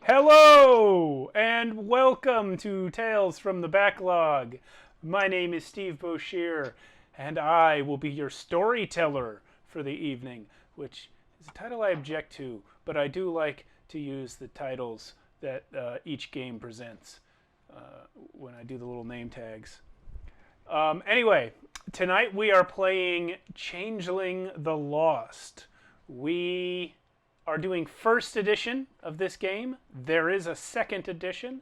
Hello and welcome to Tales from the Backlog. My name is Steve Boshear and I will be your storyteller for the evening, which is a title I object to, but I do like to use the titles that each game presents when I do the little name tags. Anyway, tonight we are playing Changeling the Lost. We are doing first edition of this game. There is a second edition,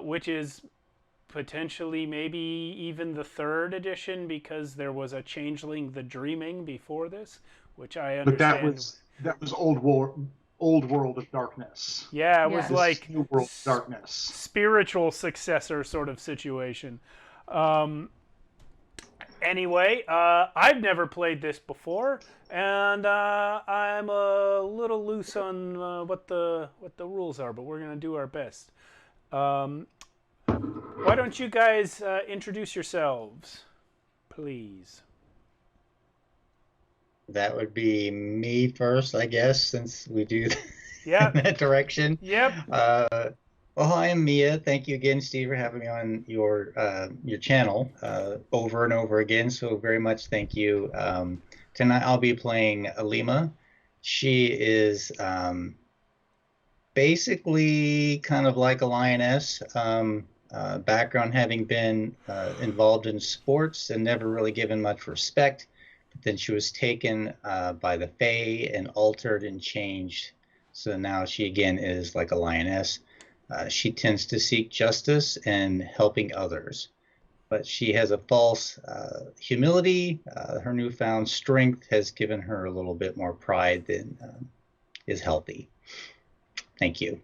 which is potentially maybe even the third edition because there was a Changeling the Dreaming before this, which I But understand. that was old world of darkness. Yeah, it was Yes. This is like new world of darkness. spiritual successor sort of situation. Anyway, I've never played this before, and I'm a little loose on what the rules are, but we're gonna do our best. Why don't you guys introduce yourselves, please? That would be me first, I guess, since we do Yeah. in that direction. Yep. Well, hi, I'm Mia. Thank you again, Steve, for having me on your channel over and over again. So very much thank you. Tonight I'll be playing Alima. She is basically kind of like a lioness. Background having been involved in sports and never really given much respect. But then she was taken by the Fae and altered and changed. So now she again is like a lioness. She tends to seek justice and helping others, but she has a false humility. Her newfound strength has given her a little bit more pride than is healthy. Thank you.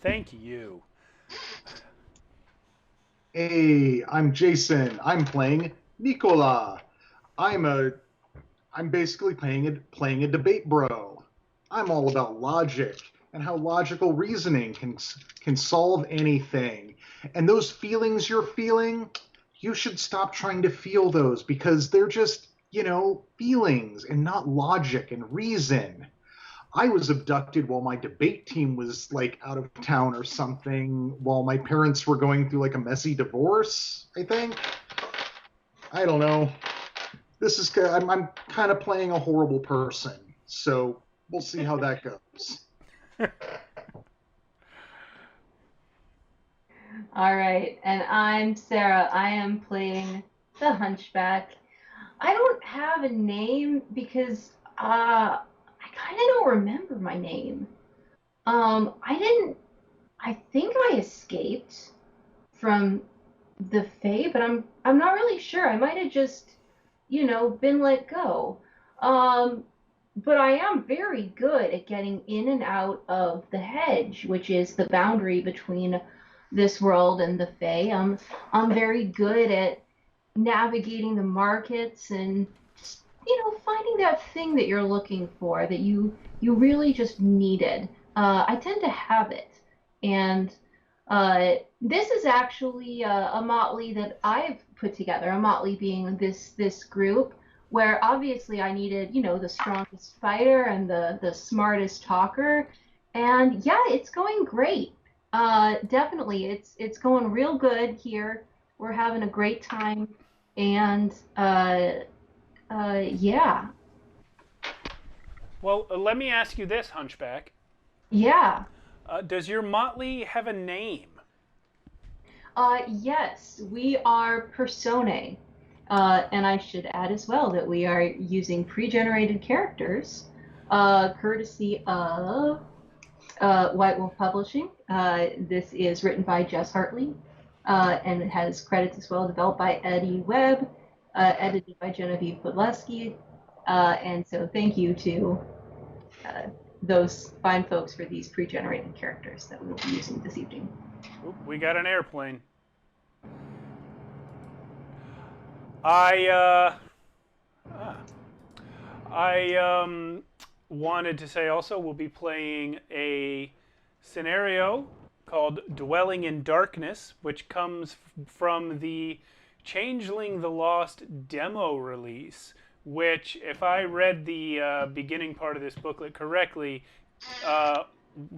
Thank you. Hey, I'm Jason. I'm playing Nicola. I'm basically playing a debate bro. I'm all about logic and how logical reasoning can solve anything. And those feelings you're feeling, you should stop trying to feel those because they're just, feelings and not logic and reason. I was abducted while my debate team was like out of town or something, while my parents were going through like a messy divorce, I think. I don't know. I'm kind of playing a horrible person, so we'll see how that goes. All right, and I'm Sarah. I am playing the Hunchback. I don't have a name because I kind of don't remember my name. I think I escaped from the Fae, but I'm not really sure. I might have just, been let go. But I am very good at getting in and out of the hedge, which is the boundary between this world and the Fae. I'm very good at navigating the markets and just, finding that thing that you're looking for that you really just needed. I tend to have it, and this is actually a motley that I've put together. A motley being this group where obviously I needed, the strongest fighter and the smartest talker. And yeah, it's going great. Definitely, it's going real good here. We're having a great time, and yeah, Well, let me ask you this, Hunchback. yeah. Does your motley have a name? Yes, we are personae. And I should add as well that we are using pre-generated characters, courtesy of White Wolf Publishing. This is written by Jess Hartley, and it has credits as well, developed by Eddie Webb, edited by Genevieve Wróblewski. And so thank you to those fine folks for these pre-generated characters that we will be using this evening. Oop, we got an airplane. I wanted to say also we'll be playing a scenario called Dwelling in Darkness, which comes from the Changeling the Lost demo release, which, if I read the beginning part of this booklet correctly,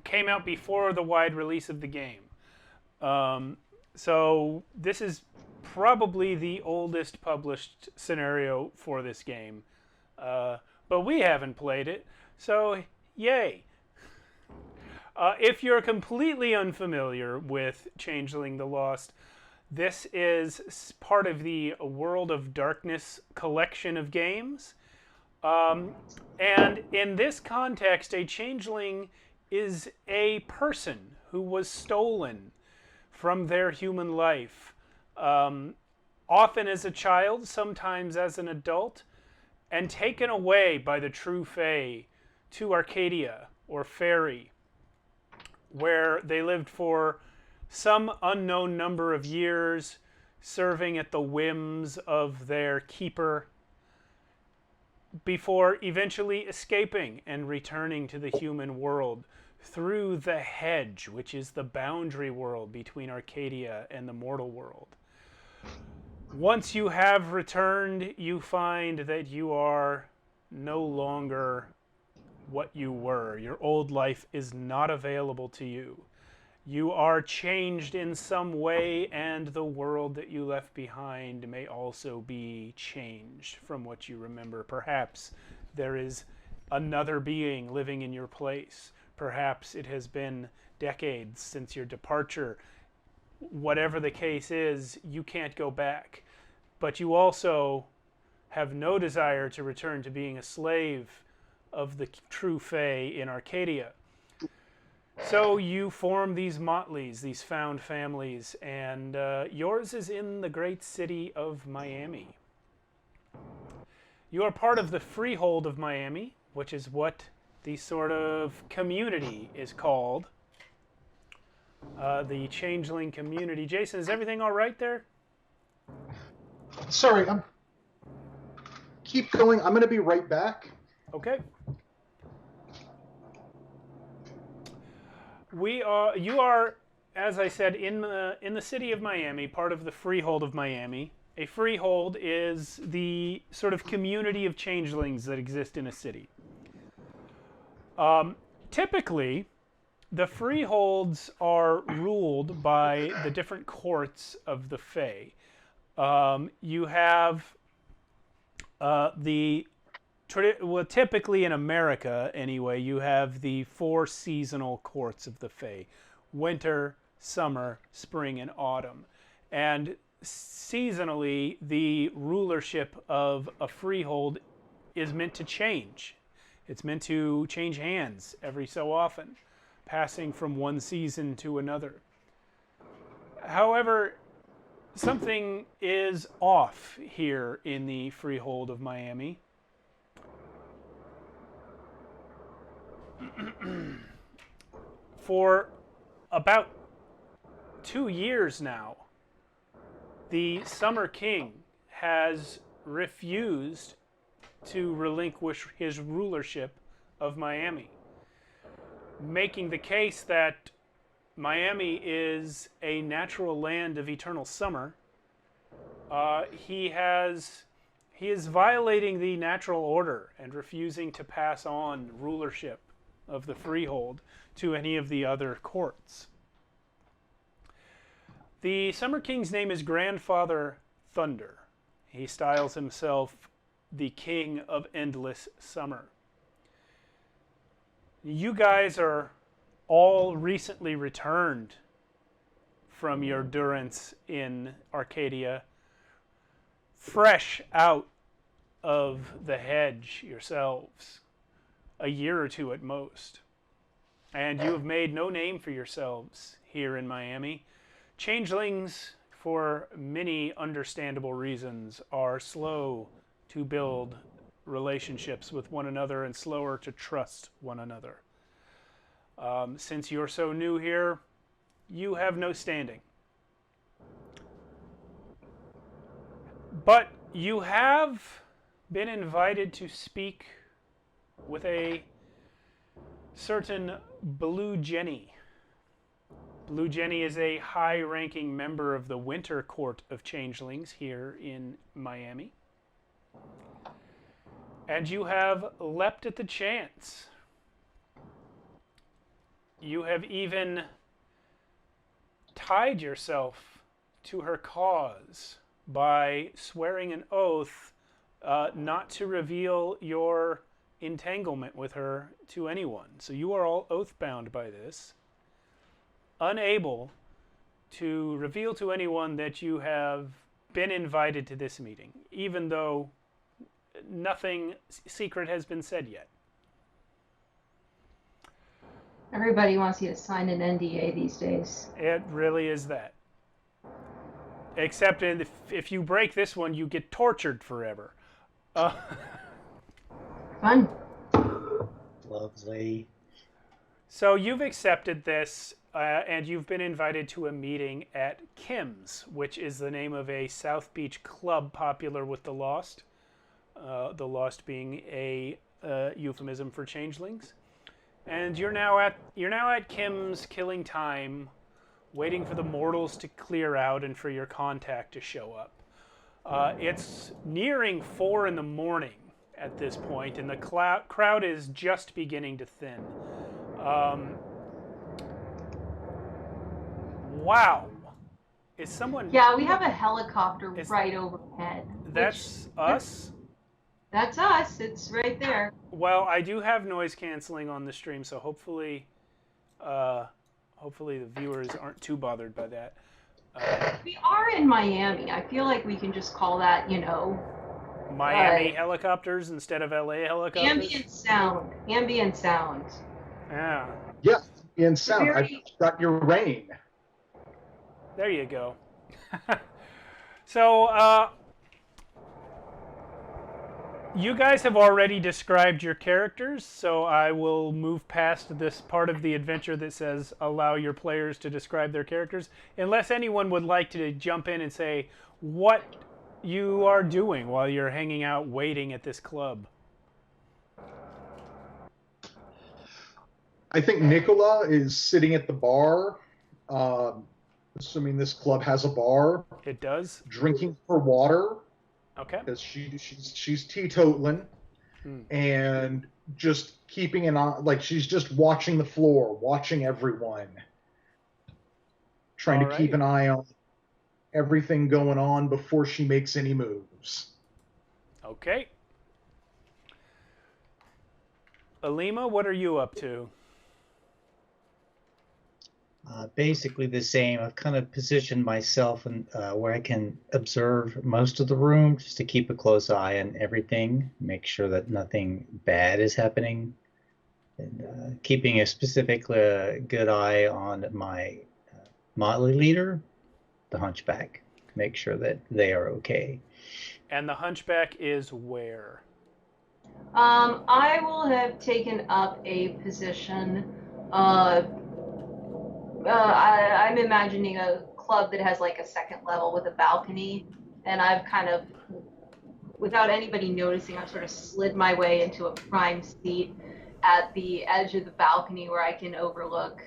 came out before the wide release of the game. So this is probably the oldest published scenario for this game. But we haven't played it, so yay. If you're completely unfamiliar with Changeling the Lost, this is part of the World of Darkness collection of games. And in this context, a changeling is a person who was stolen from their human life, often as a child, sometimes as an adult, and taken away by the true Fae to Arcadia or Fairy, where they lived for some unknown number of years, serving at the whims of their keeper, before eventually escaping and returning to the human world through the hedge, which is the boundary world between Arcadia and the mortal world. Once you have returned, you find that you are no longer what you were. Your old life is not available to you. You are changed in some way, and the world that you left behind may also be changed from what you remember. Perhaps there is another being living in your place. Perhaps it has been decades since your departure. Whatever the case is, you can't go back. But you also have no desire to return to being a slave of the true Fae in Arcadia. So you form these motleys, these found families, and yours is in the great city of Miami. You are part of the freehold of Miami, which is what the sort of community is called. The Changeling community. Jason, is everything all right there? Sorry, keep going. I'm going to be right back. Okay. You are, as I said, in the city of Miami, part of the freehold of Miami. A freehold is the sort of community of changelings that exist in a city. Typically, the freeholds are ruled by the different courts of the Fae. You have typically in America, anyway, you have the 4 seasonal courts of the Fae: winter, summer, spring, and autumn. And seasonally, the rulership of a freehold is meant to change. It's meant to change hands every so often, passing from one season to another. However, something is off here in the freehold of Miami. For about 2 years now, the Summer King has refused to relinquish his rulership of Miami, making the case that Miami is a natural land of eternal summer. He is violating the natural order and refusing to pass on rulership of the freehold to any of the other courts. The Summer King's name is Grandfather Thunder. He styles himself the King of Endless Summer. You guys are all recently returned from your durance in Arcadia, fresh out of the hedge yourselves, a year or two at most. And you have made no name for yourselves here in Miami. Changelings, for many understandable reasons, are slow to build relationships with one another and slower to trust one another. Since you're so new here, you have no standing. But you have been invited to speak with a certain Blue Jenny. Blue Jenny is a high-ranking member of the Winter Court of Changelings here in Miami. And you have leapt at the chance You have even tied yourself to her cause by swearing an oath not to reveal your entanglement with her to anyone. So you are all oath-bound by this, unable to reveal to anyone that you have been invited to this meeting, even though nothing secret has been said yet. Everybody wants you to sign an NDA these days. It really is that. Except if you break this one, you get tortured forever. Fun. Lovely. So you've accepted this, and you've been invited to a meeting at Kim's, which is the name of a South Beach club popular with the Lost. The Lost being a euphemism for changelings. And you're now at Kim's, killing time, waiting for the mortals to clear out and for your contact to show up. It's nearing 4 in the morning at this point, and the crowd is just beginning to thin. Wow. Is someone... Yeah, we have a helicopter right overhead. That's us? That's us. It's right there. Well, I do have noise canceling on the stream, so hopefully the viewers aren't too bothered by that. We are in Miami. I feel like we can just call that, Miami helicopters instead of LA helicopters? Ambient sound. Ambient sound. Yeah. Yeah, ambient sound. I've got your rain. There you go. So, you guys have already described your characters, so I will move past this part of the adventure that says allow your players to describe their characters, unless anyone would like to jump in and say what you are doing while you're hanging out waiting at this club. I think Nicola is sitting at the bar, assuming this club has a bar. It does. Drinking her water. Okay. Because she's teetotaling, and just keeping an eye, like she's just watching the floor, watching everyone, trying to keep an eye on everything going on before she makes any moves. Okay. Alima, what are you up to? Basically the same. I've kind of positioned myself in, where I can observe most of the room, just to keep a close eye on everything, make sure that nothing bad is happening, and keeping a specific good eye on my motley leader, the Hunchback, make sure that they are okay. And the Hunchback is where? I will have taken up a position. I'm imagining a club that has like a second level with a balcony, and I've kind of, without anybody noticing, I've sort of slid my way into a prime seat at the edge of the balcony where I can overlook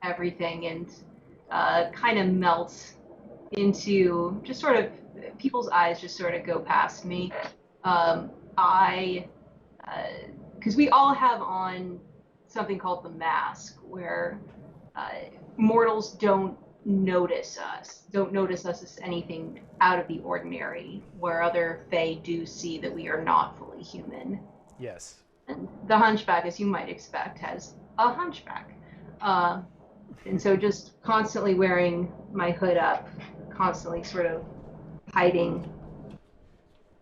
everything and kind of melt into just sort of, people's eyes just sort of go past me. Because we all have on something called the mask, where mortals don't notice us as anything out of the ordinary, where other Fae do see that we are not fully human. Yes. And the Hunchback, as you might expect, has a hunchback. And so just constantly wearing my hood up, constantly sort of hiding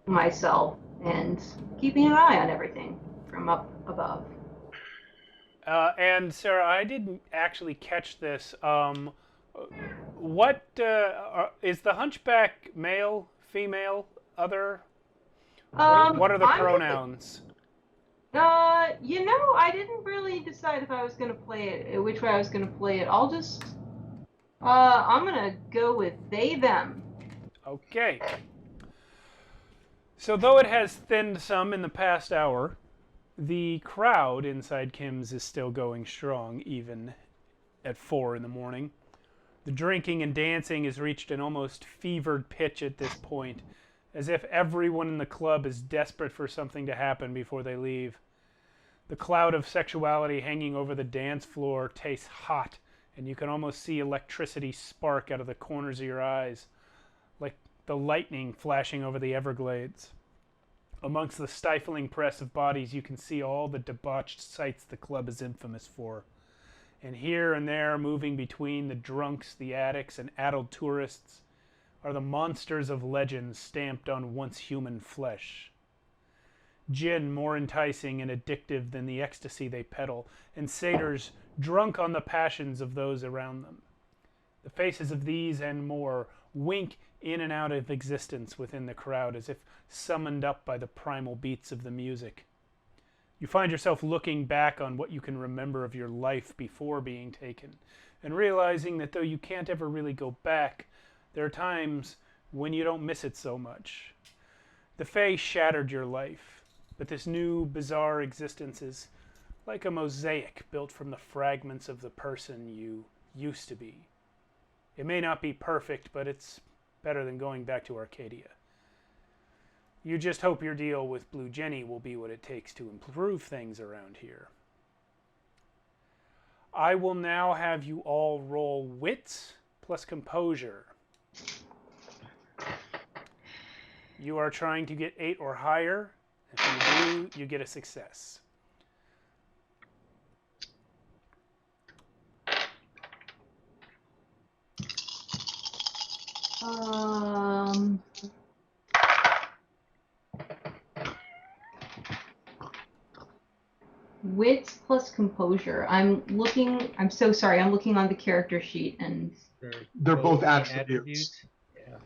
myself and keeping an eye on everything from up above. And Sarah, I didn't actually catch this. What is the Hunchback? Male, female, other? What are the pronouns? I didn't really decide if I was going to play it, which way I was going to play it. I'll just, I'm going to go with they, them. Okay. So though it has thinned some in the past hour, the crowd inside Kim's is still going strong, even at 4 in the morning. The drinking and dancing has reached an almost fevered pitch at this point, as if everyone in the club is desperate for something to happen before they leave. The cloud of sexuality hanging over the dance floor tastes hot, and you can almost see electricity spark out of the corners of your eyes, like the lightning flashing over the Everglades. Amongst the stifling press of bodies, you can see all the debauched sights the club is infamous for. And here and there, moving between the drunks, the addicts, and addled tourists, are the monsters of legend stamped on once human flesh. Gin more enticing and addictive than the ecstasy they peddle, and satyrs drunk on the passions of those around them. The faces of these and more wink in and out of existence within the crowd as if summoned up by the primal beats of the music. You find yourself looking back on what you can remember of your life before being taken, and realizing that though you can't ever really go back, there are times when you don't miss it so much. The Fae shattered your life, but this new, bizarre existence is like a mosaic built from the fragments of the person you used to be. It may not be perfect, but it's better than going back to Arcadia. You just hope your deal with Blue Jenny will be what it takes to improve things around here. I will now have you all roll wits plus composure. You are trying to get 8 or higher. If you do, you get a success. Wits plus composure. I'm so sorry. I'm looking on the character sheet and They're both attributes. Yeah.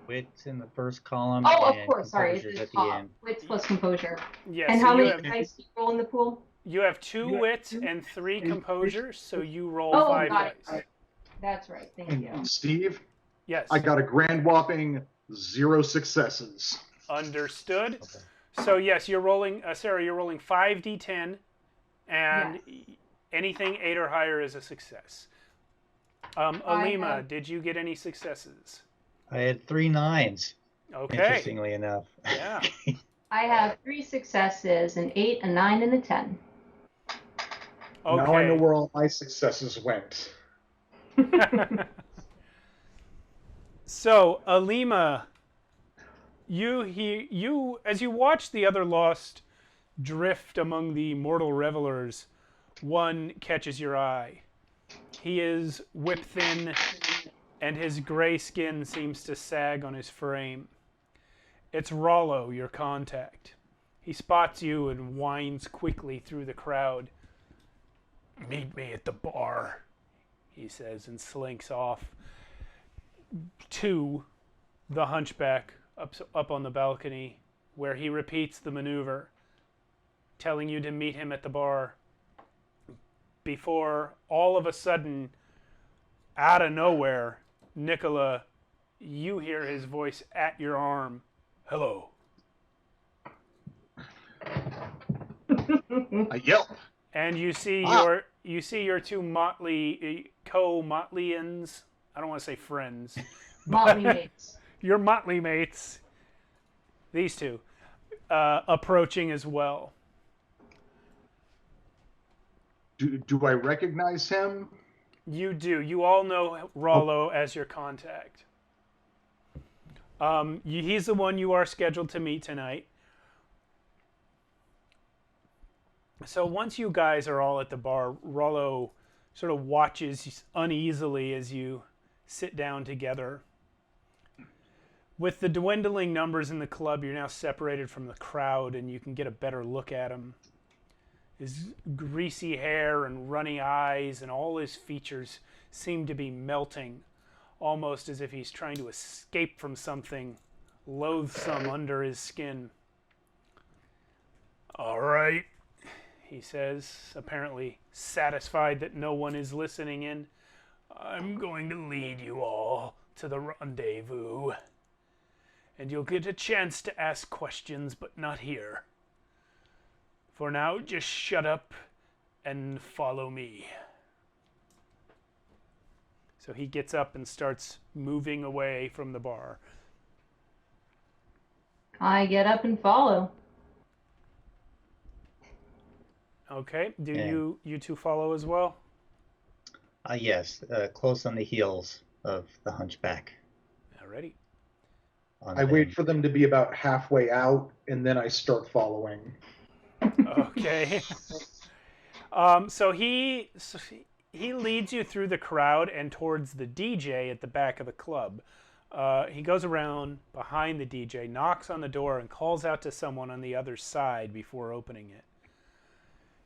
Wits in the first column. oh, of and course. Sorry, it's composure's the at the top. end. Wits plus composure. Yes. And so how you many have, dice do you roll in the pool? you have 2 wits and 3 composures, so you roll Oh, 5 got dice. it. That's right. Thank you. And Steve, Yes. I got a grand whopping 0 successes. Understood. So yes, you're rolling, Sarah, you're rolling 5d10, and anything 8 or higher is a success. Alima, did you get any successes? I had 3 9s. Okay. Interestingly enough. Yeah. I have 3 successes, an 8, a 9, and a 10. Okay. Now I know where all my successes went. So, Alima, you as you watch the other lost drift among the mortal revelers, one catches your eye. He is whip thin, and his gray skin seems to sag on his frame. It's Rollo, your contact. He spots you and winds quickly through the crowd. "Meet me at the bar," he says, and slinks off to the hunchback up on the balcony, where he repeats the maneuver, telling you to meet him at the bar, before all of a sudden, out of nowhere, Nicola, you hear his voice at your arm. "Hello." I yelp. And you see your 2 co-Motleyians. I don't want to say friends. Motley mates. Your Motley mates, these 2, approaching as well. Do I recognize him? You do. You all know Rollo as your contact. He's the one you are scheduled to meet tonight. So once you guys are all at the bar, Rollo sort of watches uneasily as you sit down together. With the dwindling numbers in the club, you're now separated from the crowd, and you can get a better look at him. His greasy hair and runny eyes and all his features seem to be melting, almost as if he's trying to escape from something loathsome under his skin. "All right," he says, apparently satisfied that no one is listening in. "I'm going to lead you all to the rendezvous. And you'll get a chance to ask questions, but not here. For now, just shut up and follow me." So he gets up and starts moving away from the bar. I get up and follow. Okay. Do And, you two follow as well? yes, close on the heels of the hunchback. Alrighty. I wait for them to be about halfway out, and then I start following. Okay. So he leads you through the crowd and towards the DJ at the back of the club. He goes around behind the DJ, knocks on the door, and calls out to someone on the other side before opening it.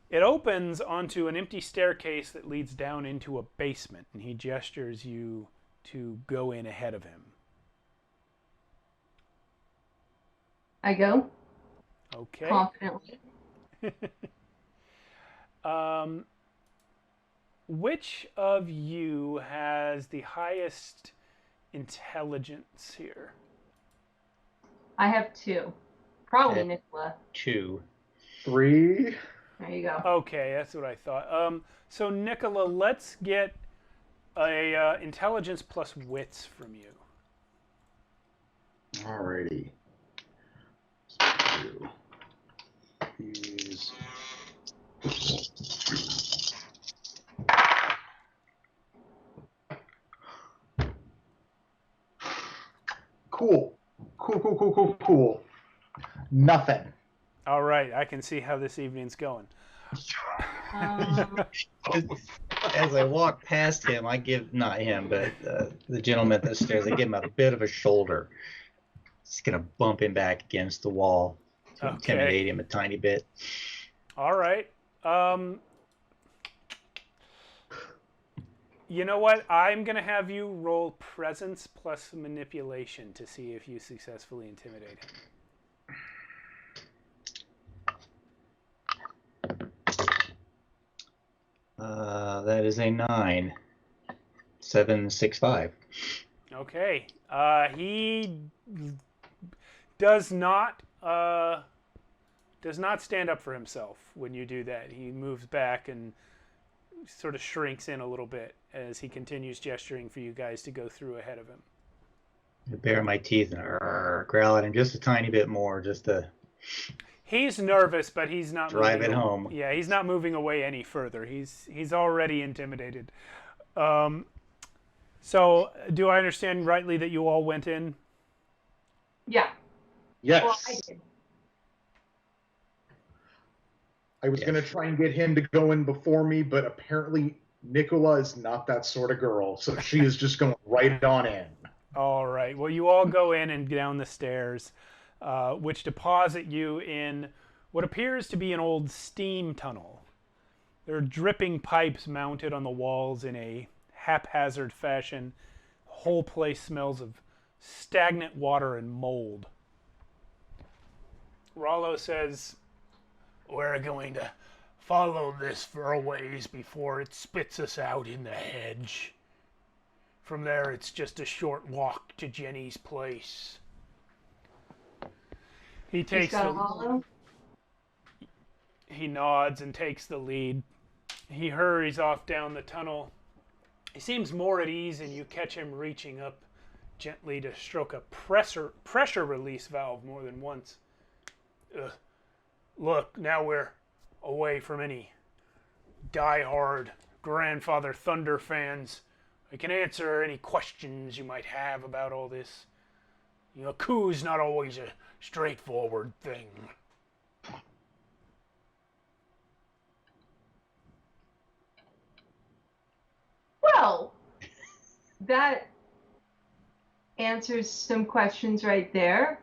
It opens onto an empty staircase that leads down into a basement, and he gestures you to go in ahead of him. I go Okay. confidently. Which of you has the highest intelligence here? I have 2. Probably Okay. Nicola. 2. 3. There you go. Okay, that's what I thought. So Nicola, let's get a intelligence plus wits from you. Alrighty. These. Cool. Cool. Nothing. All right, I can see how this evening's going. As I walk past him, I give, not him, but the gentleman at the stairs, I give him a bit of a shoulder. Just going to bump him back against the wall to intimidate him a tiny bit. All right. You know what? I'm going to have you roll presence plus manipulation to see if you successfully intimidate him. That is a 9. 7, 6, 5. Okay. He does not stand up for himself when you do that. He moves back and sort of shrinks in a little bit as he continues gesturing for you guys to go through ahead of him. I bare my teeth and growl at him just a tiny bit more, just to He's nervous, but he's not drive it home. Yeah, he's not moving away any further. He's already intimidated. So, do I understand rightly that you all went in? Yeah. Yes. Well, I did. I was going to try and get him to go in before me, but apparently Nicola is not that sort of girl, so she is just going right on in. All right. Well, you all go in and down the stairs, which deposit you in what appears to be an old steam tunnel. There are dripping pipes mounted on the walls in a haphazard fashion. The whole place smells of stagnant water and mold. Rollo says, "We're going to follow this for a ways before it spits us out in the hedge. From there, it's just a short walk to Jenny's place." He takes He nods and takes the lead. He hurries off down the tunnel. He seems more at ease, and you catch him reaching up gently to stroke a pressure release valve more than once. Look, now we're away from any die-hard Grandfather Thunder fans. I can answer any questions you might have about all this. You know, coup's not always a straightforward thing. Well, that answers some questions right there.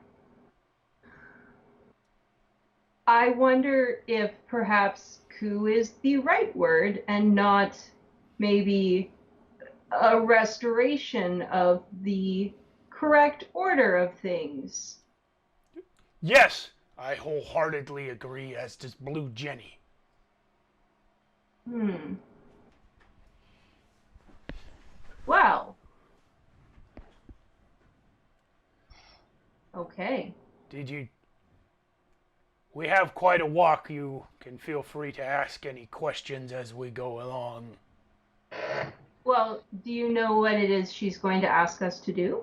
I wonder if perhaps coup is the right word and not maybe a restoration of the correct order of things. Yes, I wholeheartedly agree, as does Blue Jenny. Well. Okay. We have quite a walk. You can feel free to ask any questions as we go along. Well, do you know what it is she's going to ask us to do?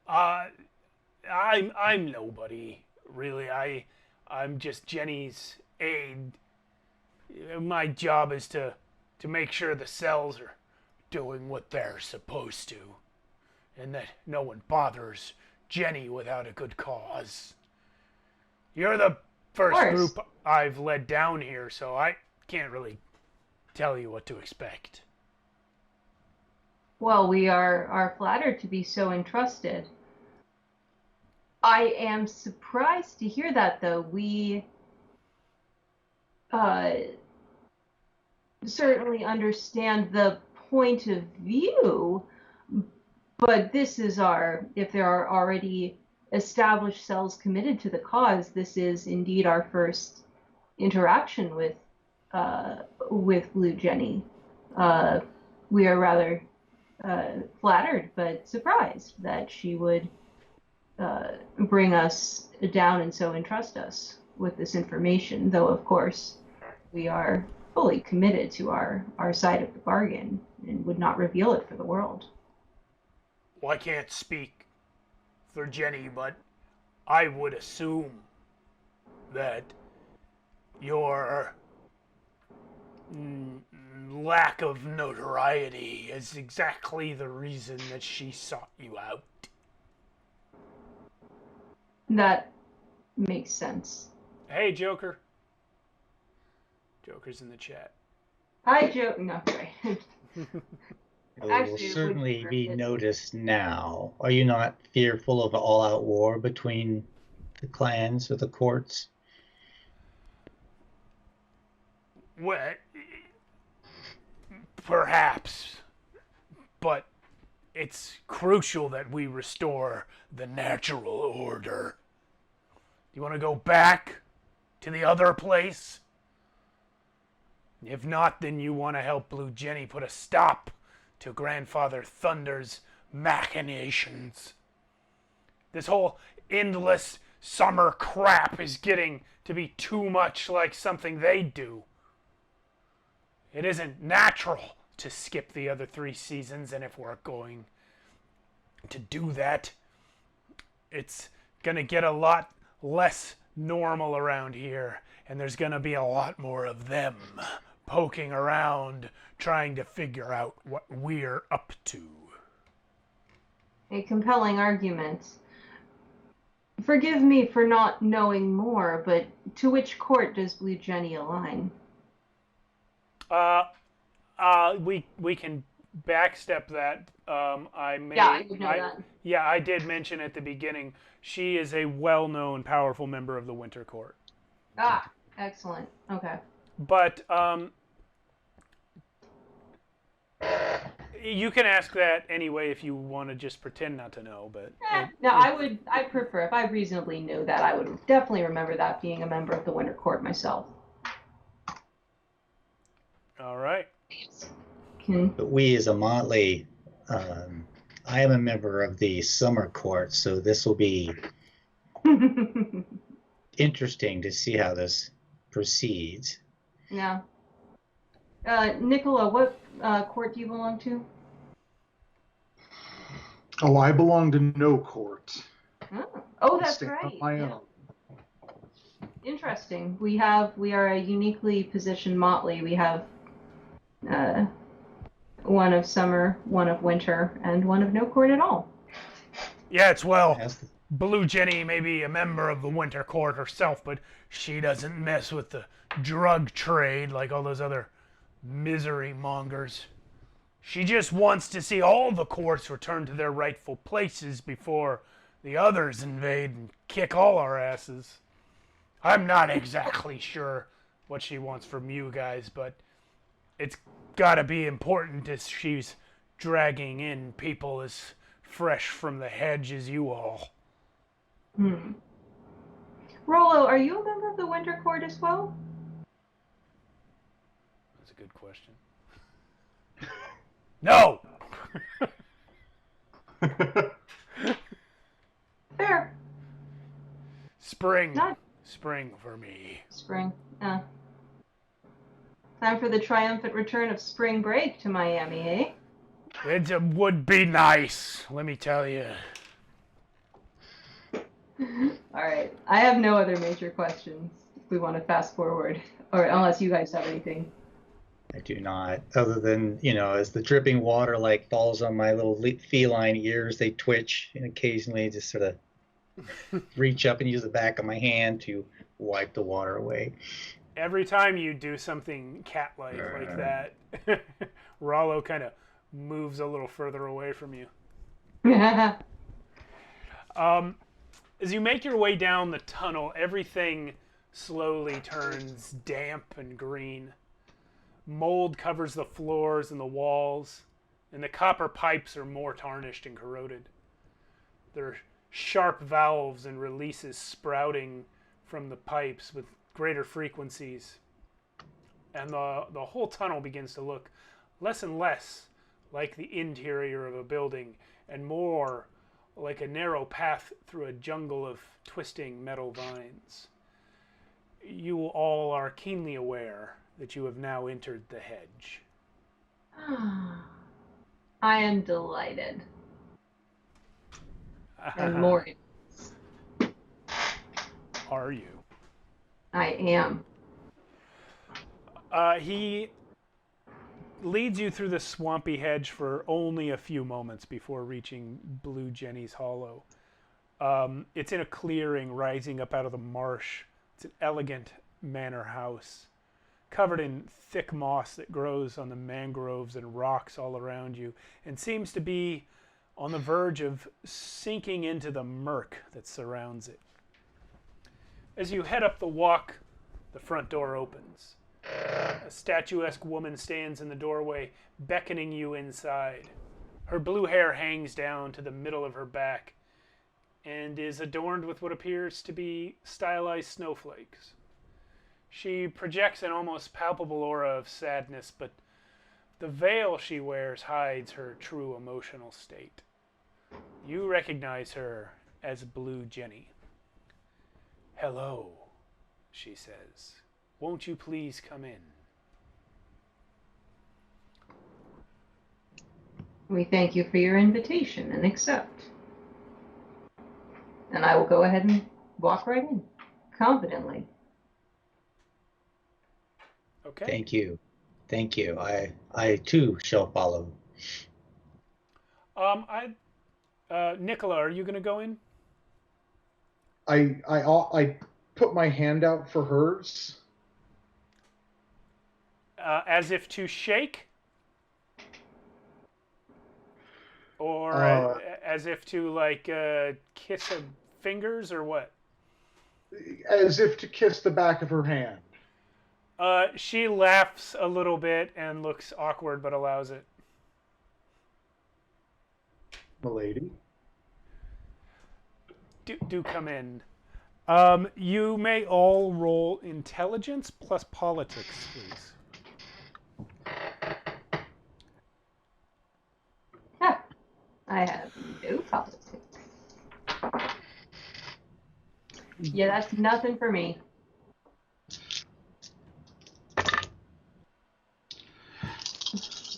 I'm nobody, really. I'm just Jenny's aid. My job is to make sure the cells are doing what they're supposed to, and that no one bothers Jenny without a good cause. You're the first group I've led down here, so I can't really tell you what to expect. Well, we are flattered to be so entrusted. I am surprised to hear that, though. We certainly understand the point of view, but this is if there are already established cells committed to the cause, this is indeed our first interaction with Blue Jenny. We are rather flattered but surprised that she would bring us down and so entrust us with this information, though of course we are fully committed to our side of the bargain and would not reveal it for the world. Well, I can't speak for Jenny, but I would assume that your lack of notoriety is exactly the reason that she sought you out. That makes sense. Hey, Joker. Joker's in the chat. Hi, Joe. No, right. It will certainly be noticed now. Are you not fearful of all-out war between the clans or the courts? Well, perhaps, but it's crucial that we restore the natural order. You want to go back to the other place? If not, then you want to help Blue Jenny put a stop to Grandfather Thunder's machinations. This whole endless summer crap is getting to be too much like something they do. It isn't natural to skip the other 3 seasons, and if we're going to do that, it's going to get a lot less normal around here, and there's going to be a lot more of them poking around trying to figure out what we're up to. A compelling argument. Forgive me for not knowing more, but to which court does Blue Jenny align? We can backstep that. I know that. Yeah, I did mention at the beginning, she is a well-known, powerful member of the Winter Court. Ah, excellent. Okay. But you can ask that anyway if you want to just pretend not to know. But I prefer, if I reasonably knew that, I would definitely remember that being a member of the Winter Court myself. All right. But we as a motley, I am a member of the Summer Court, so this will be interesting to see how this proceeds. Yeah. Nicola, what court do you belong to? Oh, I belong to no court. Oh, that's I right. on my own. Interesting. We are a uniquely positioned motley. We have one of summer, one of winter, and one of no court at all. Yeah, it's Blue Jenny may be a member of the Winter Court herself, but she doesn't mess with the drug trade like all those other misery mongers. She just wants to see all the courts return to their rightful places before the others invade and kick all our asses. I'm not exactly sure what she wants from you guys, but it's gotta be important as she's dragging in people as fresh from the hedge as you all. Rollo, are you a member of the Winter Court as well? That's a good question. No! Fair. Spring for me. Spring. Time for the triumphant return of spring break to Miami, eh? It would be nice, let me tell you. All right. I have no other major questions. we want to fast forward, or unless you guys have anything. I do not, other than, as the dripping water like falls on my little feline ears, they twitch, and occasionally just sort of reach up and use the back of my hand to wipe the water away. Every time you do something cat-like like that, Rollo kind of moves a little further away from you. As you make your way down the tunnel, everything slowly turns damp and green. Mold covers the floors and the walls, and the copper pipes are more tarnished and corroded. There are sharp valves and releases sprouting from the pipes with greater frequencies. And the whole tunnel begins to look less and less like the interior of a building and more like a narrow path through a jungle of twisting metal vines. You all are keenly aware that you have now entered the hedge. I am delighted. And more. Are you? I am. He leads you through the swampy hedge for only a few moments before reaching Blue Jenny's Hollow. It's in a clearing rising up out of the marsh. It's an elegant manor house, covered in thick moss that grows on the mangroves and rocks all around you, and seems to be on the verge of sinking into the murk that surrounds it. As you head up the walk, the front door opens. A statuesque woman stands in the doorway, beckoning you inside. Her blue hair hangs down to the middle of her back and is adorned with what appears to be stylized snowflakes. She projects an almost palpable aura of sadness, but the veil she wears hides her true emotional state. You recognize her as Blue Jenny. "Hello," she says. "Won't you please come in?" We thank you for your invitation and accept. And I will go ahead and walk right in, confidently. Okay. Thank you. Thank you. I too shall follow. Nicola, are you going to go in? I put my hand out for hers. As if to shake? Or as if to, like, kiss her fingers, or what? As if to kiss the back of her hand. She laughs a little bit and looks awkward, but allows it. Milady. Do come in. You may all roll intelligence plus politics, please. I have no politics. Yeah, that's nothing for me.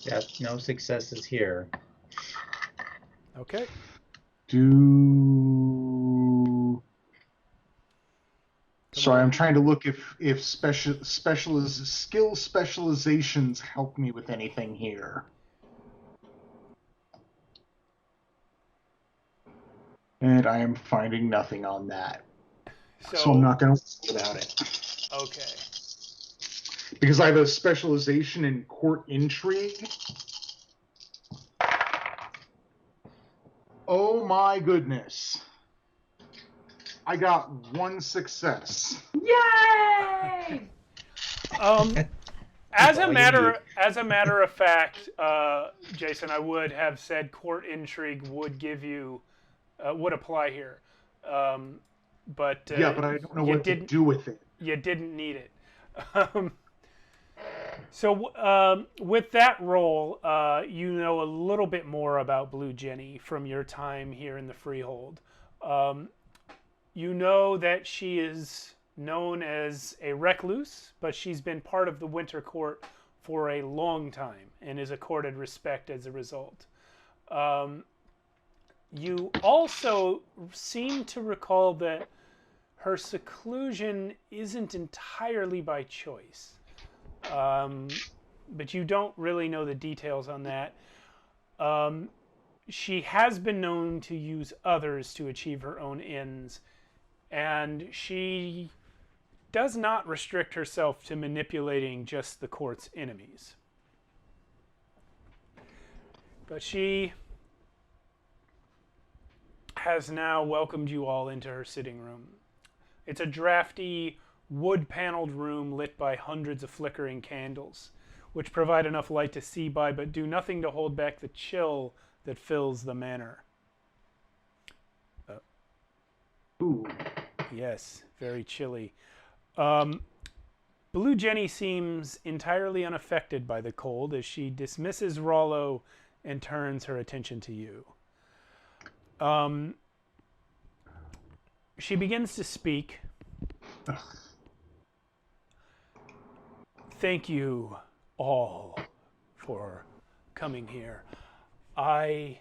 Yep, no successes here. Okay. Sorry, I'm trying to look if skill specializations help me with anything here. And I am finding nothing on that. So I'm not going to worry about it. Okay. Because I have a specialization in court intrigue. Oh my goodness. I got one success. Yay! As a matter of fact, Jason, I would have said court intrigue would give you would apply here, but but I don't know what to do with it. You didn't need it. So with that roll, you know a little bit more about Blue Jenny from your time here in the Freehold. You know that she is known as a recluse, but she's been part of the Winter Court for a long time and is accorded respect as a result. You also seem to recall that her seclusion isn't entirely by choice. But you don't really know the details on that. She has been known to use others to achieve her own ends, and she does not restrict herself to manipulating just the court's enemies. But she has now welcomed you all into her sitting room. It's a drafty, wood-paneled room lit by hundreds of flickering candles, which provide enough light to see by but do nothing to hold back the chill that fills the manor. Ooh. Yes, very chilly. Blue Jenny seems entirely unaffected by the cold as she dismisses Rollo and turns her attention to you. She begins to speak. Thank you all for coming here. I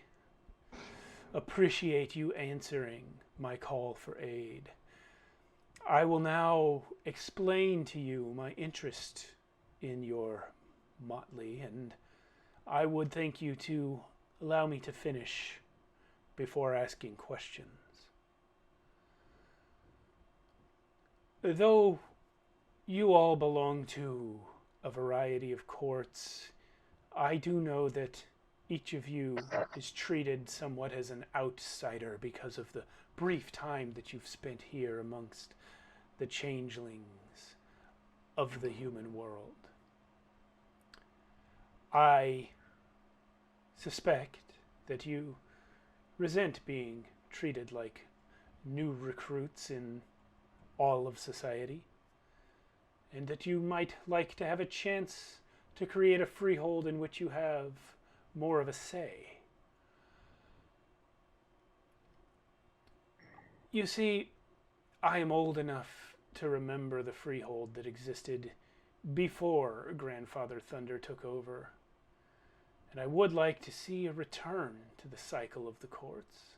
appreciate you answering my call for aid. I will now explain to you my interest in your motley, and I would thank you to allow me to finish before asking questions. Though you all belong to a variety of courts, I do know that each of you is treated somewhat as an outsider because of the brief time that you've spent here amongst the changelings of the human world. I suspect that you resent being treated like new recruits in all of society, and that you might like to have a chance to create a freehold in which you have more of a say. You see, I am old enough to remember the freehold that existed before Grandfather Thunder took over, and I would like to see a return to the cycle of the courts.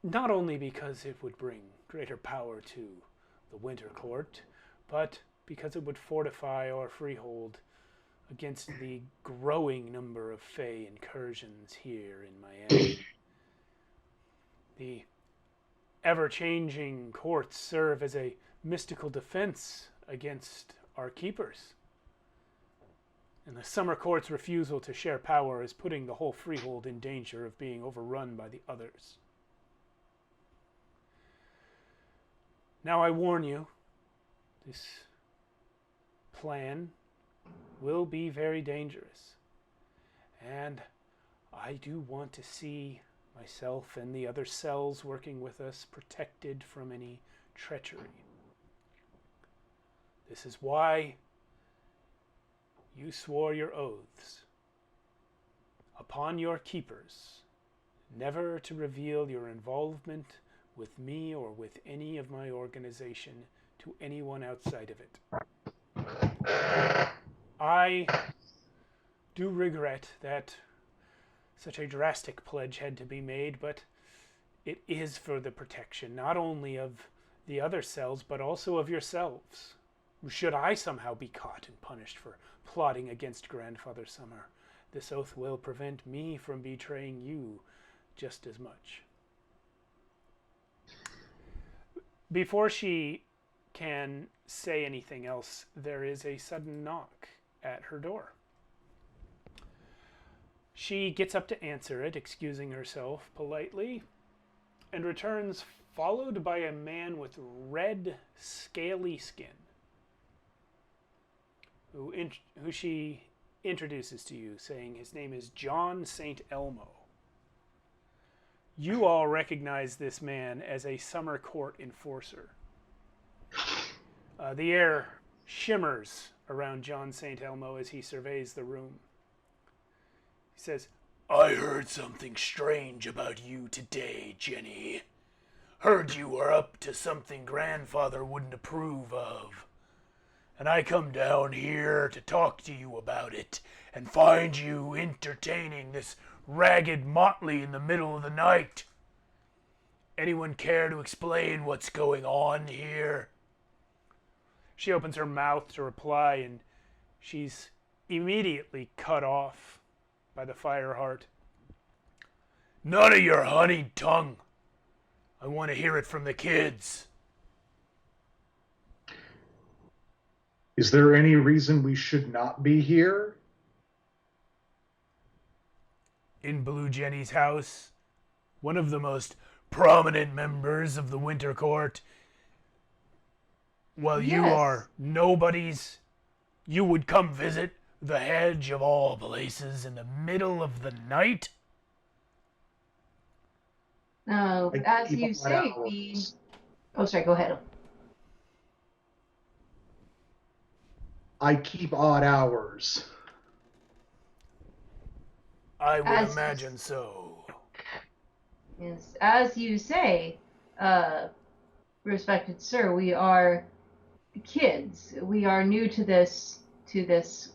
Not only because it would bring greater power to the Winter Court, but because it would fortify our freehold against the growing number of Fey incursions here in Miami. The ever-changing courts serve as a mystical defense against our keepers. And the Summer Court's refusal to share power is putting the whole freehold in danger of being overrun by the others. Now I warn you, this plan will be very dangerous. And I do want to see myself and the other cells working with us protected from any treachery. This is why you swore your oaths upon your keepers never to reveal your involvement with me or with any of my organization to anyone outside of it. I do regret that such a drastic pledge had to be made, but it is for the protection not only of the other cells, but also of yourselves. Should I somehow be caught and punished for plotting against Grandfather Summer, this oath will prevent me from betraying you just as much. Before she can say anything else, there is a sudden knock at her door. She gets up to answer it, excusing herself politely, and returns followed by a man with red, scaly skin, who she introduces to you, saying his name is John St. Elmo. You all recognize this man as a Summer Court enforcer. The air shimmers around John St. Elmo as he surveys the room. He says, "I heard something strange about you today, Jenny. Heard you were up to something Grandfather wouldn't approve of. And I come down here to talk to you about it and find you entertaining this ragged motley in the middle of the night. Anyone care to explain what's going on here? She opens her mouth to reply, and she's immediately cut off by the fire heart. None of your honeyed tongue. I want to hear it from the kids. Is there any reason we should not be here? In Blue Jenny's house, one of the most prominent members of the Winter Court. While you Yes. are nobodies, you would come visit the hedge of all places in the middle of the night? As keep you on say, hours. we... Oh, sorry, go ahead. I keep odd hours. I would As- imagine so. Yes, as you say, respected sir, we are kids. We are new to this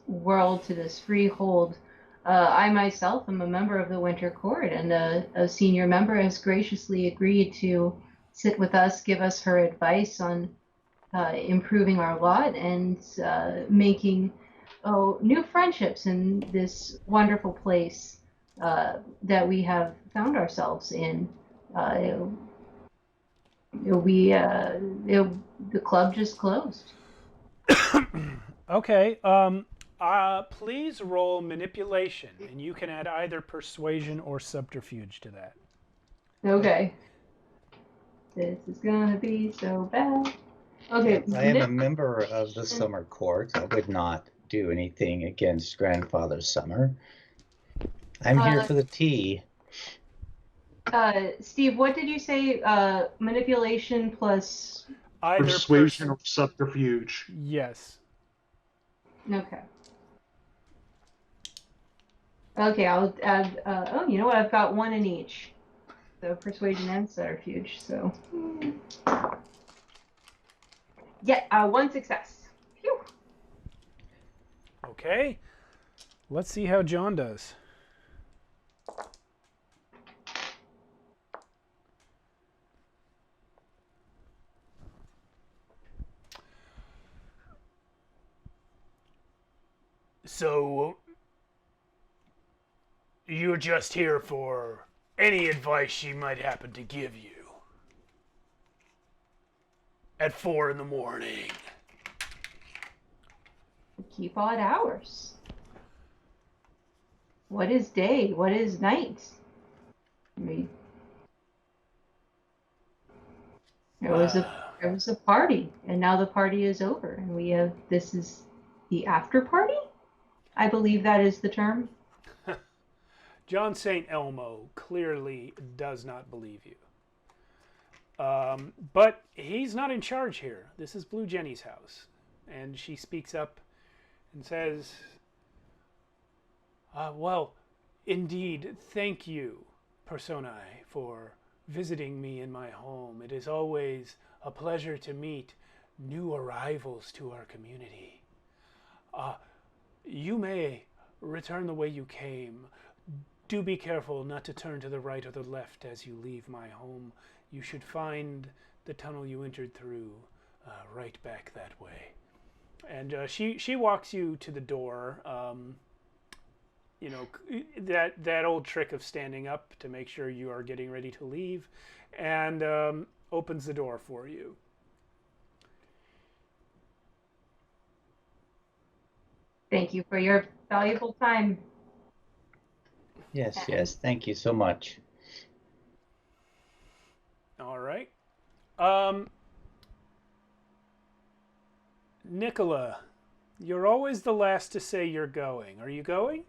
world, to this freehold. I myself am a member of the Winter Court, and a senior member has graciously agreed to sit with us, give us her advice on improving our lot and making new friendships in this wonderful place that we have found ourselves in. The club just closed. Okay, please roll manipulation, and you can add either persuasion or subterfuge to that. Okay. This is gonna be so bad. Okay. I am a member of the Summer Court. I would not do anything against Grandfather Summer. I'm here for the tea. Steve, what did you say? Manipulation plus. Either Persuasion or subterfuge. Yes. Okay. Okay, I'll add. You know what? I've got one in each. So persuasion and subterfuge. So. Yeah, one success. Phew. Okay. Let's see how John does. So, you're just here for any advice she might happen to give you at 4 in the morning. Keep odd hours. What is day? What is night? I mean, there was a party, and now the party is over, and this is the after party? I believe that is the term. John St. Elmo clearly does not believe you. But he's not in charge here. This is Blue Jenny's house. And she speaks up and says, well, indeed, thank you, Personae, for visiting me in my home. It is always a pleasure to meet new arrivals to our community. You may return the way you came. Do be careful not to turn to the right or the left as you leave my home. You should find the tunnel you entered through right back that way. And she walks you to the door. You know, that old trick of standing up to make sure you are getting ready to leave, and opens the door for you. Thank you for your valuable time. Yes, thank you so much. All right. Nicola, you're always the last to say you're going. Are you going?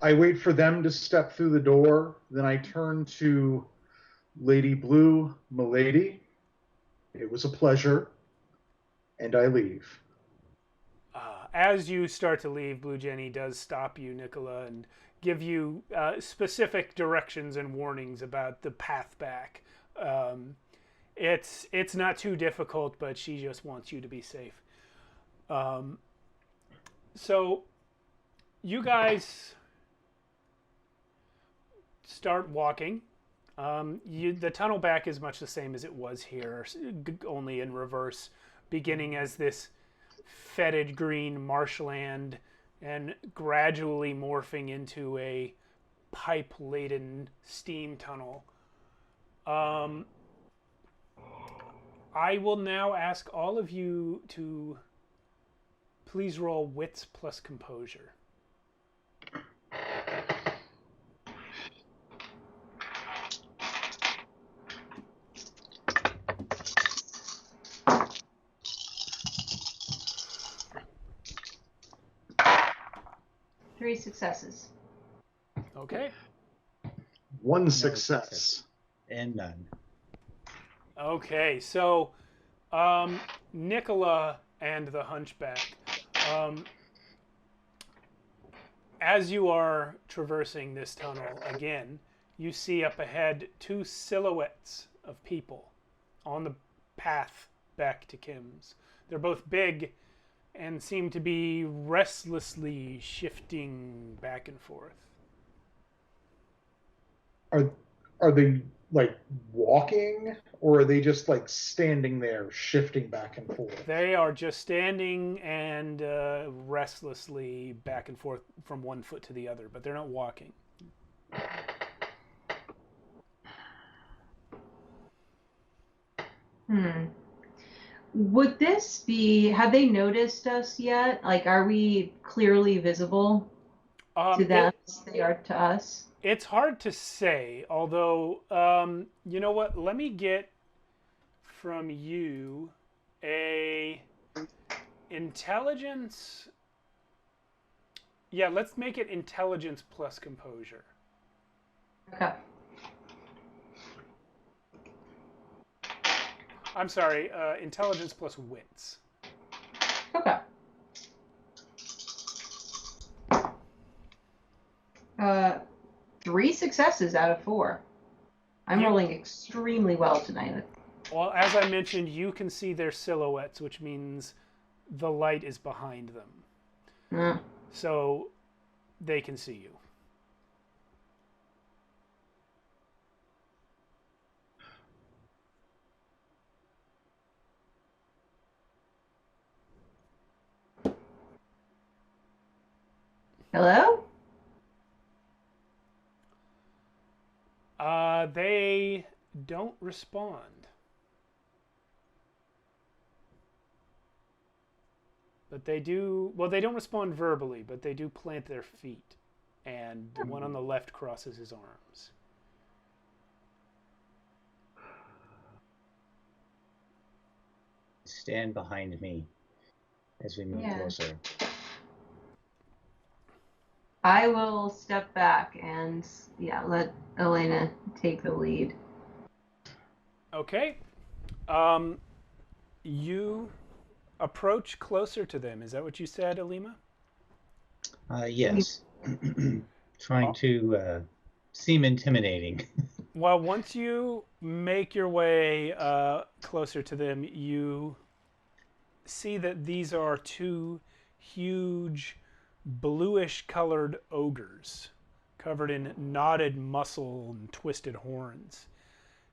I wait for them to step through the door, then I turn to Lady Blue, Milady. It was a pleasure, and I leave. As you start to leave, Blue Jenny does stop you, Nicola, and give you specific directions and warnings about the path back. It's not too difficult, but she just wants you to be safe. So you guys start walking. The tunnel back is much the same as it was here, only in reverse, beginning as this fetid green marshland and gradually morphing into a pipe-laden steam tunnel. I will now ask all of you to please roll wits plus composure. Three successes. Okay. One success. And none. Okay, so Nicola and the Hunchback, as you are traversing this tunnel again, you see up ahead two silhouettes of people on the path back to Kim's. They're both big and seem to be restlessly shifting back and forth. Are they like walking, or are they just like standing there shifting back and forth? They are just standing and restlessly back and forth from one foot to the other, but they're not walking. Would this be, have they noticed us yet? Like, are we clearly visible to them as they are to us? It's hard to say, although, you know what? Let me get from you a intelligence. Yeah, let's make it intelligence plus composure. Okay. I'm sorry, intelligence plus wits. Okay. 3 successes out of 4. I'm rolling extremely well tonight. Well, as I mentioned, you can see their silhouettes, which means the light is behind them. So they can see you. Hello? They don't respond. But they do, well, they don't respond verbally, but they do plant their feet. And the one on the left crosses his arms. Stand behind me as we move closer. I will step back and, let Elena take the lead. Okay. You approach closer to them. Is that what you said, Alima? Yes. Trying to seem intimidating. Well, once you make your way closer to them, you see that these are two huge bluish-colored ogres covered in knotted muscle and twisted horns.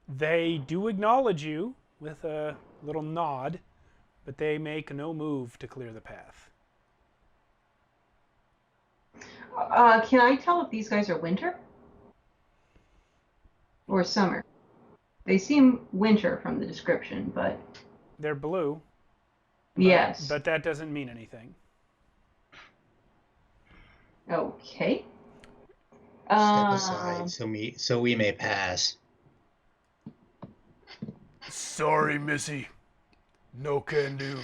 They do acknowledge you with a little nod, but they make no move to clear the path. Can I tell if these guys are winter? Or summer? They seem winter from the description, but... They're blue. Yes. But that doesn't mean anything. Okay. Step aside so we may pass. Sorry, Missy. No can do.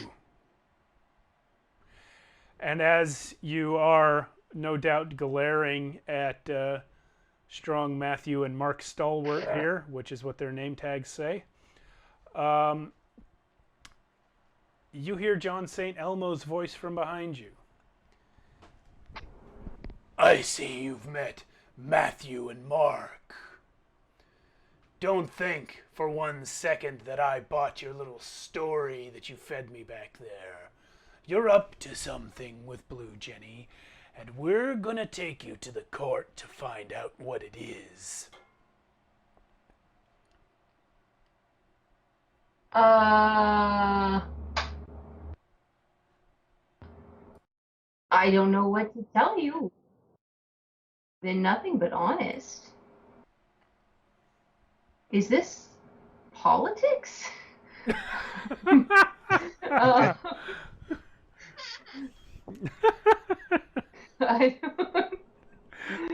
And as you are no doubt glaring at Strong Matthew and Mark Stalwart here, which is what their name tags say, you hear John St. Elmo's voice from behind you. I see you've met Matthew and Mark. Don't think for 1 second that I bought your little story that you fed me back there. You're up to something with Blue Jenny, and we're gonna take you to the court to find out what it is. I don't know what to tell you. Been nothing but honest. Is this politics? uh, I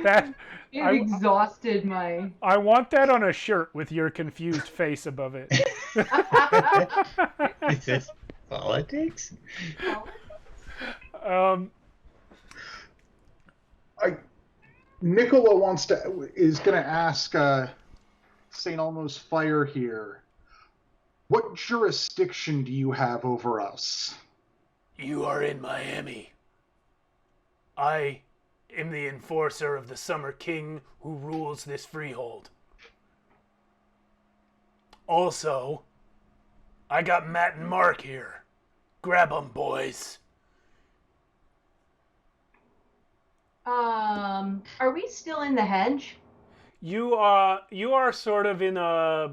That I've exhausted my. I want that on a shirt with your confused face above it. Is this politics? Nicola is going to ask St. Elmo's Fire here, what jurisdiction do you have over us? You are in Miami. I am the enforcer of the Summer King who rules this freehold. Also, I got Matt and Mark here. Grab 'em, boys. Are we still in the hedge? You are sort of in a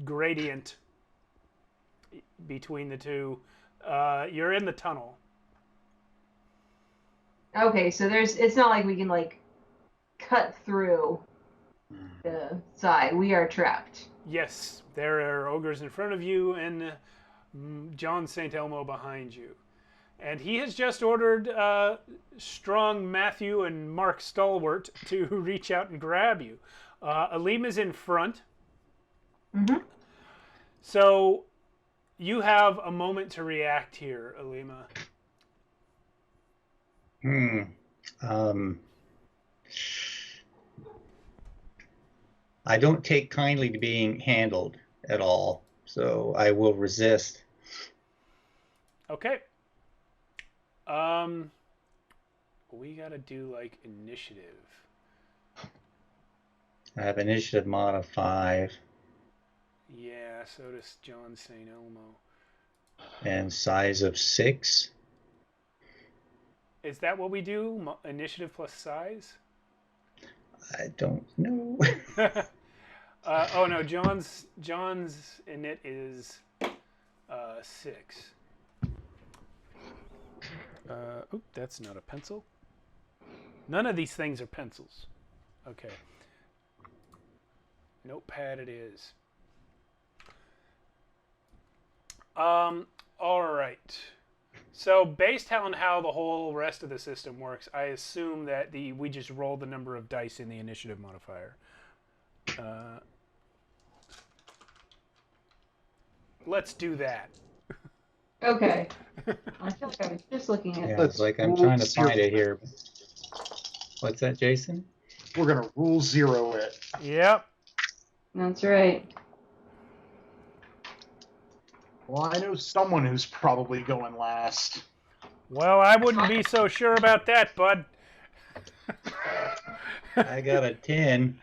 gradient between the two. You're in the tunnel. Okay, so it's not like we can like cut through the side. We are trapped. Yes, there are ogres in front of you and John St. Elmo behind you. And he has just ordered strong Matthew and Mark Stalwart to reach out and grab you. Alima's in front. Mm-hmm. So you have a moment to react here, Alima. I don't take kindly to being handled at all, so I will resist. Okay. We gotta do like initiative. I have initiative mod of 5 Yeah, so does John St. Elmo. and size of 6. Is that what we do? Initiative plus size? I don't know. Oh no, John's init is 6. Oop, that's not a pencil. None of these things are pencils. Okay. Notepad it is. All right. So based on how the whole rest of the system works, I assume that we just roll the number of dice in the initiative modifier. Let's do that. Okay. I feel like I was just looking at. Yeah, it's like I'm trying to find it here. What's that, Jason? We're going to rule 0 it. Yep. That's right. Well, I know someone who's probably going last. Well, I wouldn't be so sure about that, bud. I got a 10.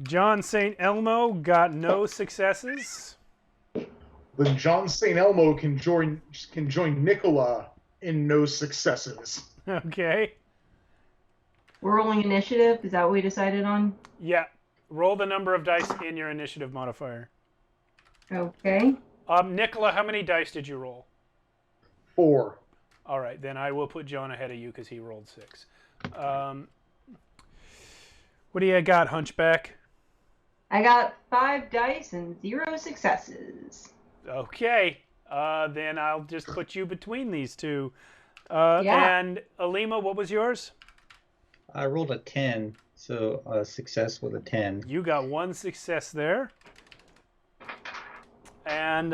John St. Elmo got no successes. Then John St. Elmo can join Nicola in no successes. Okay. We're rolling initiative. Is that what we decided on? Yeah. Roll the number of dice in your initiative modifier. Okay. Nicola, how many dice did you roll? 4. All right, then I will put John ahead of you because he rolled 6. What do you got, Hunchback? I got 5 dice and 0 successes. Okay. Then I'll just put you between these two. Yeah. And Alima, what was yours? I rolled a 10, so a success with a 10. You got 1 success there. And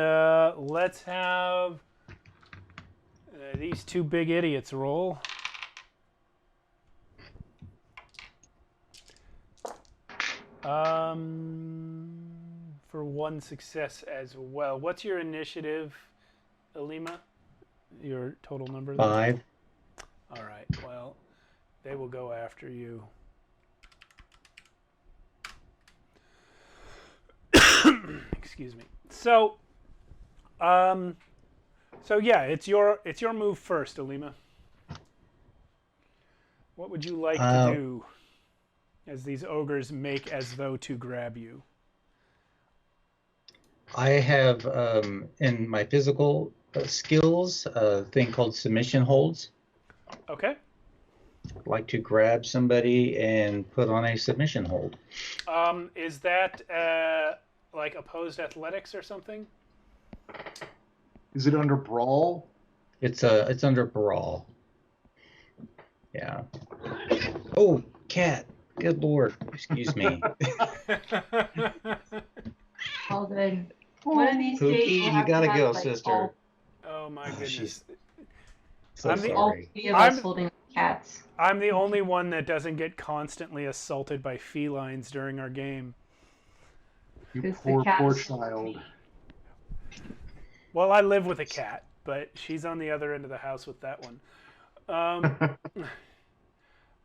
let's have these 2 big idiots roll. For 1 success as well. What's your initiative, Alima? Your total number? 5. All right. Well, they will go after you. Excuse me. So yeah, it's your move first, Alima. What would you like to do as these ogres make as though to grab you? I have in my physical skills a thing called submission holds. Okay. I'd like to grab somebody and put on a submission hold. Is that like opposed athletics or something? Is it under brawl? It's under brawl. Yeah. Oh, cat. Good lord. Excuse me. All good. One of these Pookie, days we'll you have gotta to have, go, like, sister. Oh my goodness. She's so I'm the- all sorry. three of us holding cats. I'm the only one that doesn't get constantly assaulted by felines during our game. You 'Cause the poor, cat poor is so child. Well, I live with a cat, but she's on the other end of the house with that one.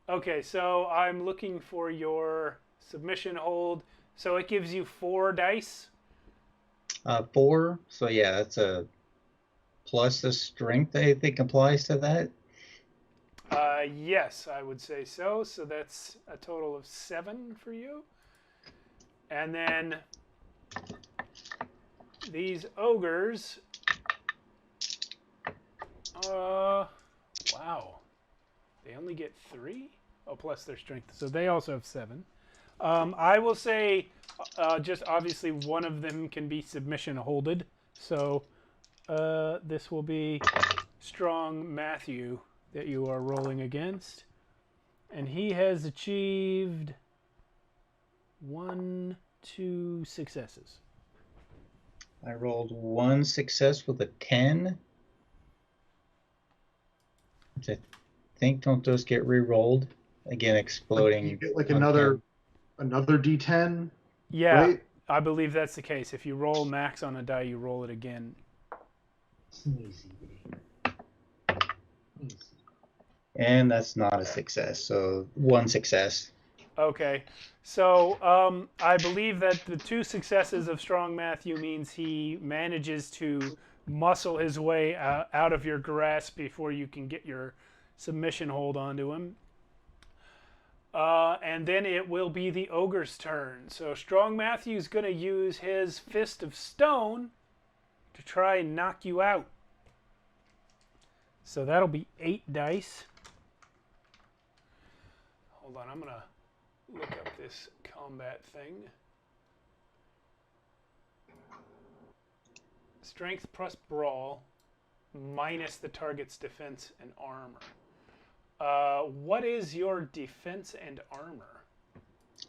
Okay, so I'm looking for your submission hold. So it gives you 4 dice. 4. So yeah, that's a plus the strength I think applies to that. Yes, I would say so. So that's a total of 7 for you. And then these ogres. Wow. They only get 3? Oh, plus their strength. So they also have 7. I will say, just obviously one of them can be submission holded. So this will be Strong Matthew that you are rolling against. And he has achieved 1, 2 successes. I rolled 1 success with a 10. Which I think, don't those get re-rolled? Again, exploding. You get like on another 10. D10. Yeah, Right? I believe that's the case. If you roll max on a die, you roll it again. And that's not a success. So 1 success. Okay, so I believe that the 2 successes of Strong Matthew means he manages to muscle his way out of your grasp before you can get your submission hold onto him. And then it will be the ogre's turn. So Strong Matthew's going to use his Fist of Stone to try and knock you out. So that'll be 8 dice. Hold on, I'm going to look up this combat thing. Strength plus brawl minus the target's defense and armor. What is your defense and armor?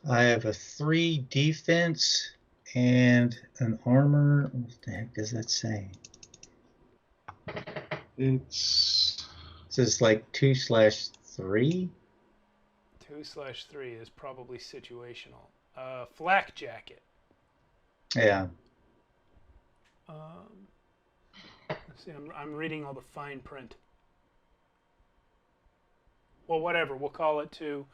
I have a 3 defense and an armor. What the heck does that say? It says like 2/3. 2/3 is probably situational. Flak jacket. Yeah. Let's see, I'm reading all the fine print. Well, whatever. We'll call it 2.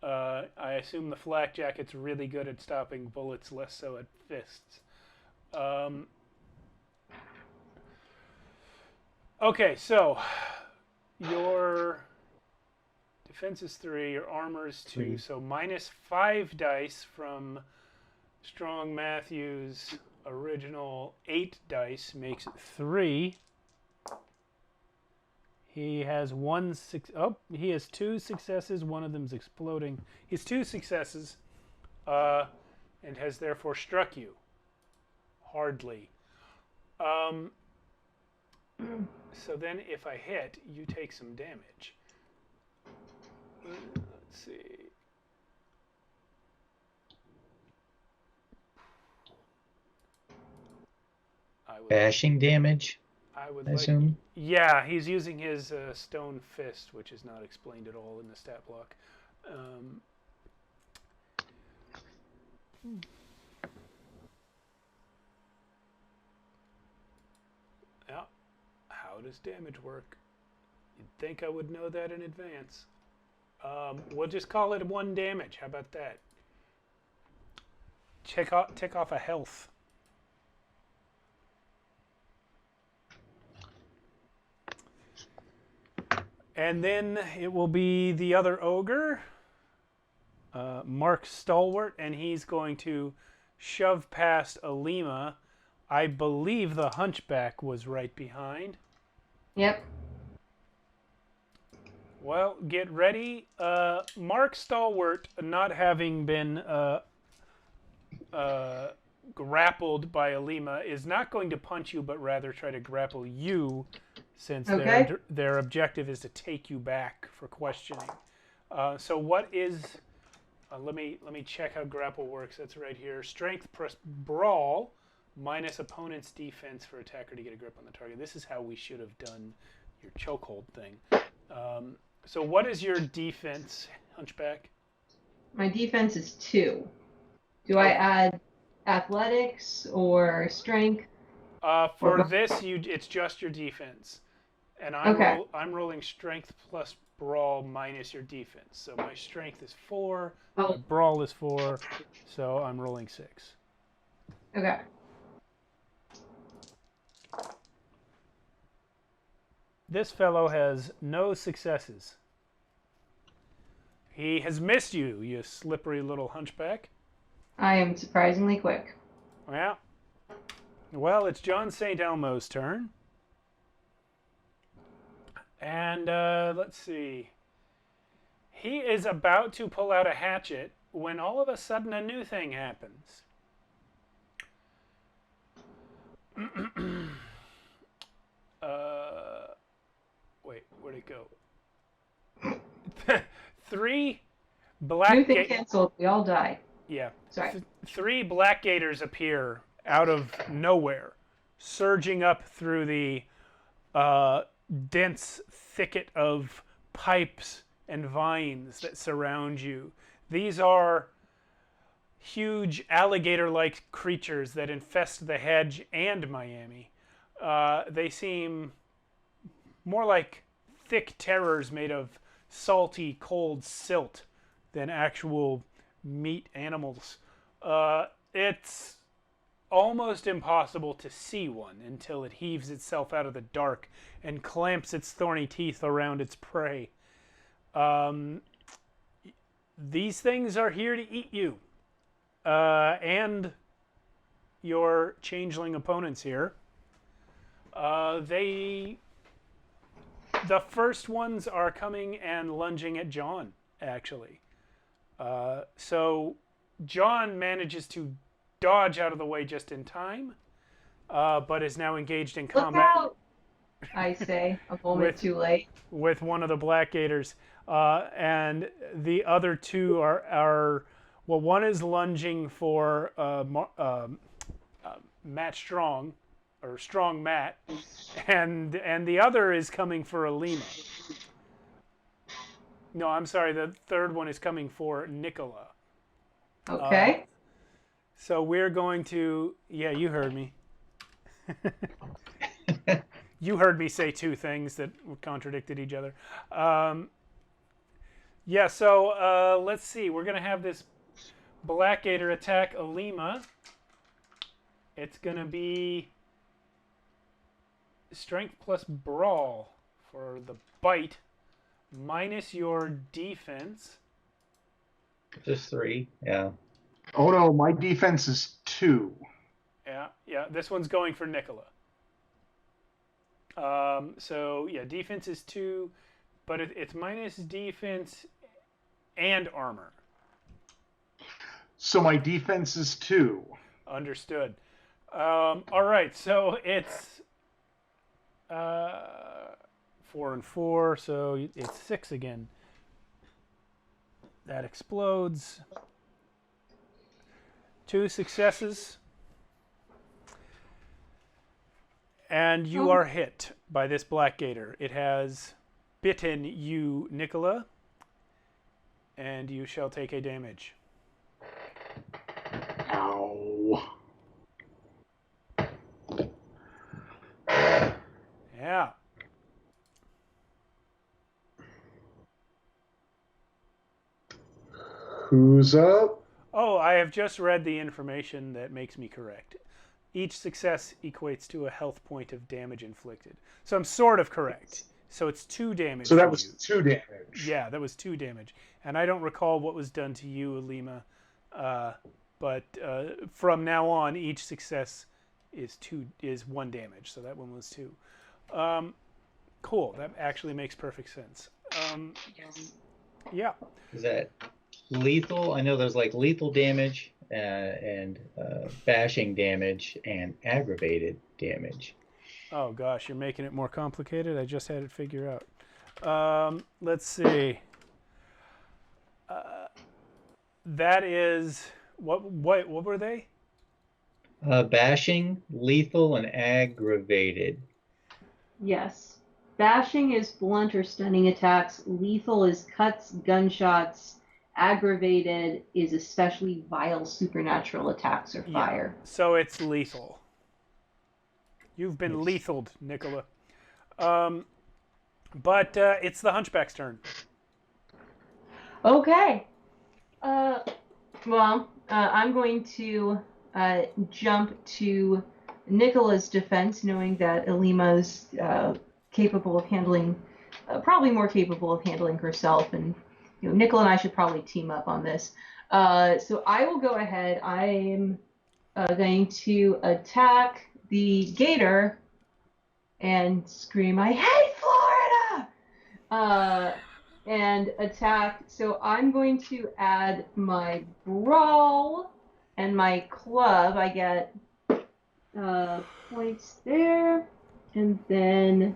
I assume the flak jacket's really good at stopping bullets, less so at fists. Okay, so your defense is 3, your armor is 2, 3. so minus 5 dice from Strong Matthew's original 8 dice makes it 3. He has he has 2 successes. One of them's exploding. He has 2 successes, and has therefore struck you hardly. So then, if I hit, you take some damage. Let's see. Bashing damage, I would I like. assume. Yeah, he's using his stone fist, which is not explained at all in the stat block. Yeah. How does damage work? You'd think I would know that in advance. We'll just call it 1 damage. How about that? Tick off a health. And then it will be the other ogre, Mark Stalwart, and he's going to shove past Alima I believe the hunchback was right behind. Yep. Well, get ready. Mark Stalwart, not having been grappled by Alima, is not going to punch you, but rather try to grapple you, since Okay. their objective is to take you back for questioning. So what is? Let me check how grapple works. That's right here. Strength plus brawl minus opponent's defense for attacker to get a grip on the target. This is how we should have done your chokehold thing. So what is your defense, Hunchback? My defense is 2. Do I add athletics or strength? For this, it's just your defense, and I'm Okay. I'm rolling strength plus brawl minus your defense. So my strength is 4, Oh. my brawl is 4, so I'm rolling 6. Okay. This fellow has no successes. He has missed you, you slippery little hunchback. I am surprisingly quick. Yeah. Well, it's John St. Elmo's turn. And let's see. He is about to pull out a hatchet when all of a sudden a new thing happens. Wait, where'd it go? 3 black New thing canceled. We all die. Yeah. Sorry. 3 black gators appear out of nowhere, surging up through the dense thicket of pipes and vines that surround you. These are huge alligator-like creatures that infest the hedge and Miami. They seem more like thick terrors made of salty, cold silt than actual meat animals. It's almost impossible to see one until it heaves itself out of the dark and clamps its thorny teeth around its prey. These things are here to eat you and your changeling opponents here. The first ones are coming and lunging at John, actually. So John manages to dodge out of the way just in time, but is now engaged in Look combat. out! I say, a moment too late. With one of the black gators. And the other 2 are well, one is lunging for Matt Strong, or Strong Matt, and the other is coming for Alima. No, I'm sorry, the third one is coming for Nicola. Okay. So we're going to, yeah, you heard me. You heard me say 2 things that contradicted each other. Yeah, so let's see. We're going to have this black gator attack Alima. It's going to be strength plus brawl for the bite, minus your defense. Just 3, yeah. Oh no, my defense is 2. Yeah, this one's going for Nicola. So yeah, defense is 2, but it's minus defense and armor. So my defense is 2. Understood. All right, so it's 4 and 4, so it's 6 again. That explodes. 2 successes. And you are hit by this black gator. It has bitten you, Nicola, and you shall take a damage. Ow. Yeah. Who's up? Oh, I have just read the information that makes me correct. Each success equates to a health point of damage inflicted. So I'm sort of correct. So it's 2 damage. So that for was you. 2 damage. Yeah, that was 2 damage. And I don't recall what was done to you, Alima. But from now on, each success is 1 damage. So that one was 2. Cool. That actually makes perfect sense. Yes. Yeah. Is that lethal? I know there's like lethal damage and bashing damage and aggravated damage. Oh gosh, you're making it more complicated. I just had it figure out. Let's see. That is what were they? Bashing, lethal, and aggravated. Yes. Bashing is blunt or stunning attacks. Lethal is cuts, gunshots. Aggravated is especially vile supernatural attacks or fire. Yeah. So it's lethal. You've been lethaled, Nicola. But it's the Hunchback's turn. Okay. I'm going to jump to Nicola's defense, knowing that Elima's capable of handling, probably more capable of handling herself, and Nicola and I should probably team up on this. So I will go ahead. I am going to attack the gator and scream, "I hate Florida!" And attack. So I'm going to add my brawl and my club. I get points there, and then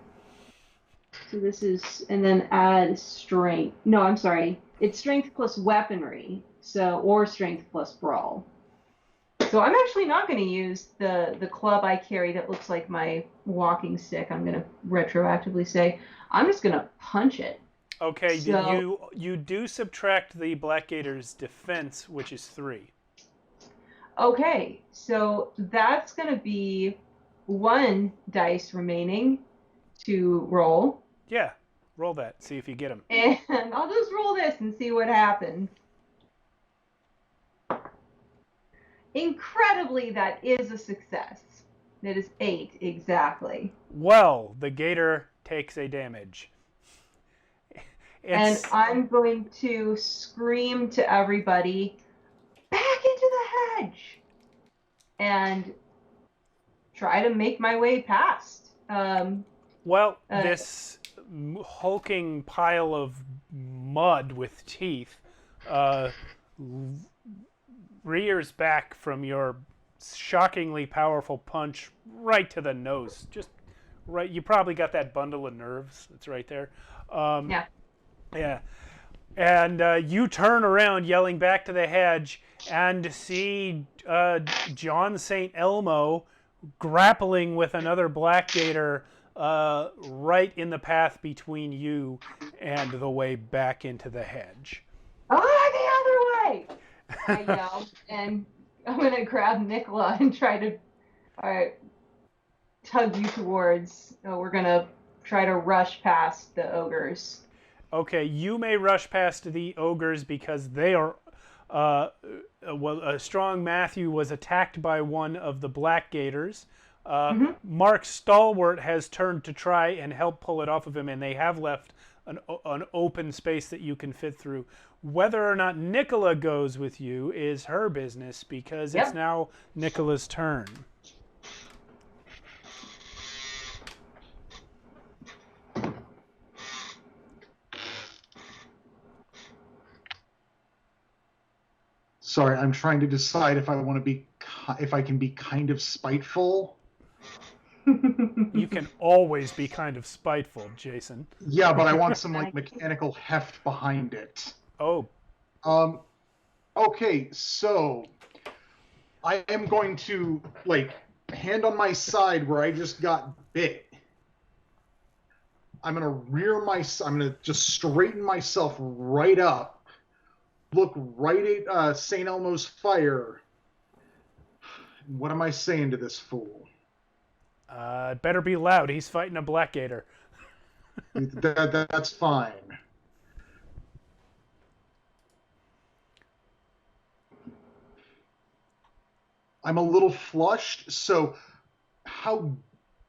and then add strength. No, I'm sorry. It's strength plus weaponry. Or strength plus brawl. So I'm actually not going to use the club I carry that looks like my walking stick. I'm going to retroactively say I'm just going to punch it. Okay, so, you do subtract the Black Gator's defense, which is 3. Okay, so that's going to be 1 dice remaining to roll. Yeah, roll that. See if you get them. And I'll just roll this and see what happens. Incredibly, that is a success. That is 8 exactly. Well, the gator takes a damage. And I'm going to scream to everybody, "Back into the hedge!" and try to make my way past. This hulking pile of mud with teeth rears back from your shockingly powerful punch right to the nose. Just right. You probably got that bundle of nerves that's right there. Yeah. Yeah. And you turn around yelling back to the hedge and see John St. Elmo grappling with another black gator right in the path between you and the way back into the hedge. Oh, the other way! I yell, and I'm going to grab Nicola and try to tug you towards. We're going to try to rush past the ogres. Okay, you may rush past the ogres because they are. A strong Matthew was attacked by one of the black gators. Mark Stalwart has turned to try and help pull it off of him, and they have left an open space that you can fit through. Whether or not Nicola goes with you is her business because it's now Nicola's turn. Sorry, I'm trying to decide if I can be kind of spiteful. You can always be kind of spiteful, Jason. Yeah, but I want some mechanical heft behind it. Oh. Okay, so I am going to hand on my side where I just got bit. I'm gonna just straighten myself right up. Look right at St. Elmo's fire. What am I saying to this fool? Better be loud. He's fighting a black gator. That's fine. I'm a little flushed, so how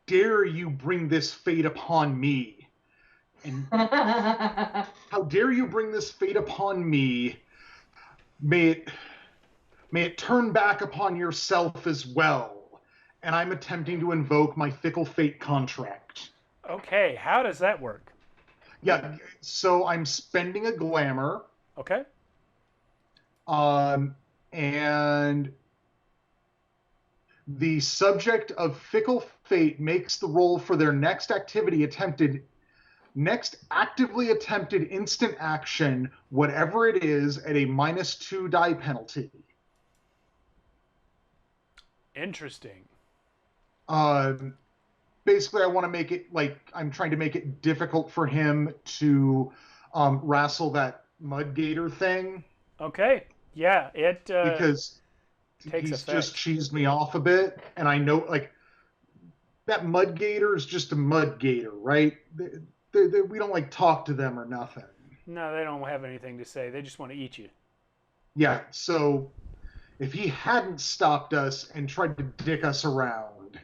dare you bring this fate upon me? And how dare you bring this fate upon me? May it turn back upon yourself as well. and I'm attempting to invoke my Fickle Fate contract. Okay, how does that work? Yeah, so I'm spending a glamour. Okay. And the subject of Fickle Fate makes the roll for their next activity next actively attempted instant action, whatever it is, at a -2 die penalty. Interesting. Basically, I want to make it like I'm trying to make it difficult for him to wrestle that mud gator thing. Okay. Yeah, it Because takes he's effect. just cheesed me off a bit, and I know like that mud gator is just a mud gator, right? We don't like talk to them or nothing. No, they don't have anything to say. They just want to eat you. Yeah, so if he hadn't stopped us and tried to dick us around.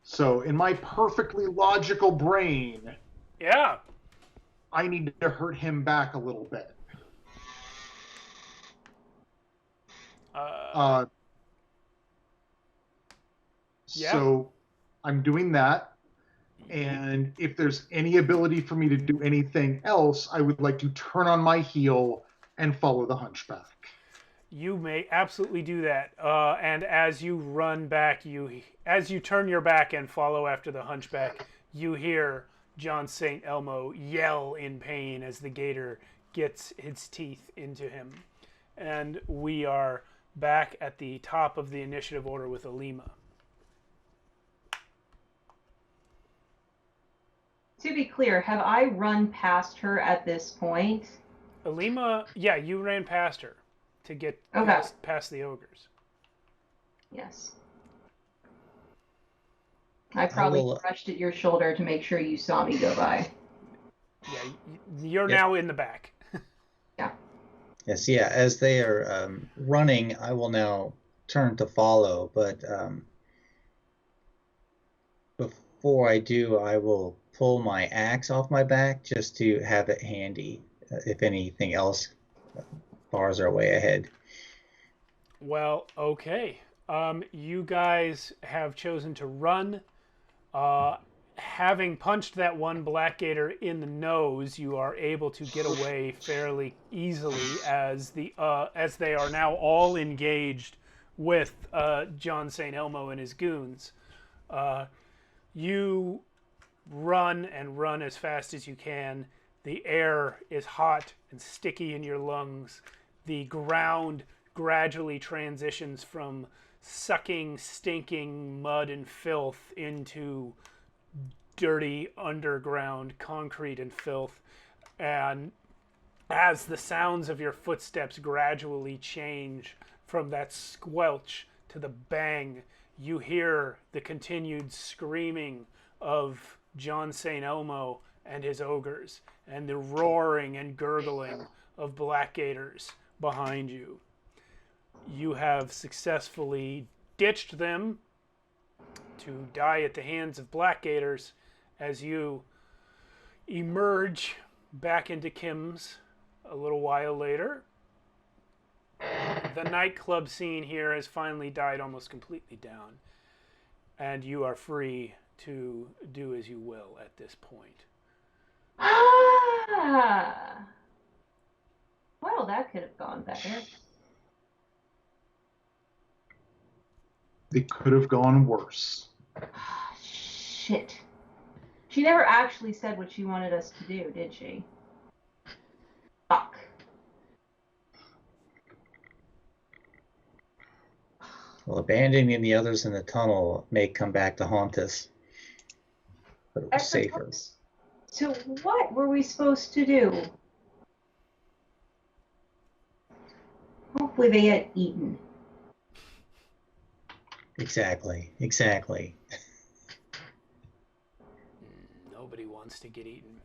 So in my perfectly logical brain, Yeah. I need to hurt him back a little bit. Yeah. So I'm doing that. And if there's any ability for me to do anything else, I would like to turn on my heel and follow the hunchback. You may absolutely do that. And as you run back, as you turn your back and follow after the hunchback, you hear John St. Elmo yell in pain as the gator gets its teeth into him. And we are back at the top of the initiative order with Alima. To be clear, have I run past her at this point? Alima, yeah, you ran past her to get past the ogres. Yes. I probably brushed at your shoulder to make sure you saw me go by. Yeah, you're now in the back. Yeah. Yes, yeah. As they are running, I will now turn to follow. But before I do, I will pull my axe off my back just to have it handy if anything else bars our way ahead. Well, okay. You guys have chosen to run. Having punched that one black gator in the nose, you are able to get away fairly easily as they are now all engaged with John St. Elmo and his goons. You run and run as fast as you can. The air is hot and sticky in your lungs. The ground gradually transitions from sucking, stinking mud and filth into dirty underground concrete and filth. And as the sounds of your footsteps gradually change from that squelch to the bang, you hear the continued screaming of John St. Elmo and his ogres, and the roaring and gurgling of black gators behind you. You have successfully ditched them to die at the hands of black gators as you emerge back into Kim's a little while later. The nightclub scene here has finally died almost completely down, and you are free to do as you will at this point. Well, that could have gone better. It could have gone worse. Shit. She never actually said what she wanted us to do, did she? Fuck. Well, abandoning the others in the tunnel may come back to haunt us, but it was safer. So what were we supposed to do? Hopefully they get eaten. Exactly. Nobody wants to get eaten.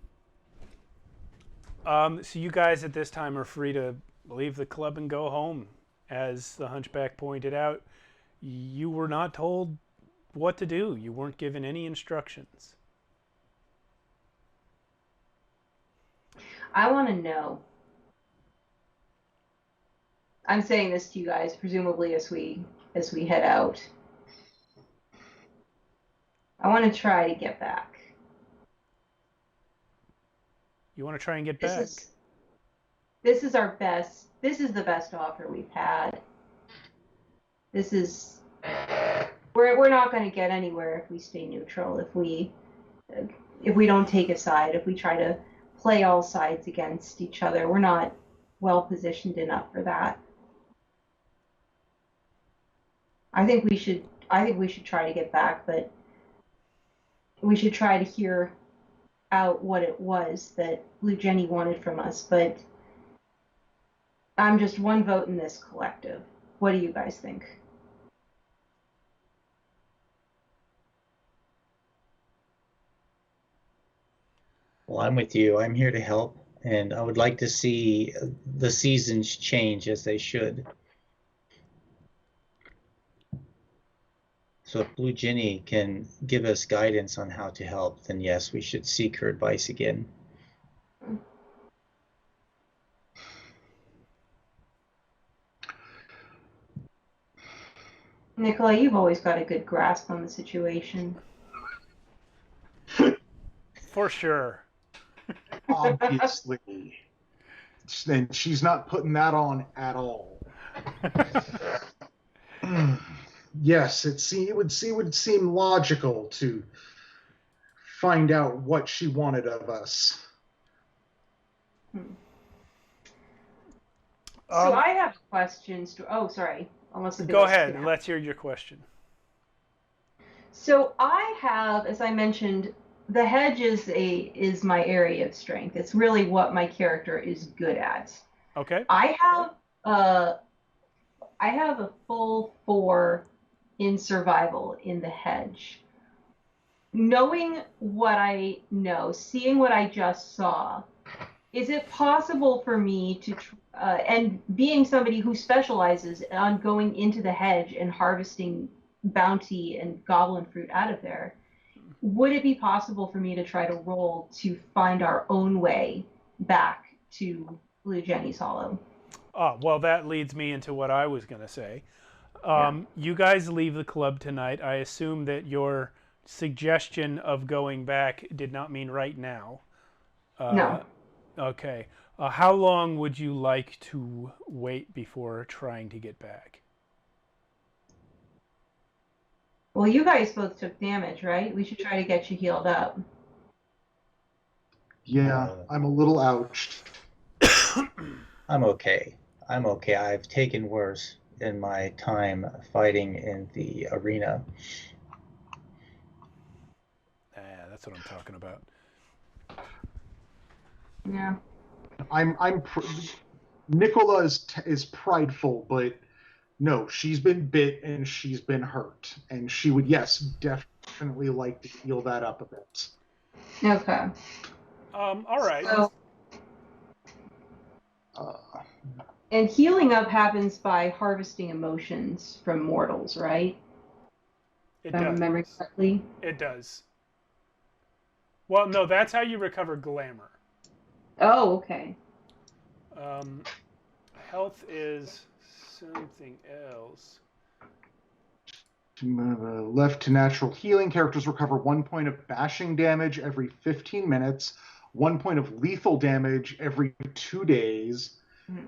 So you guys at this time are free to leave the club and go home. As the hunchback pointed out, you were not told what to do. You weren't given any instructions. I want to know. I'm saying this to you guys, presumably as we head out. I want to try to get back. You want to try and get This back? is our best. This is the best offer we've had. This is we're not going to get anywhere if we stay neutral. If we don't take a side, if we try to play all sides against each other, we're not well positioned enough for that. I think we should try to get back, but we should try to hear out what it was that Blue Jenny wanted from us. But I'm just one vote in this collective. What do you guys think? Well, I'm with you. I'm here to help, and I would like to see the seasons change as they should. So if Blue Ginny can give us guidance on how to help, then yes, we should seek her advice again. Nicola, you've always got a good grasp on the situation. For sure. Obviously. And she's not putting that on at all. Yes, it would seem logical to find out what she wanted of us. So I have questions. Oh, sorry. Go ahead. Let's hear your question. So I have, as I mentioned, the hedge is my area of strength. It's really what my character is good at. Okay. I have a full 4 in survival in the hedge. Knowing what I know, seeing what I just saw, is it possible for me to, and being somebody who specializes on going into the hedge and harvesting bounty and goblin fruit out of there, would it be possible for me to try to roll to find our own way back to Blue Jenny's Hollow? Well, that leads me into what I was going to say. You guys leave the club tonight. I assume that your suggestion of going back did not mean right now. No. Okay. How long would you like to wait before trying to get back? Well, you guys both took damage, right? We should try to get you healed up. Yeah, I'm a little ouched. I'm okay. I've taken worse in my time fighting in the arena. That's what I'm talking about. Yeah. Nicola is prideful, but no, she's been bit and she's been hurt, and she would, yes, definitely like to heal that up a bit. Okay. All right. So, and healing up happens by harvesting emotions from mortals, right? It if I remember correctly. It does. Well, no, that's how you recover glamour. Oh, okay. Health is something else. Left to natural healing, characters recover 1 point of bashing damage every 15 minutes, 1 point of lethal damage every 2 days,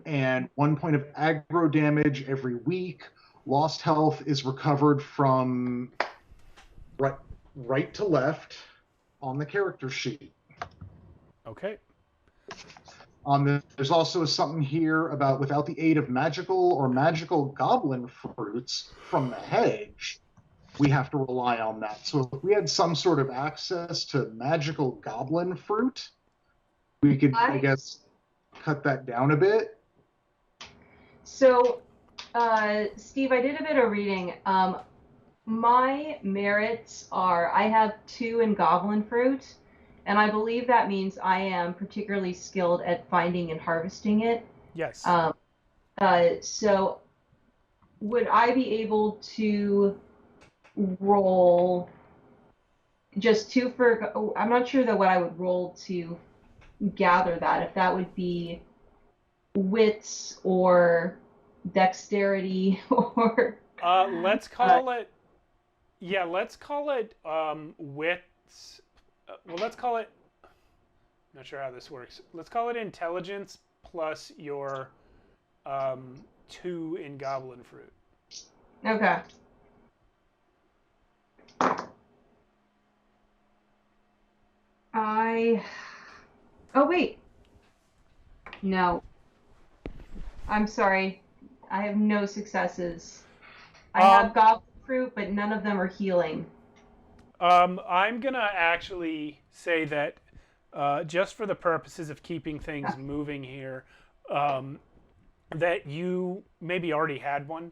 and 1 point of aggro damage every week. Lost health is recovered from right to left on the character sheet. Okay. There's also something here about without the aid of magical goblin fruits from the hedge, we have to rely on that. So if we had some sort of access to magical goblin fruit, we could, I guess, cut that down a bit. So, Steve, I did a bit of reading. My merits are I have 2 in goblin fruit, and I believe that means I am particularly skilled at finding and harvesting it. Yes. So would I be able to roll just 2 for... I'm not sure what I would roll to gather that, if that would be wits or dexterity or... Let's call it Yeah, let's call it wits. Well, let's call it. Not sure how this works. Let's call it intelligence plus your 2 in goblin fruit. Okay. Oh, wait. No. I'm sorry. I have no successes. I have goblin fruit, but none of them are healing. I'm going to actually say that just for the purposes of keeping things moving here, that you maybe already had one.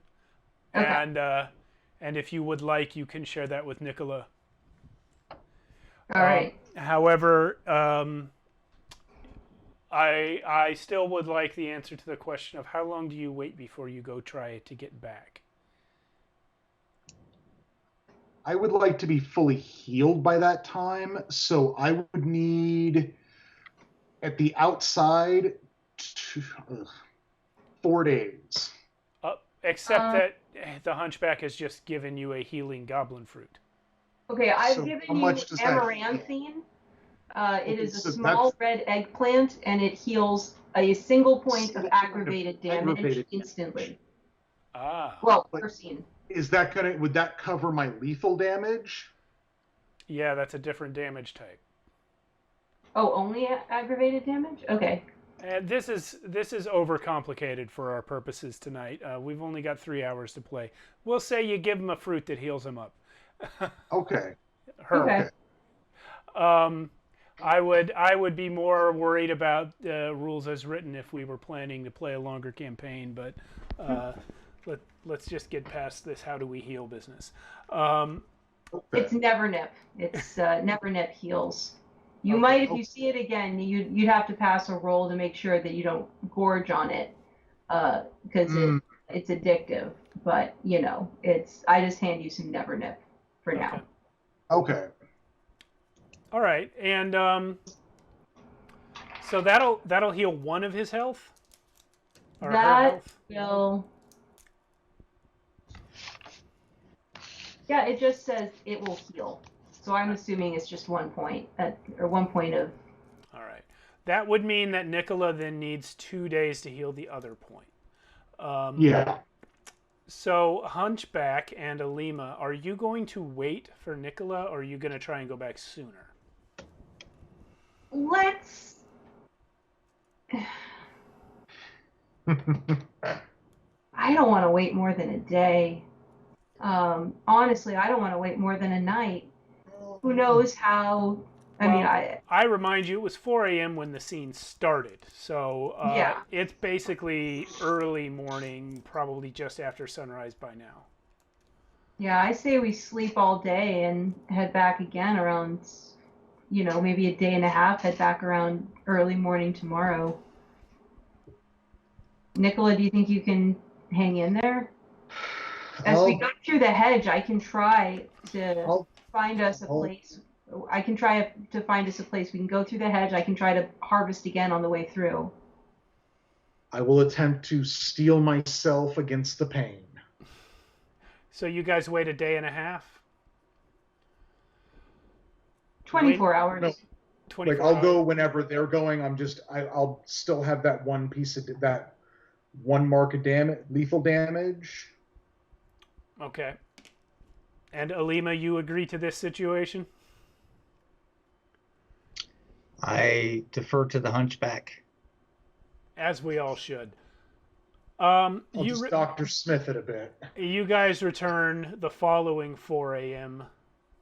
Okay. And if you would like, you can share that with Nicola. All right. However, I still would like the answer to the question of how long do you wait before you go try it to get back? I would like to be fully healed by that time, so I would need at the outside 4 days. Except that the Hunchback has just given you a healing goblin fruit. Okay, I've So given how you much does that amaranthine. It is so a small red eggplant, and it heals a single point of Single point of aggravated damage aggravated instantly. Ah. Well, But- first scene. would that cover my lethal damage? Yeah, that's a different damage type. Oh, only aggravated damage? Okay. And this is overcomplicated for our purposes tonight. We've only got 3 hours to play. We'll say you give him a fruit that heals him up. Okay. Okay. I would be more worried about rules as written if we were planning to play a longer campaign, but let's just get past this how do we heal business. Okay. It's Never Nip. It's Never Nip heals. You Okay. might, if you see it again, you'd have to pass a roll to make sure that you don't gorge on it, because it's addictive. But I just hand you some Never Nip for now. Okay. All right, and so that'll heal one of his health. Or her That health. will. Yeah, it just says it will heal. So I'm assuming it's just 1 point, or 1 point of. All right, that would mean that Nicola then needs 2 days to heal the other point. Yeah. So Hunchback and Alima, are you going to wait for Nicola, or are you going to try and go back sooner? Let's. I don't want to wait more than a day. Honestly, I don't want to wait more than a night. Who knows how? I remind you, it was 4 a.m. when the scene started, so Yeah. It's basically early morning, probably just after sunrise by now. Yeah, I say we sleep all day and head back again around, maybe a day and a half, head back around early morning tomorrow. Nicola, do you think you can hang in there? As we go through the hedge, I can try to find us a place. I can try to find us a place. We can go through the hedge. I can try to harvest again on the way through. I will attempt to steel myself against the pain. So you guys wait a day and a half? 24 hours. No. 24 I'll hours? go whenever they're going. I'll still have that one piece of that one mark of damage, lethal damage. Okay. And Alima, you agree to this situation? I defer to the Hunchback. As we all should. I'll just Dr. Smith it a bit. You guys return the following 4 a.m.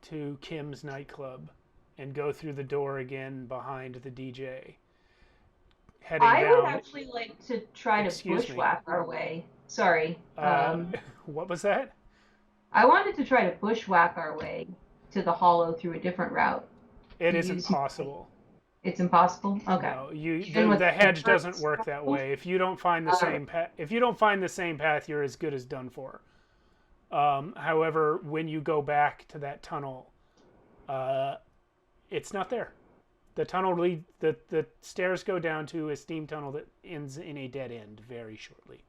to Kim's nightclub and go through the door again behind the DJ. Heading I down. would actually like to try to bushwhack our way. Sorry. What was that? I wanted to try to bushwhack our way to the hollow through a different route. It is impossible. It's impossible. Okay. No, the hedge doesn't work that way. If you don't find the same path, you're as good as done for. However, when you go back to that tunnel, it's not there. The tunnel the stairs go down to a steam tunnel that ends in a dead end very shortly.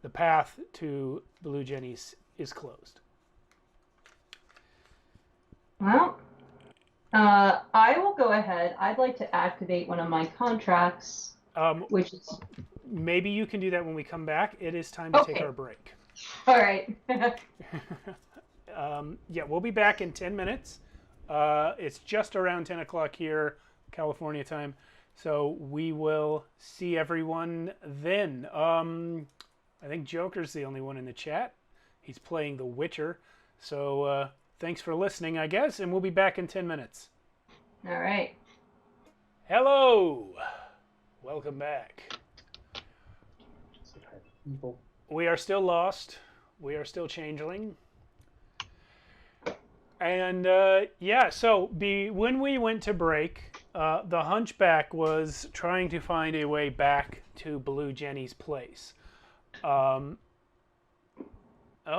The path to Blue Jenny's is closed. Well, I will go ahead. I'd like to activate one of my contracts, which is Maybe you can do that when we come back. It is time to take okay. our break. All right. Yeah, we'll be back in 10 minutes. It's just around 10 o'clock here, California time. So we will see everyone then. I think Joker's the only one in the chat. He's playing The Witcher. So thanks for listening, I guess, and we'll be back in 10 minutes. All right. Hello. Welcome back. We are still lost. We are still Changeling. And yeah, so when we went to break, the Hunchback was trying to find a way back to Blue Jenny's place. Oh,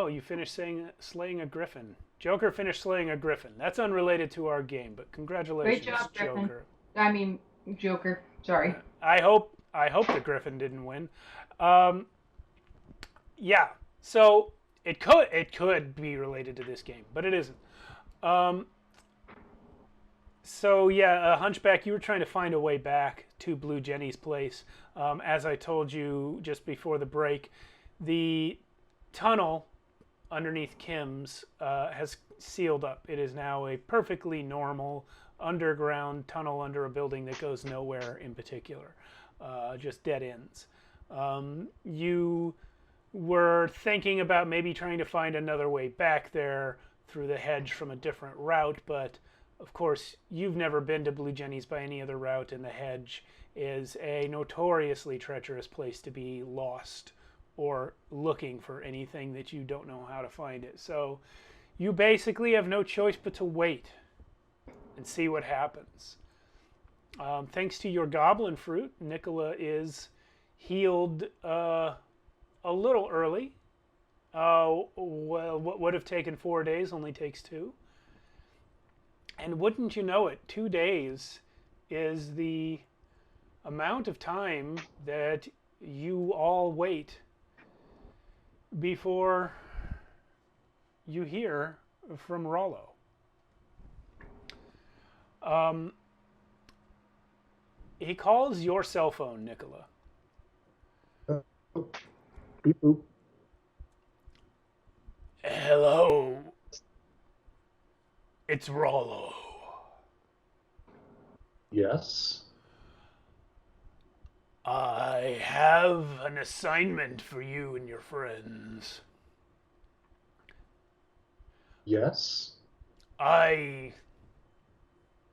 you finished slaying a griffin. Joker finished slaying a griffin. That's unrelated to our game, but congratulations, Great job, Griffin. Joker. I mean, Joker. Sorry. I hope the griffin didn't win. Yeah, so it could be related to this game, but it isn't. So yeah, Hunchback, you were trying to find a way back to Blue Jenny's place. As I told you just before the break, the tunnel underneath Kim's has sealed up. It is now a perfectly normal underground tunnel under a building that goes nowhere in particular, just dead ends. You were thinking about maybe trying to find another way back there through the hedge from a different route, but of course you've never been to Blue Jenny's by any other route, and the hedge is a notoriously treacherous place to be lost or looking for anything that you don't know how to find it. So you basically have no choice but to wait and see what happens. Thanks to your goblin fruit, Nicola is healed a little early. Well, what would have taken 4 days only takes 2. And wouldn't you know it, 2 days is the amount of time that you all wait before you hear from Rollo. He calls your cell phone, Nicola. Beep boop. Hello. It's Rollo. Yes. I have an assignment for you and your friends. Yes. I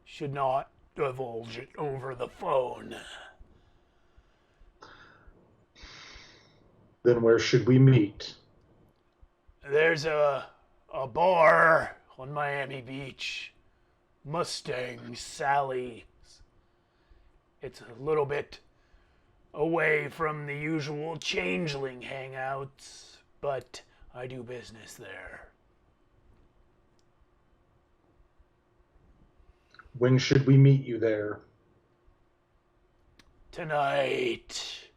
should not divulge it over the phone. Then where should we meet? There's a bar on Miami Beach. Mustang Sally's. It's a little bit away from the usual Changeling hangouts, but I do business there. When should we meet you there? Tonight,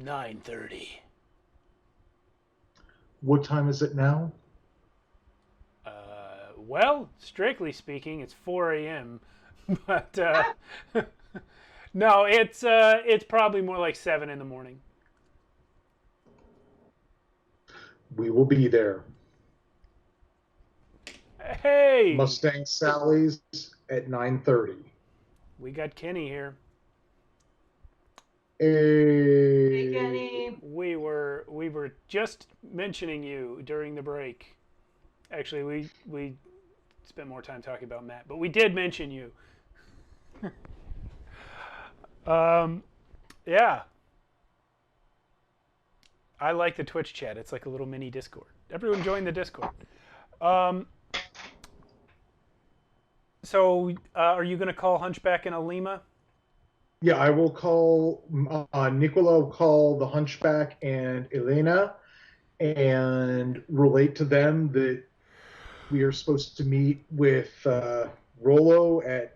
9:30. What time is it now? Well, strictly speaking, it's 4 a.m. But no, it's probably more like 7 in the morning. We will be there. Hey, Mustang Sally's at 9:30. we got Kenny here. Hey, Kenny. We were just mentioning you during the break. Actually, we spent more time talking about Matt, but we did mention you. Yeah. I like the Twitch chat. It's like a little mini Discord. Everyone join the Discord. So, are you going to call Hunchback and Alima? Yeah, I will call, Nicola will call the Hunchback and Elena and relate to them that we are supposed to meet with Rollo at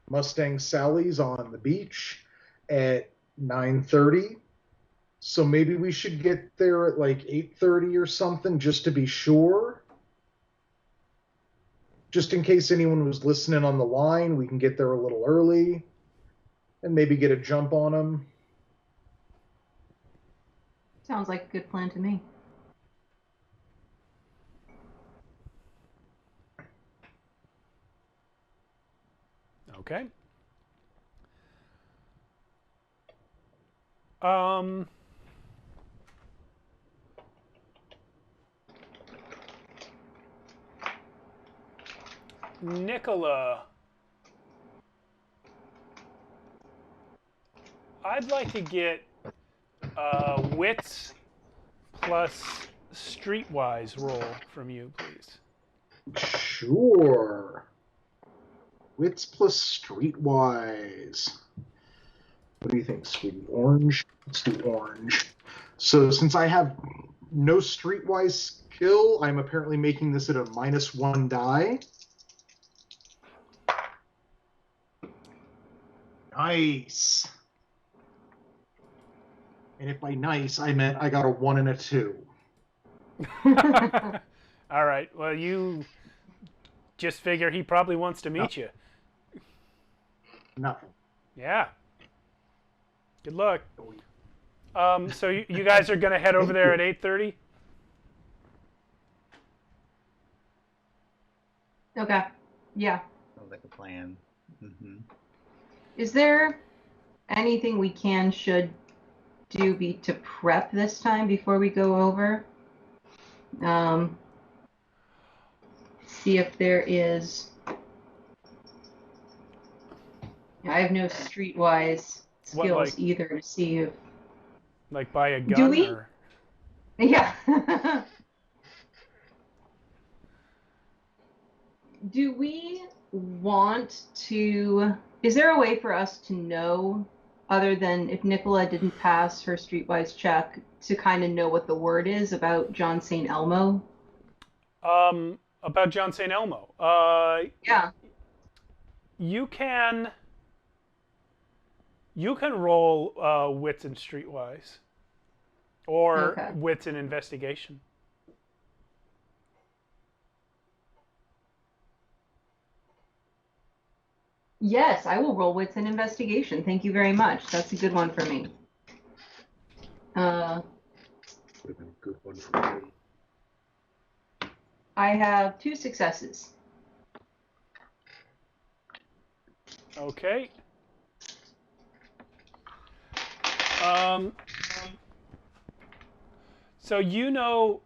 Mustang Sally's on the beach at 9:30. So maybe we should get there at like 8:30 or something just to be sure. just in case anyone was listening on the line, we can get there a little early and maybe get a jump on them. Sounds like a good plan to me. Okay. Nicola, I'd like to get wits plus streetwise roll from you, please. Sure. Wits plus streetwise. What do you think, sweetie? Orange? Let's do orange. So since I have no streetwise skill, I'm apparently making this at a -1 die. Nice. And if by nice, I meant I got a 1 and a 2. All right. Well, you just figure he probably wants to meet you. Nothing. Yeah. Good luck. So you guys are going to head over there at 8:30? Okay. Yeah. Sounds like a plan. Mm-hmm. Is there anything we should do to prep this time before we go over? See if there is. I have no streetwise skills either to see if. Like buy a gun? Do we? Or... Yeah. Do we want to? Is there a way for us to know, other than if Nicola didn't pass her streetwise check, to kind of know what the word is about John St. Elmo? About John St. Elmo. Yeah. You can roll wits and streetwise, or wits and investigation. Yes, I will roll wits and investigation. Thank you very much. That's a good one for me. Good one for me. I have 2 successes. Okay. So you know.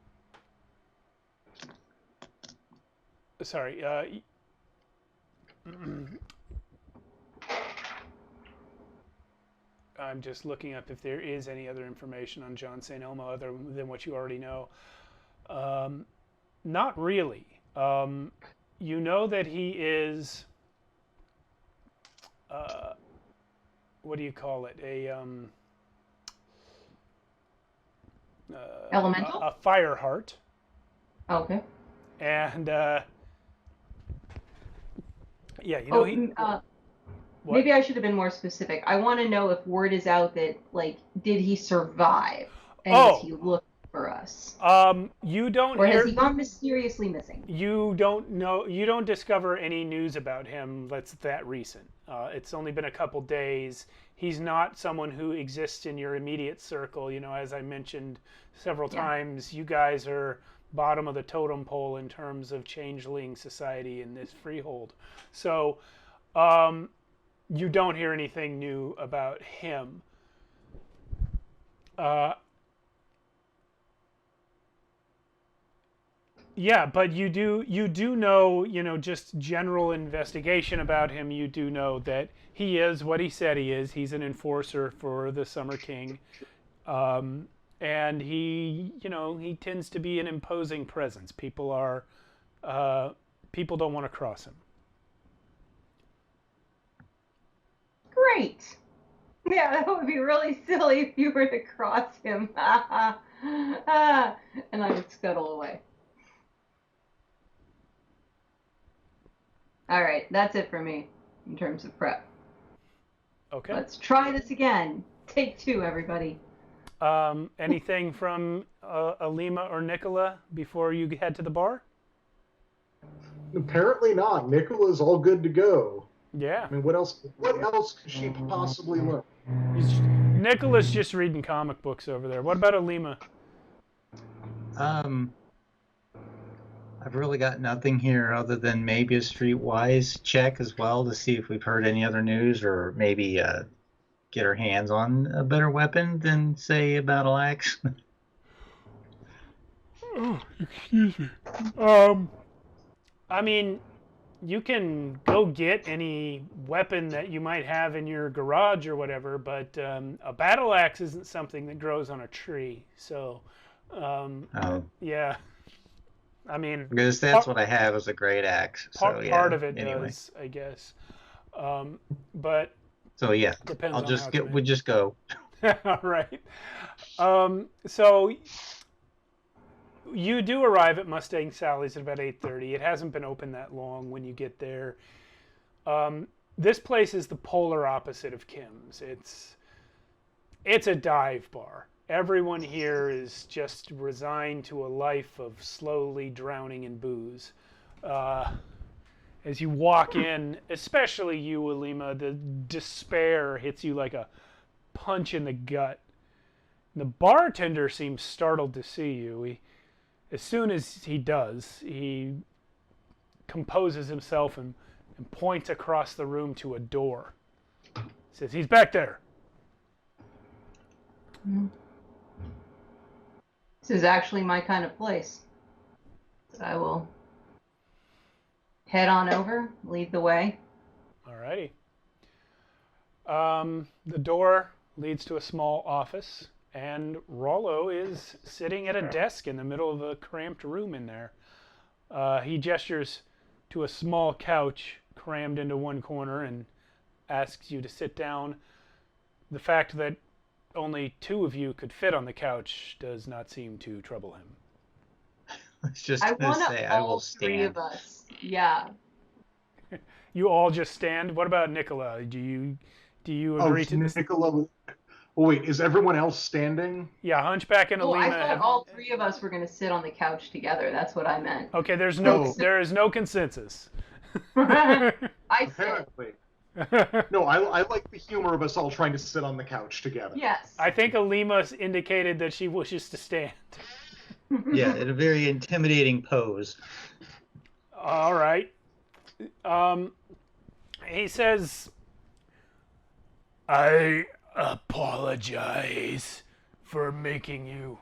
Sorry. I'm just looking up if there is any other information on John St. Elmo other than what you already know. Not really. You know that he is, what do you call it? Elemental? A fire heart. Okay. And, yeah, you know maybe I should have been more specific. I want to know if word is out that, like, did he survive? And is he looking for us? You don't Or has he gone mysteriously missing? You don't know. You don't discover any news about him that's that recent. It's only been a couple days. He's not someone who exists in your immediate circle. You know, as I mentioned several times, you guys are bottom of the totem pole in terms of changeling society in this freehold. So, you don't hear anything new about him. Yeah, but you do know, you know, just general investigation about him. You do know that he is what he said he is. He's an enforcer for the Summer King. And he, you know, he tends to be an imposing presence. People don't want to cross him. Great. Yeah, that would be really silly if you were to cross him. And I would scuttle away. All right, that's it for me in terms of prep. Okay. Let's try this again. Take 2, everybody. Anything from Alima or Nicola before you head to the bar? Apparently not. Nicola's all good to go. Yeah. I mean, what else? What else could she possibly learn? Nicola's just reading comic books over there. What about Alima? I've really got nothing here other than maybe a streetwise check as well to see if we've heard any other news, or maybe get our hands on a better weapon than, say, a battle axe. Oh, excuse me. I mean, you can go get any weapon that you might have in your garage or whatever, but a battle axe isn't something that grows on a tree. So, yeah. I mean, Because that's what I have as a great axe. So yeah. Part of it anyway. does, I guess. But So yeah, depends I'll on just how get. it's We just go. All right. So you do arrive at Mustang Sally's at about 8:30. It hasn't been open that long when you get there. This place is the polar opposite of Kim's. It's a dive bar. Everyone here is just resigned to a life of slowly drowning in booze. As you walk in, especially you, Alima, the despair hits you like a punch in the gut. The bartender seems startled to see you. As soon as he does, he composes himself and points across the room to a door. He says, "He's back there." This is actually my kind of place. So I will head on over, lead the way. Alrighty. The door leads to a small office, and Rollo is sitting at a desk in the middle of a cramped room in there. He gestures to a small couch crammed into one corner and asks you to sit down. The fact that only two of you could fit on the couch does not seem to trouble him. I was just going to say, I will stand. Three of us. Yeah. You all just stand? What about Nicola? Do you agree to this? Nicola. Oh, wait, is everyone else standing? Yeah, Hunchback and Alima. I thought all three of us were going to sit on the couch together. That's what I meant. Okay, there is no consensus. I said. Apparently. No, I like the humor of us all trying to sit on the couch together. Yes. I think Alima indicated that she wishes to stand. Yeah, in a very intimidating pose. All right. He says, "I apologize for making you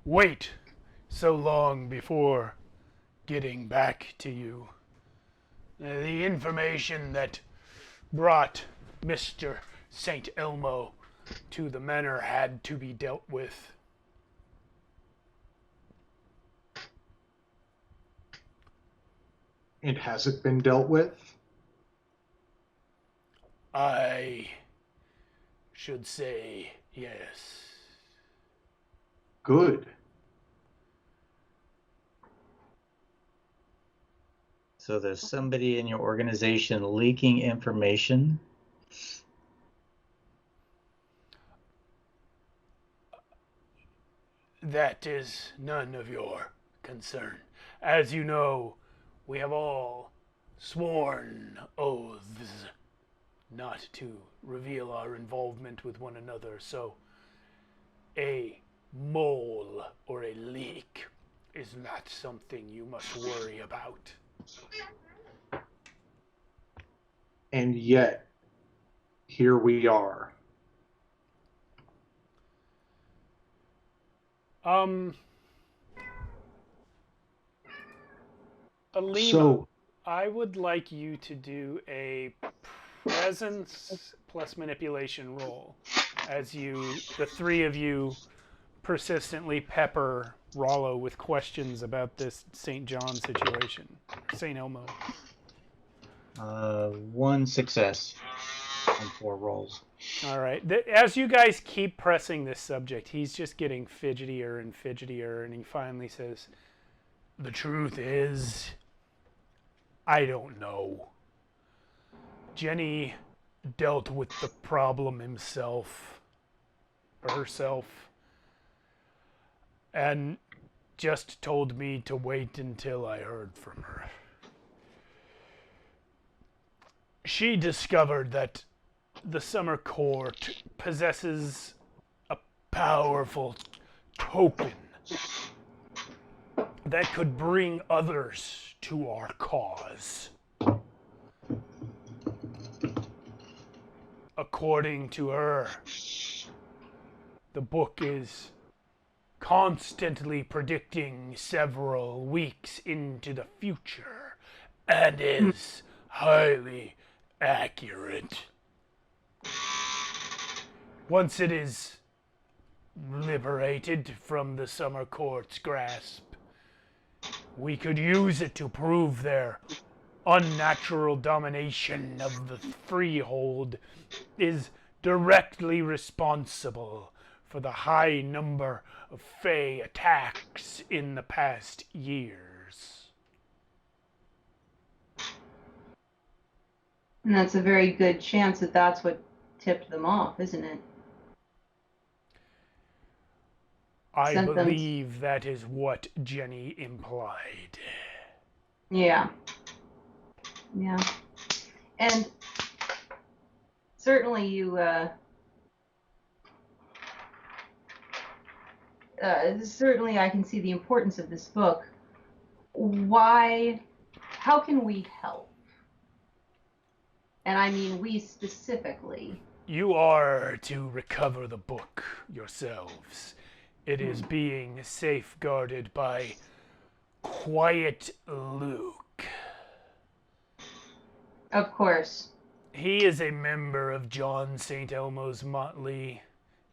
wait so long before getting back to you. The information that brought Mr. St. Elmo to the manor had to be dealt with." And has it been dealt with? I should say yes. Good. So there's somebody in your organization leaking information. That is none of your concern. As you know, we have all sworn oaths not to reveal our involvement with one another, so a mole or a leak is not something you must worry about. And yet, here we are. Alima, So, I would like you to do a presence plus manipulation roll as the three of you persistently pepper Rollo with questions about this St. John situation. St. Elmo. 1 success on 4 rolls. All right. As you guys keep pressing this subject, he's just getting fidgetier and fidgetier, and he finally says, "The truth is, I don't know. Jenny dealt with the problem himself, or herself, and just told me to wait until I heard from her. She discovered that the Summer Court possesses a powerful token that could bring others to our cause. According to her, the book is constantly predicting several weeks into the future and is highly accurate. Once it is liberated from the Summer Court's grasp, we could use it to prove their unnatural domination of the Freehold is directly responsible for the high number of Fey attacks in the past years. And that's a very good chance that that's what tipped them off, isn't it? I believe that is what Jenny implied. Yeah. Yeah. And certainly you, certainly I can see the importance of this book. How can we help? And I mean we specifically. You are to recover the book yourselves. It is being safeguarded by Quiet Luke. Of course. He is a member of John St. Elmo's motley.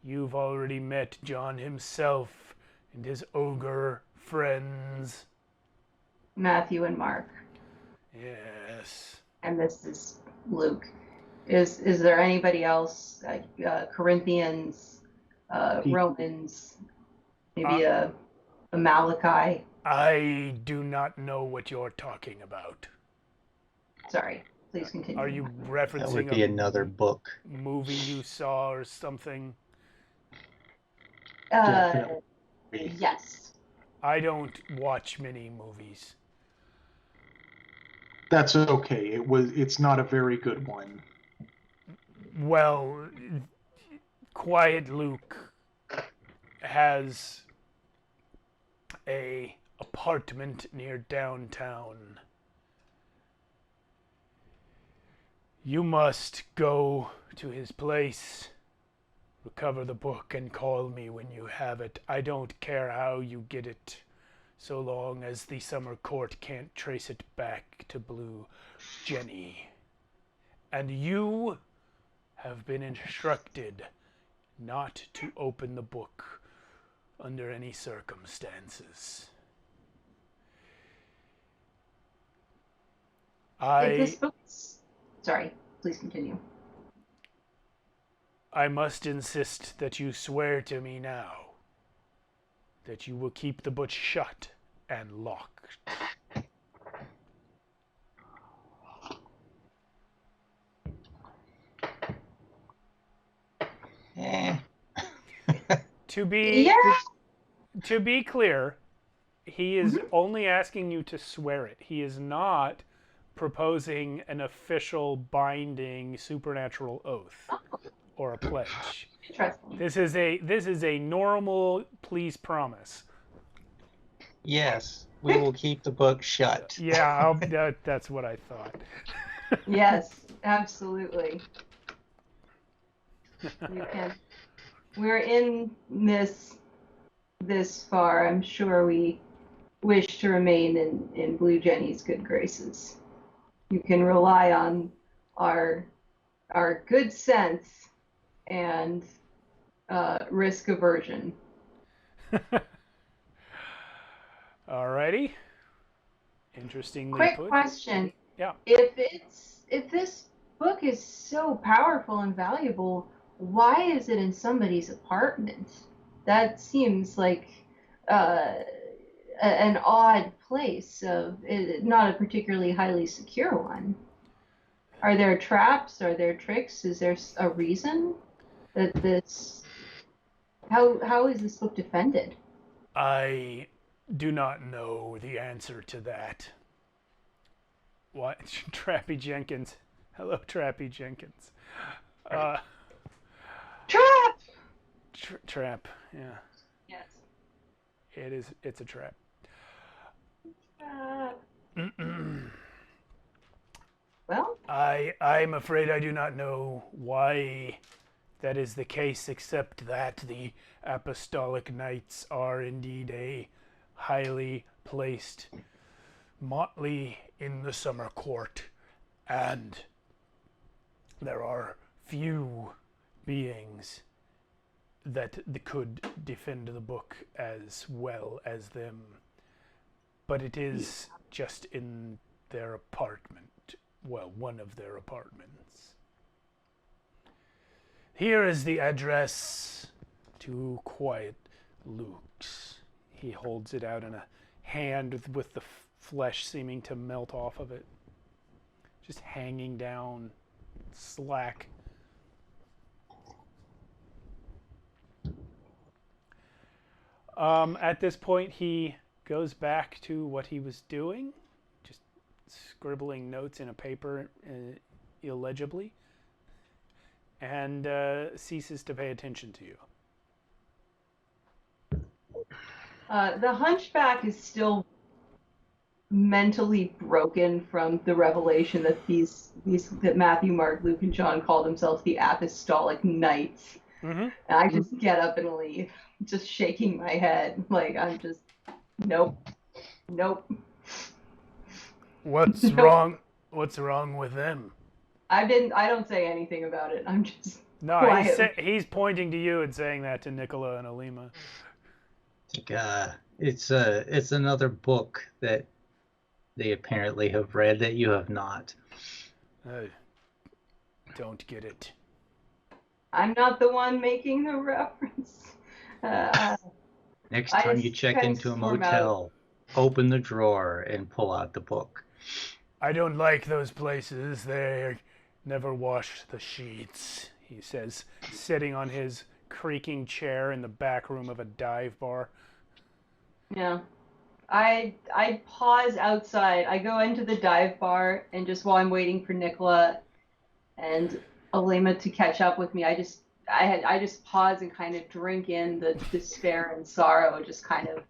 You've already met John himself and his ogre friends. Matthew and Mark. Yes. And this is Luke. Is there anybody else? Corinthians, Romans, maybe a Malachi? I do not know what you're talking about. Sorry, please continue. Are you referencing That would be another book. Movie you saw or something? Yes. I don't watch many movies. That's okay. It's not a very good one. Well, Quiet Luke has a apartment near downtown. You must go to his place, recover the book, and call me when you have it. I don't care how you get it, so long as the Summer Court can't trace it back to Blue Jenny. And you have been instructed not to open the book under any circumstances. Sorry, please continue. I must insist that you swear to me now that you will keep the book shut and locked. To be clear, he is only asking you to swear it. He is not proposing an official binding supernatural oath or a pledge. Interesting. This is a normal please promise. Yes, we will keep the book shut. Yeah, that's what I thought. Yes, absolutely. You can. We're in this far. I'm sure we wish to remain in Blue Jenny's good graces. You can rely on our good sense and risk aversion. Alrighty. Interestingly Quick put. question. Yeah. If this book is so powerful and valuable, why is it in somebody's apartment? That seems like an odd place, not a particularly highly secure one. Are there traps? Are there tricks? Is there a reason that this? How is this book defended? I do not know the answer to that. What? Trappy Jenkins. Hello, Trappy Jenkins. Trap! Trap, yeah. Yes. It's a trap. Well, I'm afraid I do not know why that is the case, except that the Apostolic Knights are indeed a highly placed motley in the summer court, and there are few beings that could defend the book as well as them. But it is just in their apartment. Well, one of their apartments. Here is the address to Quiet Luke's. He holds it out in a hand with the flesh seeming to melt off of it. Just hanging down, slack. At this point, he goes back to what he was doing, just scribbling notes in a paper illegibly, and ceases to pay attention to you. The Hunchback is still mentally broken from the revelation that that Matthew, Mark, Luke, and John call themselves the Apostolic Knights. Mm-hmm. And I just get up and leave, just shaking my head, like I'm just, nope. What's Nope. wrong? What's wrong with them? I don't say anything about it. I'm just No, quiet. he's pointing to you and saying that to Nicola and Alima. It's another book that they apparently have read that you have not. Don't get it. I'm not the one making the reference. Next I time just you check kinda into a storm motel, open the drawer and pull out the book. I don't like those places. They never wash the sheets, he says, sitting on his creaking chair in the back room of a dive bar. Yeah. I pause outside. I go into the dive bar, and just while I'm waiting for Nicola and Alima to catch up with me, I just pause and kind of drink in the despair and sorrow, just kind of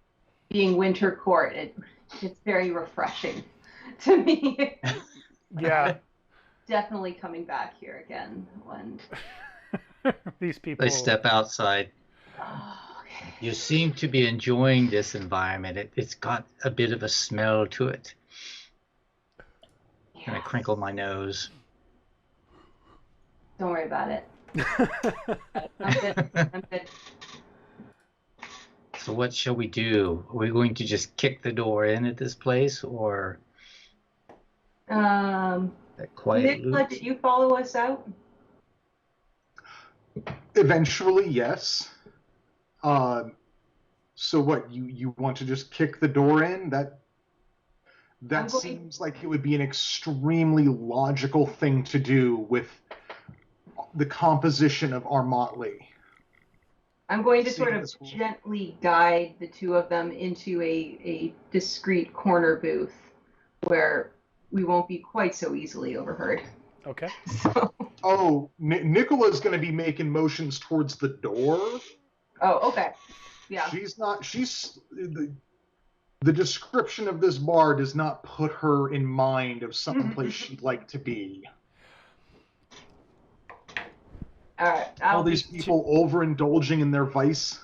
being winter court. It's very refreshing to me. Yeah. Definitely coming back here again when These people. They step outside. okay. You seem to be enjoying this environment. It's got a bit of a smell to it. And I crinkle my nose. Don't worry about it. I'm good. So what shall we do? Are we going to just kick the door in at this place, or that quiet Nicola, loop? did you follow us out? Eventually, yes. So what, you want to just kick the door in? That seems like it would be an extremely logical thing to do with the composition of our motley. I'm going to sort of gently guide the two of them into a discreet corner booth where we won't be quite so easily overheard. Okay. So, Oh, Nicola's going to be making motions towards the door. oh, okay. Yeah. The description of this bar does not put her in mind of someplace she'd like to be. All right. All these people overindulging in their vice,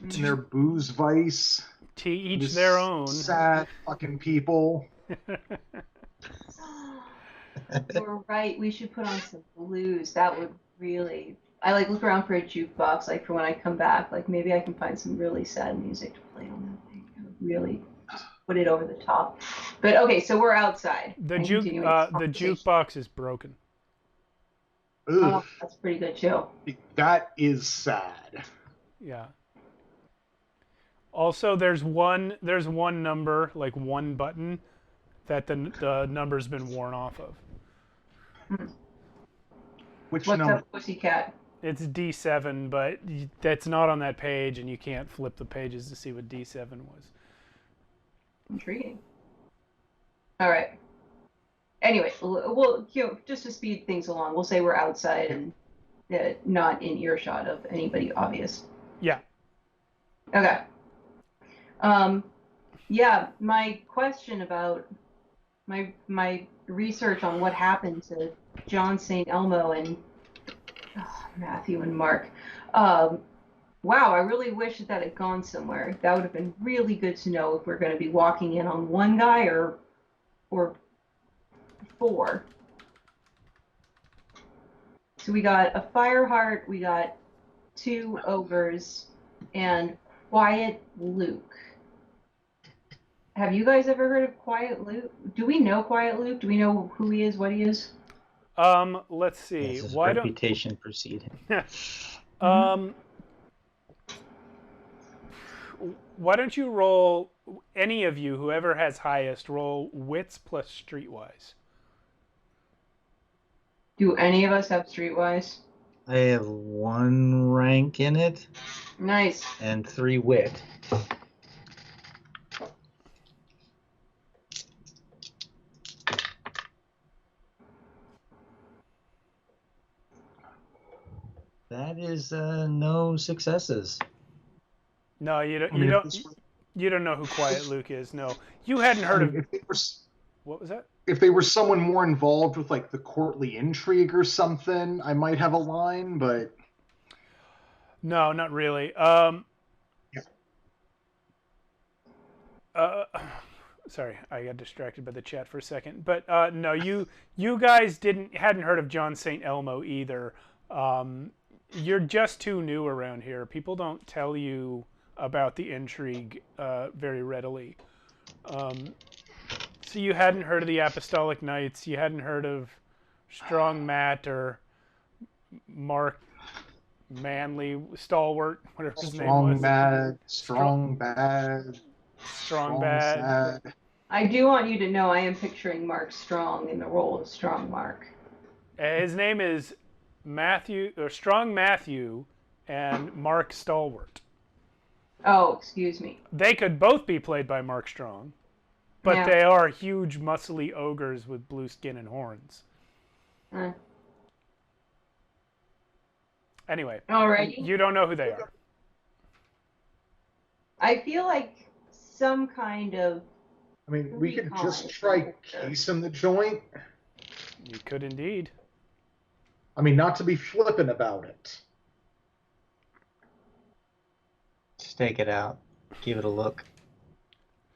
in their booze vice. To each This their own. Sad fucking people. You're right. We should put on some blues. That would really. I look around for a jukebox, like for when I come back. Like maybe I can find some really sad music to play on that thing. I would really put it over the top. But okay, so we're outside. The jukebox is broken. Ugh, Oh, that's pretty good too. that is sad. Yeah. Also, there's one number, like one button, that the number's been worn off of. Which What's number? up, Pussycat? It's D7, but that's not on that page, and you can't flip the pages to see what D7 was. Intriguing. All right. Anyway, we'll just to speed things along, we'll say we're outside and not in earshot of anybody obvious. Yeah. Okay. Yeah, my question about my research on what happened to John St. Elmo and Matthew and Mark. Wow, I really wish that had gone somewhere. That would have been really good to know if we're going to be walking in on one guy or four. So we got a Fireheart, we got 2 ogres, and Quiet Luke. Have you guys ever heard of Quiet Luke? Do we know Quiet Luke? Do we know who he is, what he is? Let's see. Yes, his Why reputation preceded him. Why don't you roll, any of you, whoever has highest, roll wits plus streetwise. Do any of us have Streetwise? I have 1 rank in it. Nice. And 3 wit. That is no successes. No, you don't. You don't know who Quiet Luke is. No, you hadn't heard of. What was that? If they were someone more involved with like the courtly intrigue or something, I might have a line, but no, not really. Sorry, I got distracted by the chat for a second. But no, you guys hadn't heard of John St. Elmo either. You're just too new around here. People don't tell you about the intrigue very readily. So you hadn't heard of the Apostolic Knights. You hadn't heard of Strong Matt or Mark Manly, Stalwart, whatever his name was. Strong Bad. I do want you to know I am picturing Mark Strong in the role of Strong Mark. His name is Strong Matthew and Mark Stalwart. Oh, excuse me. They could both be played by Mark Strong, but they are huge, muscly ogres with blue skin and horns. Anyway, alrighty. You don't know who they are. I feel like some kind of... I mean, we could just try casing the joint. You could indeed. I mean, not to be flippant about it. Stake it out. Give it a look.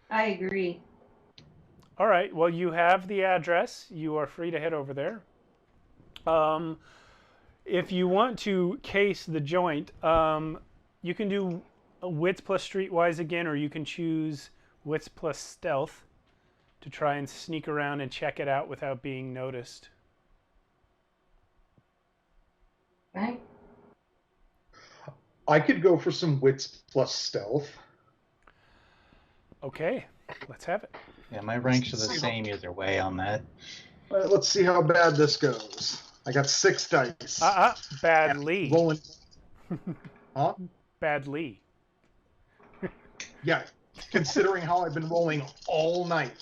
I agree. All right. Well, you have the address. You are free to head over there. If you want to case the joint, you can do wits plus streetwise again, or you can choose wits plus stealth to try and sneak around and check it out without being noticed. Okay. I could go for some wits plus stealth. Okay, let's have it. Yeah, my ranks are the same either way on that. All right, let's see how bad this goes. I got 6 dice. Badly. Rolling. Huh? Badly. Yeah, considering how I've been rolling all night.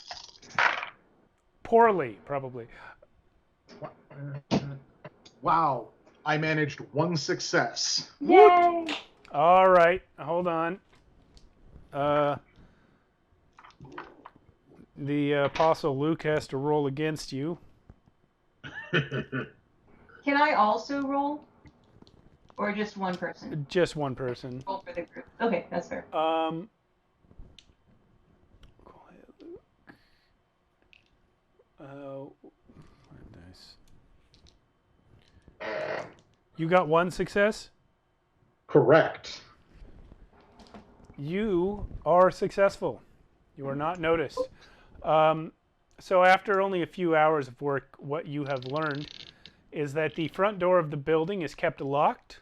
Poorly, probably. Wow. I managed 1 success. Yay! All right, hold on. The Apostle Luke has to roll against you. Can I also roll? Or just one person? Just one person. Roll for the group. Okay, that's fair. Quiet Luke. Nice. You got 1 success? Correct. You are successful. You are not noticed. So after only a few hours of work, what you have learned is that the front door of the building is kept locked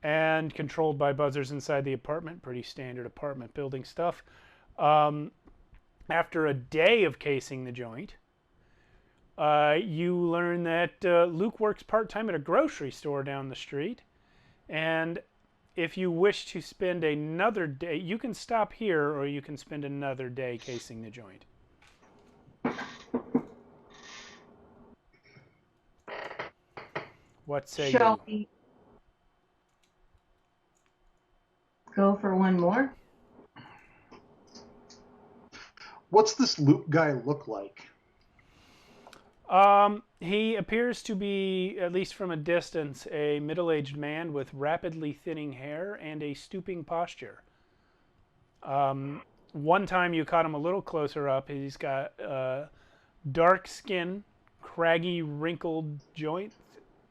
and controlled by buzzers inside the apartment. Pretty standard apartment building stuff. After a day of casing the joint, you learn that Luke works part-time at a grocery store down the street. And if you wish to spend another day, you can stop here or you can spend another day casing the joint. What say Shall you? we go for one more? What's this Luke guy look like? He appears to be, at least from a distance, a middle-aged man with rapidly thinning hair and a stooping posture. One time you caught him a little closer up. He's got dark skin, craggy, wrinkled joints,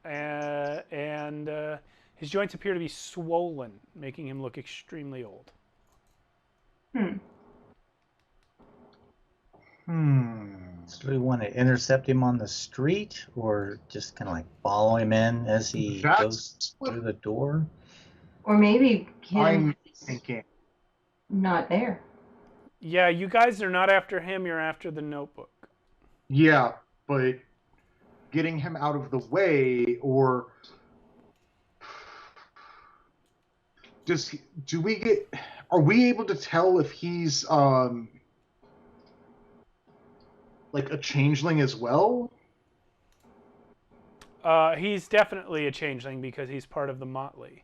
and his joints appear to be swollen, making him look extremely old. So do we want to intercept him on the street or just kind of like follow him in as he goes through the door? Or maybe hit him I'm when he's thinking. not there. Yeah, you guys are not after him. You're after the notebook. Yeah, but getting him out of the way, or are we able to tell if he's like a changeling as well? He's definitely a changeling because he's part of the motley.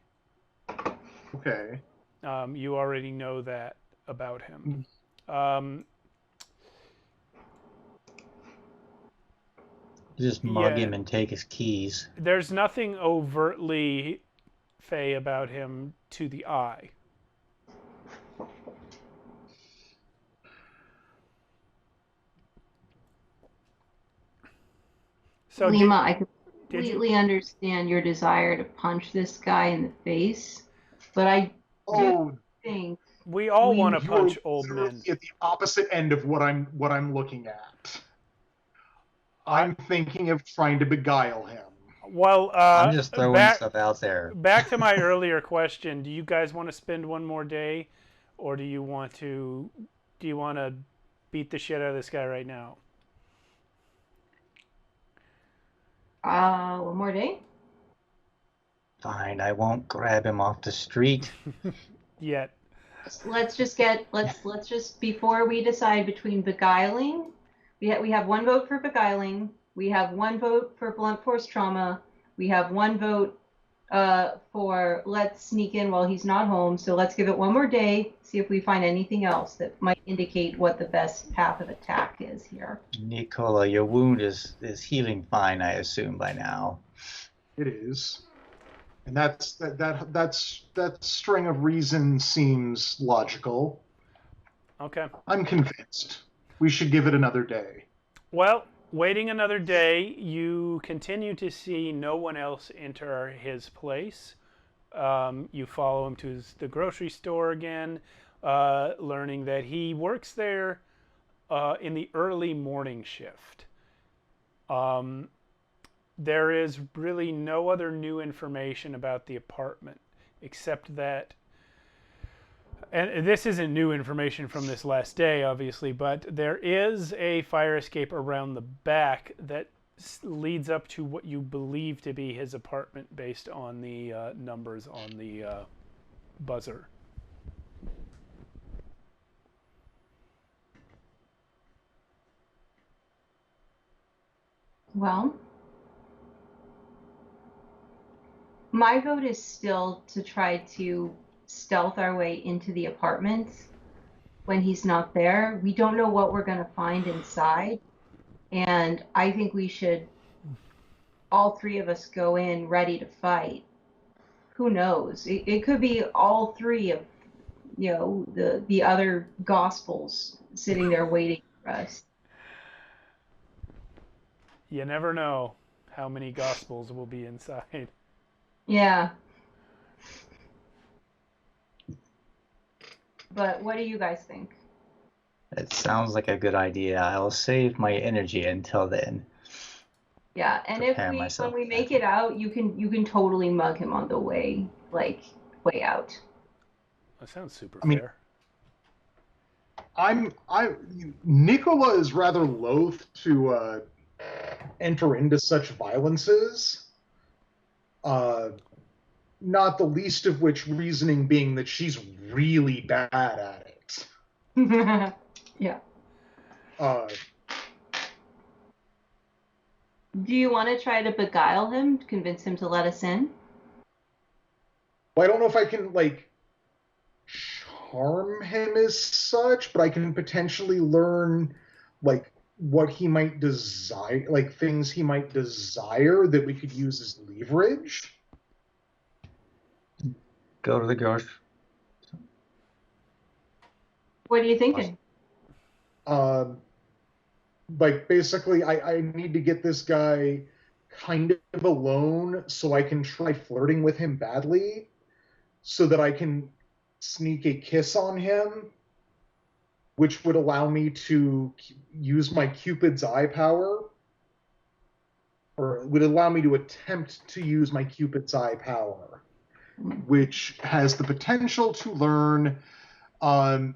Okay. You already know that about him. Just mug him and take his keys. There's nothing overtly fey about him to the eye. So Lima, I completely understand your desire to punch this guy in the face, but I do think we all want to punch old men. At the opposite end of what I'm looking at. I'm thinking of trying to beguile him. Well, I'm just throwing stuff out there. Back to my earlier question: do you guys want to spend one more day, or do you want to beat the shit out of this guy right now? One more day? Fine, I won't grab him off the street. Yet. Let's just before we decide between beguiling, we have one vote for beguiling, we have one vote for blunt force trauma, we have one vote for let's sneak in while he's not home. So let's give it one more day, see if we find anything else that might indicate what the best path of attack is here. Nicola, your wound is healing fine, I assume, by now. It is. And that string of reason seems logical. Okay. I'm convinced. We should give it another day. Well, waiting another day, you continue to see no one else enter his place. You follow him to the grocery store again, learning that he works there in the early morning shift. There is really no other new information about the apartment except that, and this isn't new information from this last day, obviously, but there is a fire escape around the back that leads up to what you believe to be his apartment based on the numbers on the buzzer. Well, my vote is still to try to stealth our way into the apartment when he's not there. We don't know what we're going to find inside. And I think we should, all three of us, go in ready to fight. Who knows? It could be all three of, the other gospels sitting there waiting for us. You never know how many gospels will be inside. Yeah. But what do you guys think? It sounds like a good idea. I'll save my energy until then. Yeah, and when we make it out, you can totally mug him on the way out. That sounds super fair. Nicola is rather loath to enter into such violences. Not the least of which reasoning being that she's really bad at it. Yeah. Do you want to try to beguile him, convince him to let us in? Well, I don't know if I can like charm him as such, but I can potentially learn like what he might desire, like things he might desire that we could use as leverage. Go to the grocery. What are you thinking? Like basically, I need to get this guy kind of alone so I can try flirting with him badly, so that I can sneak a kiss on him, which would allow me to use my Cupid's eye power, or would allow me to attempt to use my Cupid's eye power, which has the potential to learn one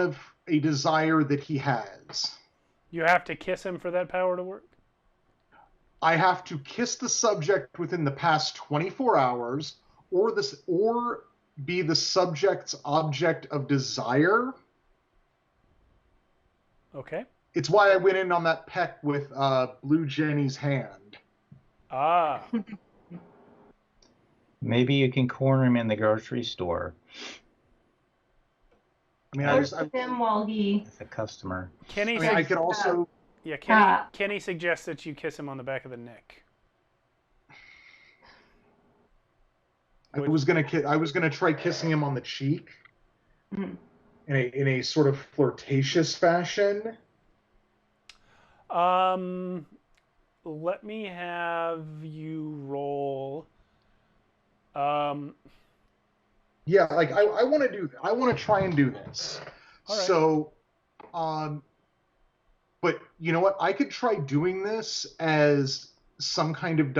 of a desire that he has. You have to kiss him for that power to work? I have to kiss the subject within the past 24 hours, or be the subject's object of desire. Okay. It's why I went in on that peck with Blue Jenny's hand. Ah. Maybe you can corner him in the grocery store I mean, Flirt with him while he... as a customer. I could also... Yeah, Kenny suggests that you kiss him on the back of the neck. I was gonna try kissing him on the cheek, in a sort of flirtatious fashion. Let me have you roll. Yeah, like I want to do that. I want to try and do this. All right. So, but you know what? I could try doing this as some kind of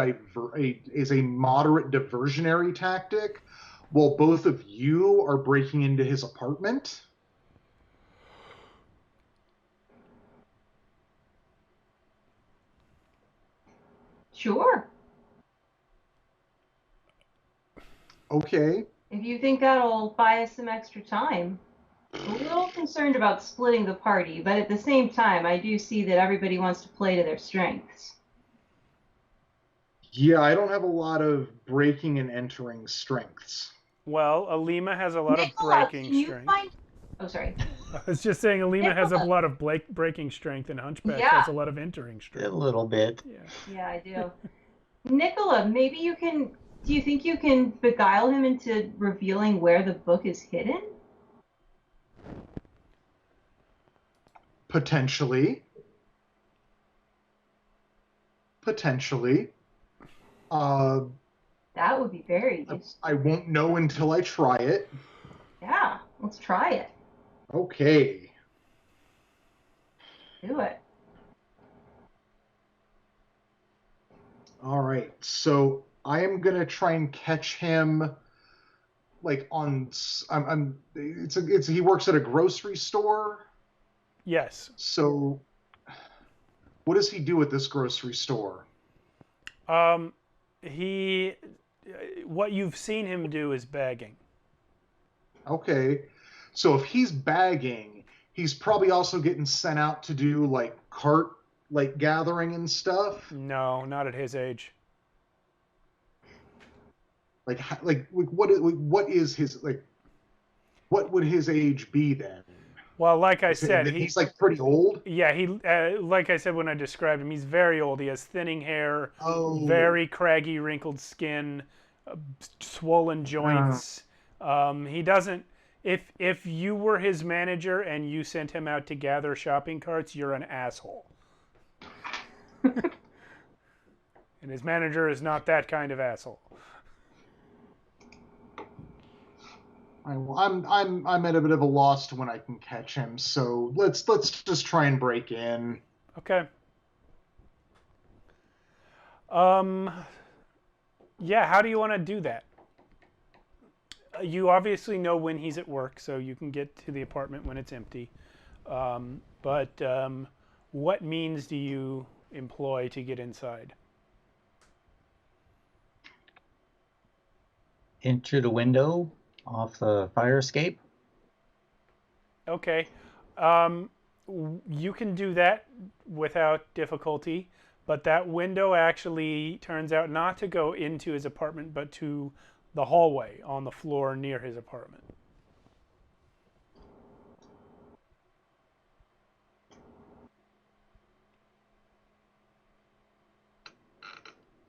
is a moderate diversionary tactic, while both of you are breaking into his apartment. Sure. Okay. If you think that'll buy us some extra time. I'm a little concerned about splitting the party, but at the same time, I do see that everybody wants to play to their strengths. Yeah, I don't have a lot of breaking and entering strengths. Well, Alima has a lot of breaking strength. Oh, sorry. I was just saying Alima has a lot of breaking strength, and Hunchback has a lot of entering strength. A little bit. Yeah, I do. Nicola, maybe you can... Do you think you can beguile him into revealing where the book is hidden? Potentially. That would be very useful. I won't know until I try it. Yeah, let's try it. Okay. Do it. All right. So I am gonna try and catch him, like on. He works at a grocery store. Yes. So, what does he do at this grocery store? What you've seen him do is bagging. Okay. So if he's bagging, he's probably also getting sent out to do like cart gathering and stuff. No, not at his age. What is his what would his age be then? Well, like I said, he's like pretty old. Yeah, like I said when I described him, he's very old. He has thinning hair, very craggy, wrinkled skin, swollen joints. He doesn't. If you were his manager and you sent him out to gather shopping carts, you're an asshole. And his manager is not that kind of asshole. I'm at a bit of a loss to when I can catch him. So let's just try and break in. Okay. Yeah, how do you want to do that? You obviously know when he's at work, so you can get to the apartment when it's empty. But what means do you employ to get inside? Enter the window off the fire escape. Okay. You can do that without difficulty, but that window actually turns out not to go into his apartment, but to the hallway on the floor near his apartment.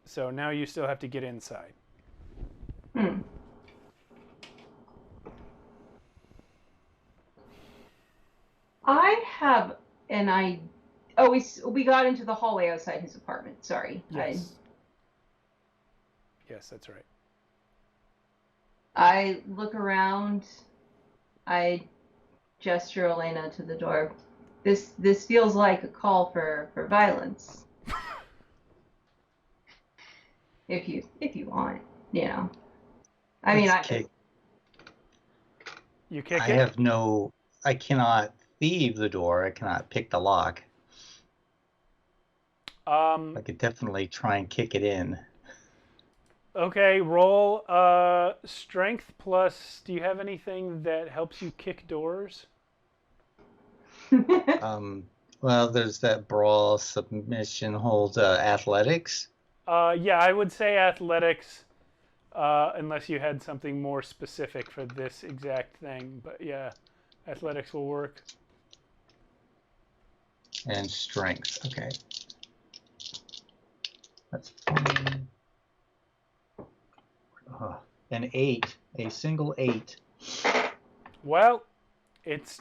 So now you still have to get inside. I have an idea. Oh, we got into the hallway outside his apartment. Sorry. Yes. Yes, that's right. I look around. I gesture Elena to the door. This feels like a call for violence. If you want, you know. I mean, You kick I it? have no. I cannot thieve the door. I cannot pick the lock. I could definitely try and kick it in. Okay, roll strength plus. Do you have anything that helps you kick doors? Well, there's that brawl, submission, hold, athletics. Yeah, I would say athletics, unless you had something more specific for this exact thing. But yeah, athletics will work. And strength. Okay. That's fine. An 8. A single 8. Well, it's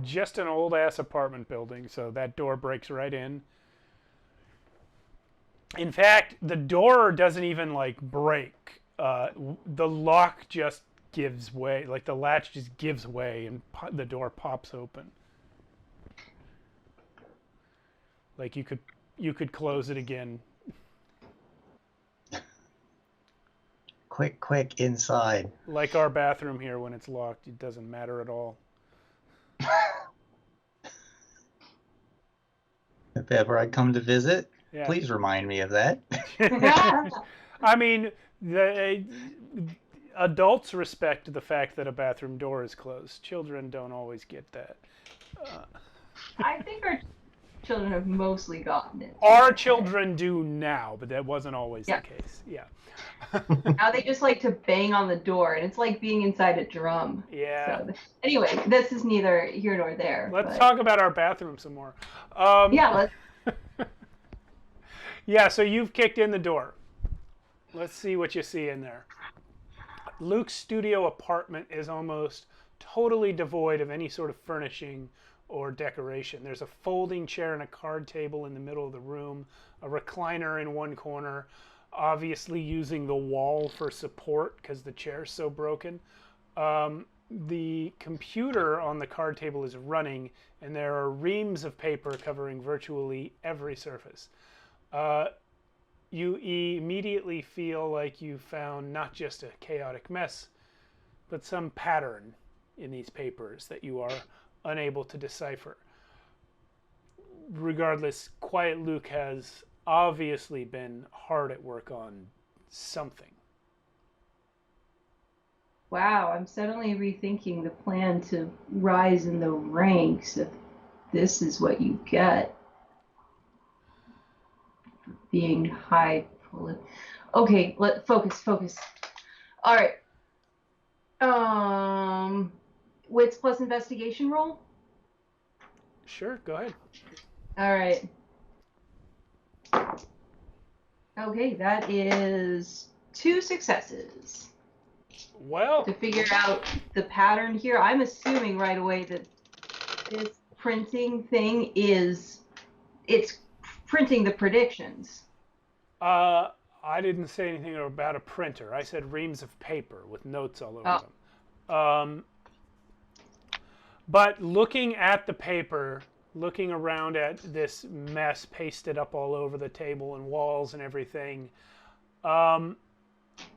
just an old-ass apartment building, so that door breaks right in. In fact, the door doesn't even, like, break. The lock just gives way. Like, the latch just gives way, and the door pops open. Like, you could close it again. Quick, inside. Like our bathroom here, when it's locked, it doesn't matter at all. If ever I come to visit, Yeah. please remind me of that. I mean, the adults respect the fact that a bathroom door is closed. Children don't always get that. I think our children have mostly gotten it. Our children do now, but that wasn't always the case. Yeah. Now they just like to bang on the door, and it's like being inside a drum. Yeah. So, anyway, this is neither here nor there. Let's talk about our bathroom some more. Yeah, let's. Yeah, so you've kicked in the door. Let's see what you see in there. Luke's studio apartment is almost totally devoid of any sort of furnishing or decoration. There's a folding chair and a card table in the middle of the room, a recliner in one corner, obviously using the wall for support because the chair's so broken. The computer on the card table is running, and there are reams of paper covering virtually every surface. You immediately feel like you found not just a chaotic mess, but some pattern in these papers that you are unable to decipher. Regardless, Quiet Luke has obviously been hard at work on something. Wow, I'm suddenly rethinking the plan to rise in the ranks if this is what you get. Being high. Okay, focus. All right. Wits plus investigation roll? Sure, go ahead. All right. Okay, that is 2 successes. Well, To figure out the pattern here, I'm assuming right away that this printing thing it's printing the predictions. I didn't say anything about a printer. I said reams of paper with notes all over them. But looking at the paper, looking around at this mess pasted up all over the table and walls and everything,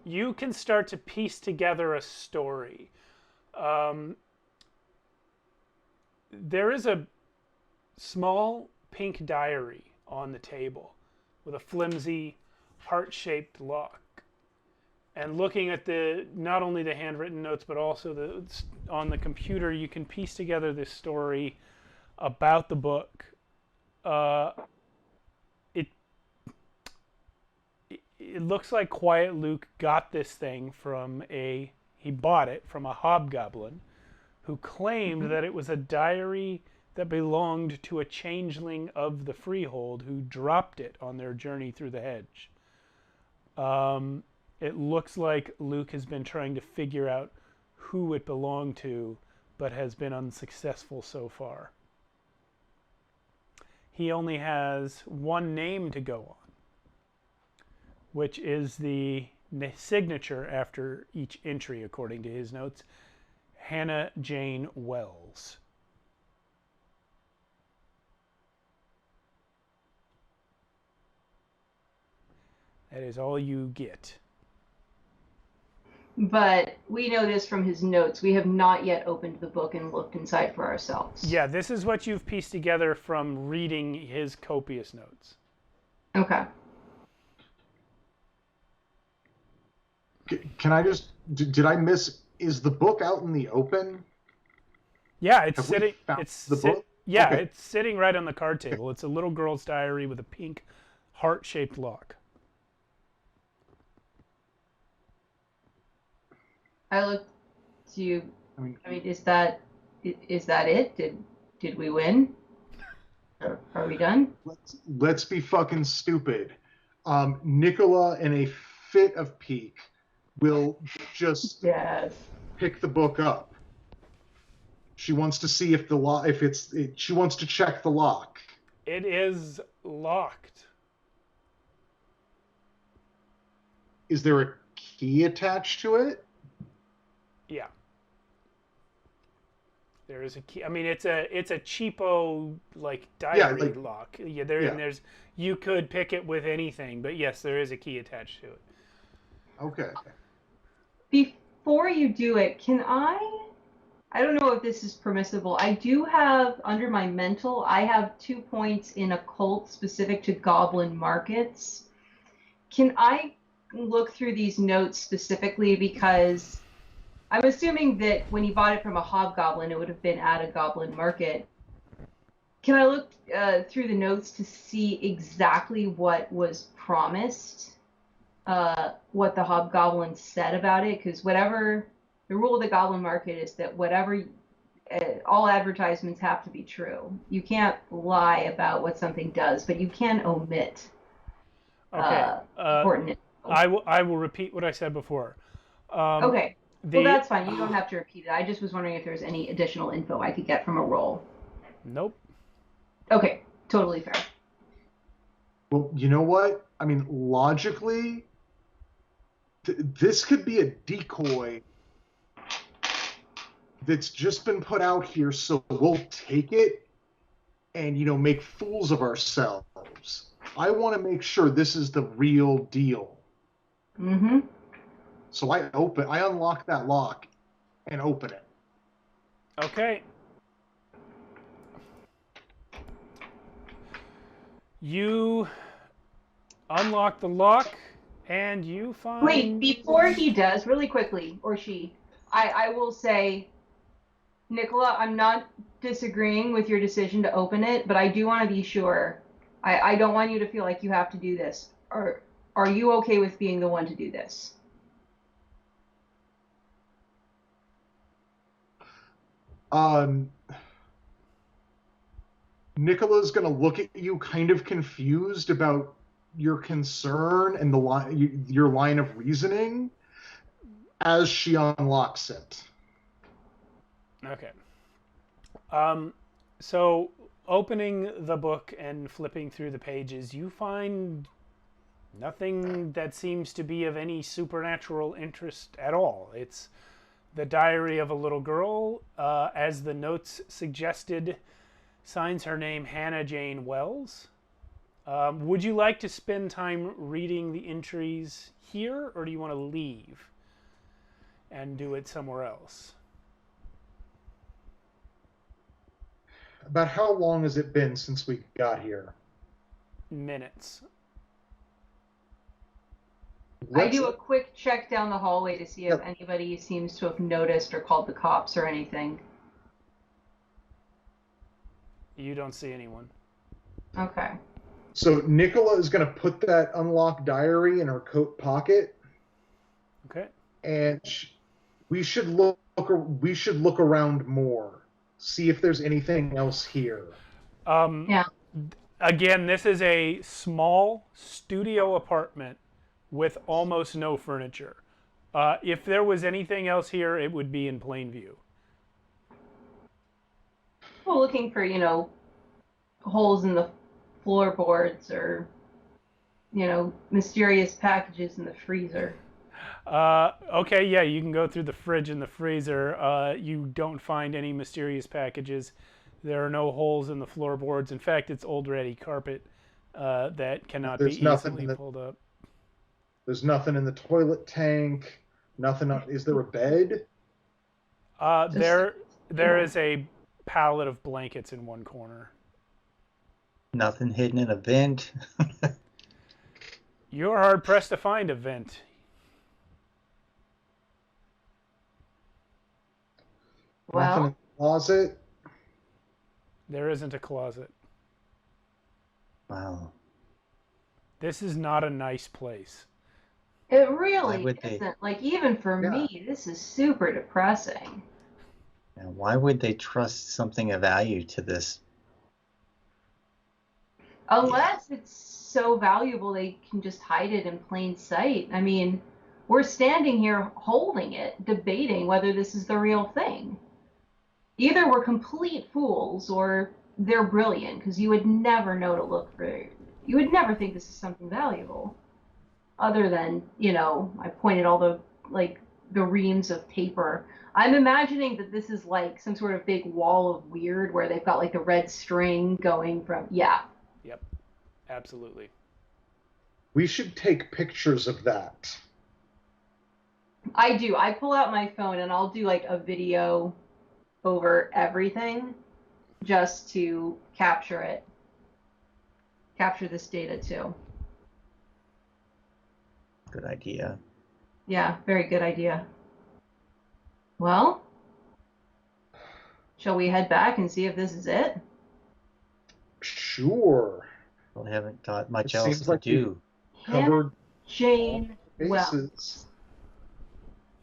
you can start to piece together a story. There is a small pink diary on the table with a flimsy heart-shaped lock. And looking at not only the handwritten notes, but also on the computer, you can piece together this story about the book. Uh, it it looks like Quiet Luke got this thing he bought it from a hobgoblin who claimed that it was a diary that belonged to a changeling of the Freehold who dropped it on their journey through the hedge. It looks like Luke has been trying to figure out who it belonged to, but has been unsuccessful so far. He only has one name to go on, which is the signature after each entry, according to his notes, Hannah Jane Wells. That is all you get. But we know this from his notes. We have not yet opened the book and looked inside for ourselves. Yeah, this is what you've pieced together from reading his copious notes. Okay. Can I just... Did I miss... Is the book out in the open? Yeah, it's Have sitting... we found It's the book? Yeah, Okay. it's sitting right on the card table. It's a little girl's diary with a pink heart-shaped lock. I look to you. I mean, Is that it? Did we win? Are we done? let's be fucking stupid. Nicola, in a fit of pique, will just Yes. pick the book up. She wants to see if she wants to check the lock. It is locked. Is there a key attached to it? Yeah. There is a key. I mean, it's a cheapo like diary lock. Yeah, there's you could pick it with anything, but yes, there is a key attached to it. Okay. Before you do it, can I don't know if this is permissible. I do have, under my mental, I have 2 points in occult specific to goblin markets. Can I look through these notes specifically, because I'm assuming that when he bought it from a hobgoblin, it would have been at a goblin market. Can I look through the notes to see exactly what was promised, what the hobgoblin said about it? Because whatever the rule of the goblin market is that all advertisements have to be true. You can't lie about what something does, but you can omit important info. I will repeat what I said before. Okay. Well, that's fine. You don't have to repeat it. I just was wondering if there's any additional info I could get from a roll. Nope. Okay. Totally fair. Well, you know what? I mean, logically, this could be a decoy that's just been put out here, so we'll take it and, make fools of ourselves. I want to make sure this is the real deal. Mm-hmm. So I unlock that lock and open it. Okay. You unlock the lock and you find... Wait, before he does, really quickly, or she, I will say, Nicola, I'm not disagreeing with your decision to open it, but I do want to be sure. I don't want you to feel like you have to do this. Or are you okay with being the one to do this? Nicola's going to look at you kind of confused about your concern and your line of reasoning as she unlocks it. Okay. So opening the book and flipping through the pages, you find nothing that seems to be of any supernatural interest at all. It's the diary of a little girl, as the notes suggested, signs her name Hannah Jane Wells. Would you like to spend time reading the entries here, or do you want to leave and do it somewhere else? About how long has it been since we got here? Minutes. I do a quick check down the hallway to see if anybody seems to have noticed or called the cops or anything. You don't see anyone. Okay. So Nicola is going to put that unlocked diary in her coat pocket, Okay. and we should look. We should look around more, see if there's anything else here. Yeah. Again, this is a small studio apartment with almost no furniture. If there was anything else here, it would be in plain view. Well, looking for, holes in the floorboards or, mysterious packages in the freezer. Okay, yeah, you can go through the fridge and the freezer. You don't find any mysterious packages. There are no holes in the floorboards. In fact, it's old ready carpet that cannot be easily pulled up. There's nothing in the toilet tank. Nothing. Is there a bed? There is a pallet of blankets in one corner. Nothing hidden in a vent. You're hard pressed to find a vent. Nothing in the closet. There isn't a closet. Wow. This is not a nice place. It really isn't. Like, even for me, this is super depressing. Now, why would they trust something of value to this? Unless it's so valuable they can just hide it in plain sight. I mean, we're standing here holding it, debating whether this is the real thing. Either we're complete fools or they're brilliant, because you would never know to look for it. You would never think this is something valuable. Other than, I pointed all the reams of paper. I'm imagining that this is like some sort of big wall of weird where they've got like the red string going from, yeah. Yep, absolutely. We should take pictures of that. I do. I pull out my phone and I'll do like a video over everything just to capture it. Capture this data too. Good idea. Yeah, very good idea. Well, shall we head back and see if this is it? Sure. Well, I haven't got much else to do. Covered Jane bases.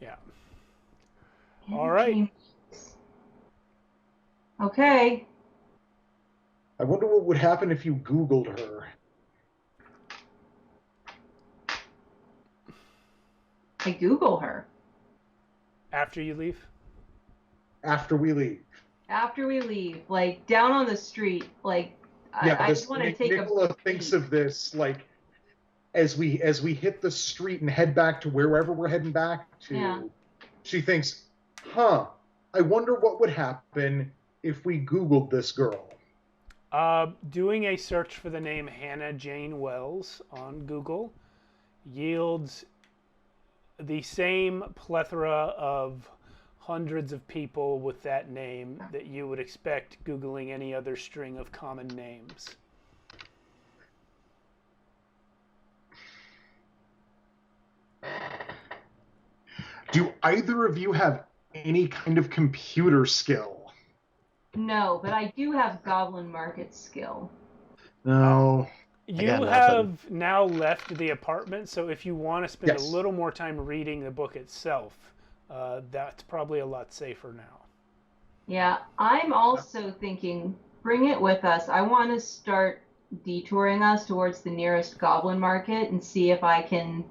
Yeah. All right. Okay. I wonder what would happen if you Googled her. I Google her. After you leave? After we leave. After we leave, like down on the street, like I just want to take Nicola thinks of this like as we hit the street and head back to wherever we're heading back to. Yeah. She thinks, I wonder what would happen if we Googled this girl. Doing a search for the name Hannah Jane Wells on Google yields the same plethora of hundreds of people with that name that you would expect Googling any other string of common names. Do either of you have any kind of computer skill? No, but I do have Goblin Market skill. No. You have now left the apartment, so if you want to spend a little more time reading the book itself, that's probably a lot safer now. Yeah, I'm also thinking, bring it with us. I want to start detouring us towards the nearest Goblin Market and see if I can,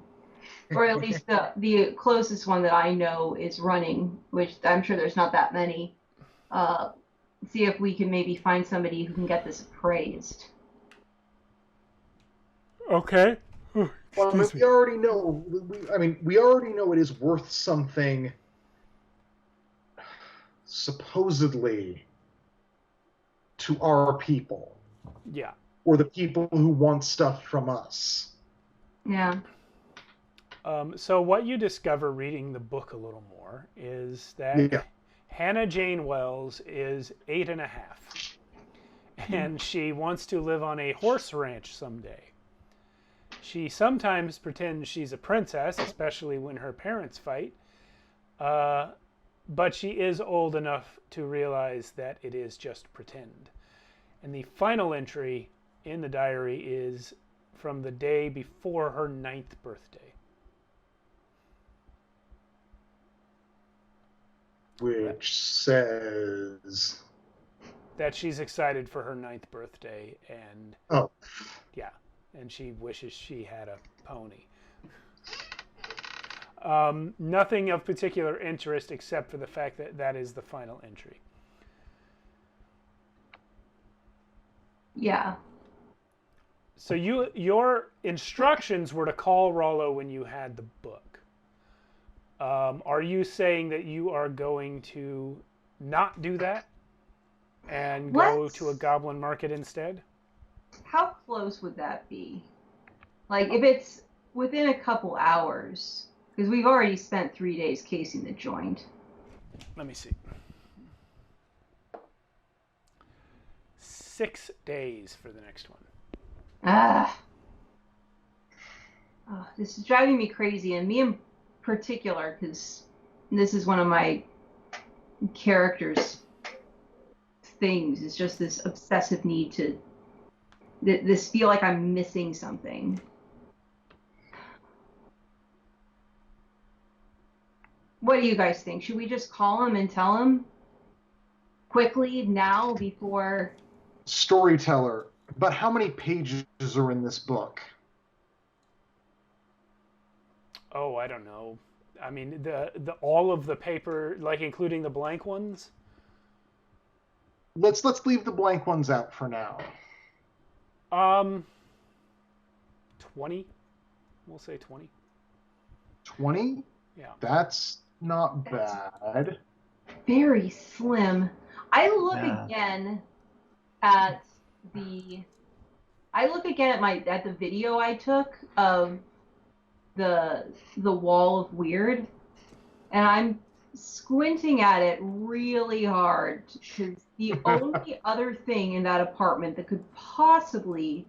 or at least the closest one that I know is running, which I'm sure there's not that many. See if we can maybe find somebody who can get this appraised. Okay. Well, we already know. We already know it is worth something. Supposedly, to our people. Yeah. Or the people who want stuff from us. Yeah. So what you discover reading the book a little more is that Hannah Jane Wells is 8.5, and she wants to live on a horse ranch someday. She sometimes pretends she's a princess, especially when her parents fight, but she is old enough to realize that it is just pretend. And the final entry in the diary is from the day before her 9th birthday. Which says that she's excited for her 9th birthday, and oh, yeah, and she wishes she had a pony. Nothing of particular interest except for the fact that that is the final entry. Yeah. So your instructions were to call Rollo when you had the book. Are you saying that you are going to not do that and go to a goblin market instead? How close would that be? Like, if it's within a couple hours, because we've already spent 3 days casing the joint. Let me see. 6 days for the next one. Oh, this is driving me crazy, and me in particular, because this is one of my character's things. It's just this obsessive need to this feel like I'm missing something. What do you guys think? Should we just call him and tell him quickly now before? Storyteller, but how many pages are in this book? Oh, I don't know. I mean, the all of the paper, like including the blank ones. Let's leave the blank ones out for now. 20. We'll say 20. 20? Yeah. That's not bad. Very slim. I look again at the video I took of the wall of weird, and I'm squinting at it really hard because the only other thing in that apartment that could possibly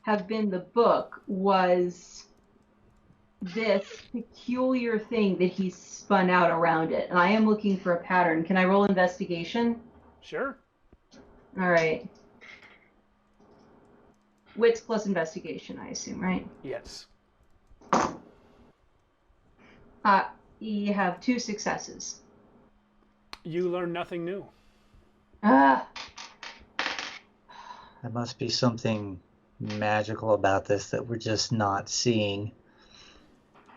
have been the book was this peculiar thing that he's spun out around it, and I am looking for a pattern. Can I roll investigation? Sure. All right. Wits plus investigation, I assume, right? Yes. You have 2 successes. You learn nothing new. There must be something magical about this that we're just not seeing.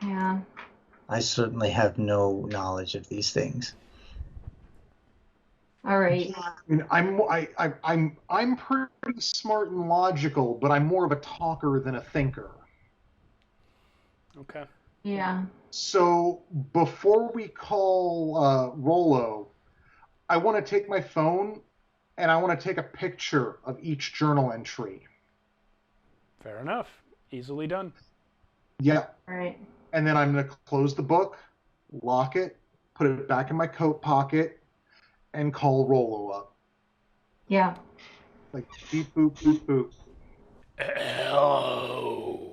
Yeah. I certainly have no knowledge of these things. All right. I mean, I'm pretty smart and logical, but I'm more of a talker than a thinker. Okay. Yeah. So before we call Rollo, I want to take my phone and I want to take a picture of each journal entry. Fair enough. Easily done. Yeah. All right. And then I'm going to close the book, lock it, put it back in my coat pocket, and call Rollo up. Yeah. Like beep boop boop boop. Hello.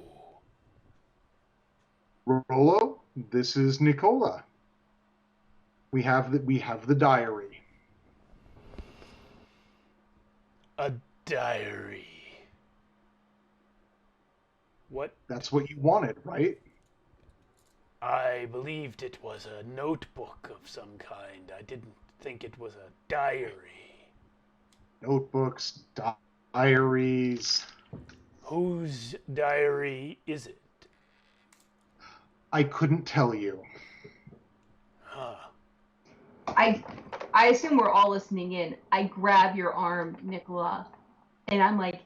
Rollo, this is Nicola. We have the diary. A diary. What? That's what you wanted, right? I believed it was a notebook of some kind. I didn't think it was a diary. Notebooks, diaries. Whose diary is it? I couldn't tell you. Huh. I assume we're all listening in. I grab your arm, Nicola, and I'm like,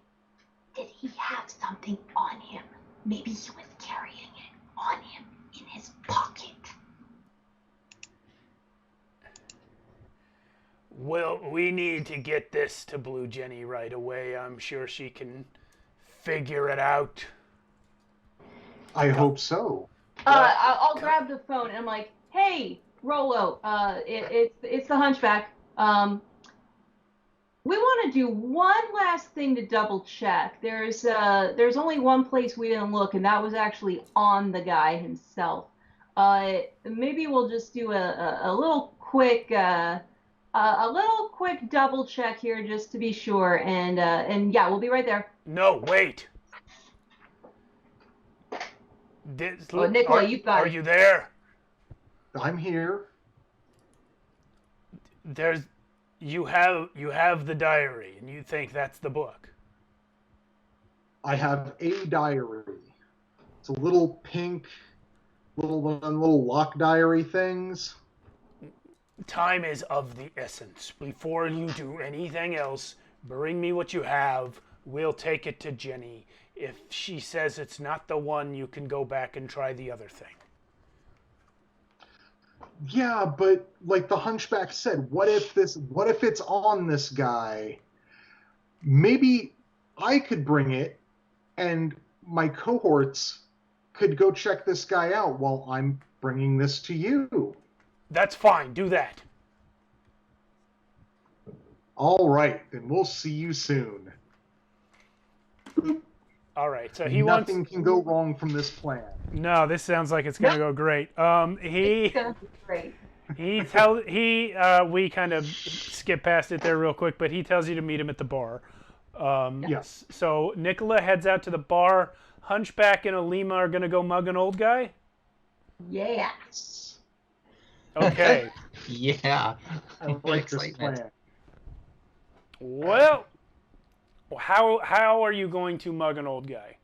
did he have something on him? Maybe he was carrying it on him in his pocket. Well, we need to get this to Blue Jenny right away. I'm sure she can figure it out. I hope so. I'll grab the phone and I'm like, hey, Rollo, it's the Hunchback. We want to do one last thing to double check. There's only one place we didn't look, and that was actually on the guy himself. Maybe we'll just do a little quick a little quick double check here just to be sure, and yeah, we'll be right there. No, wait. Oh, Nicola, you've got Are it. you there? I'm here. You have the diary, and you think that's the book. I have a diary. It's a little pink, little lock diary things. Time is of the essence. Before you do anything else, bring me what you have. We'll take it to Jenny. If she says it's not the one, you can go back and try the other thing. Yeah, but like the Hunchback said, what if it's on this guy? Maybe I could bring it, and my cohorts could go check this guy out while I'm bringing this to you. That's fine. Do that. All right, then we'll see you soon. All right. So Nothing can go wrong from this plan. No, this sounds like it's gonna go great. It's gonna be great. We kind of skip past it there real quick, but he tells you to meet him at the bar. Yes. So Nicola heads out to the bar. Hunchback and Alima are gonna go mug an old guy. Yeah. Okay. Yeah. I like this Excitement. plan. Well, how are you going to mug an old guy?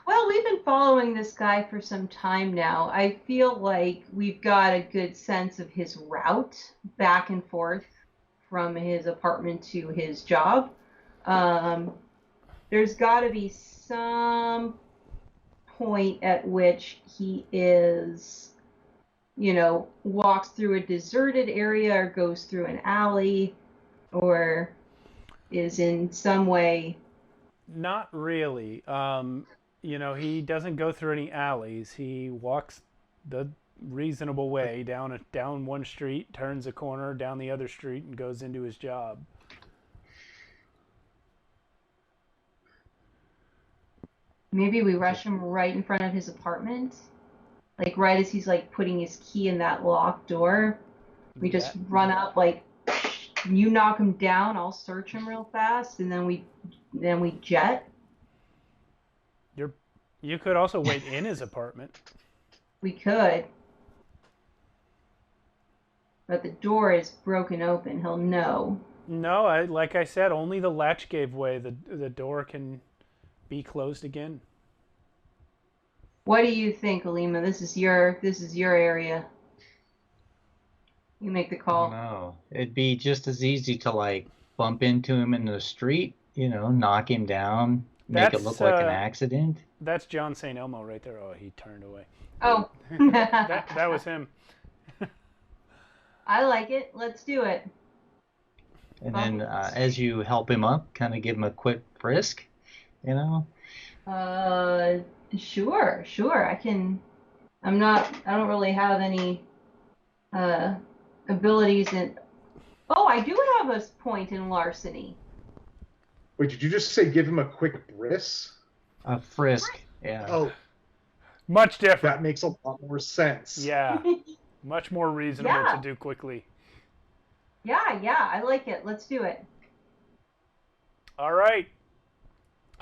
Well, we've been following this guy for some time now. I feel like we've got a good sense of his route back and forth from his apartment to his job. There's got to be some point at which he is, walks through a deserted area or goes through an alley or is in some way. Not really. He doesn't go through any alleys. He walks the reasonable way down one street, turns a corner, down the other street, and goes into his job. Maybe we rush him right in front of his apartment, like right as he's like putting his key in that locked door. We just run up, like, you knock him down, I'll search him real fast, and then we jet. You could also wait in his apartment. We could, but the door is broken open. He'll know. No, like I said, only the latch gave way. The door can be closed again. What do you think, Alima? This is your area. You make the call. No, it'd be just as easy to like bump into him in the street, knock him down, make it look like an accident. That's John St. Elmo right there. Oh, he turned away. Oh. that was him. I like it. Let's do it. And then as you help him up, kind of give him a quick frisk, Sure. I don't really have any abilities in. Oh, I do have a point in larceny. Wait, did you just say give him a quick bris? A frisk, yeah. Oh, Much different. that makes a lot more sense. Yeah. Much more reasonable to do quickly. Yeah, I like it. Let's do it. All right.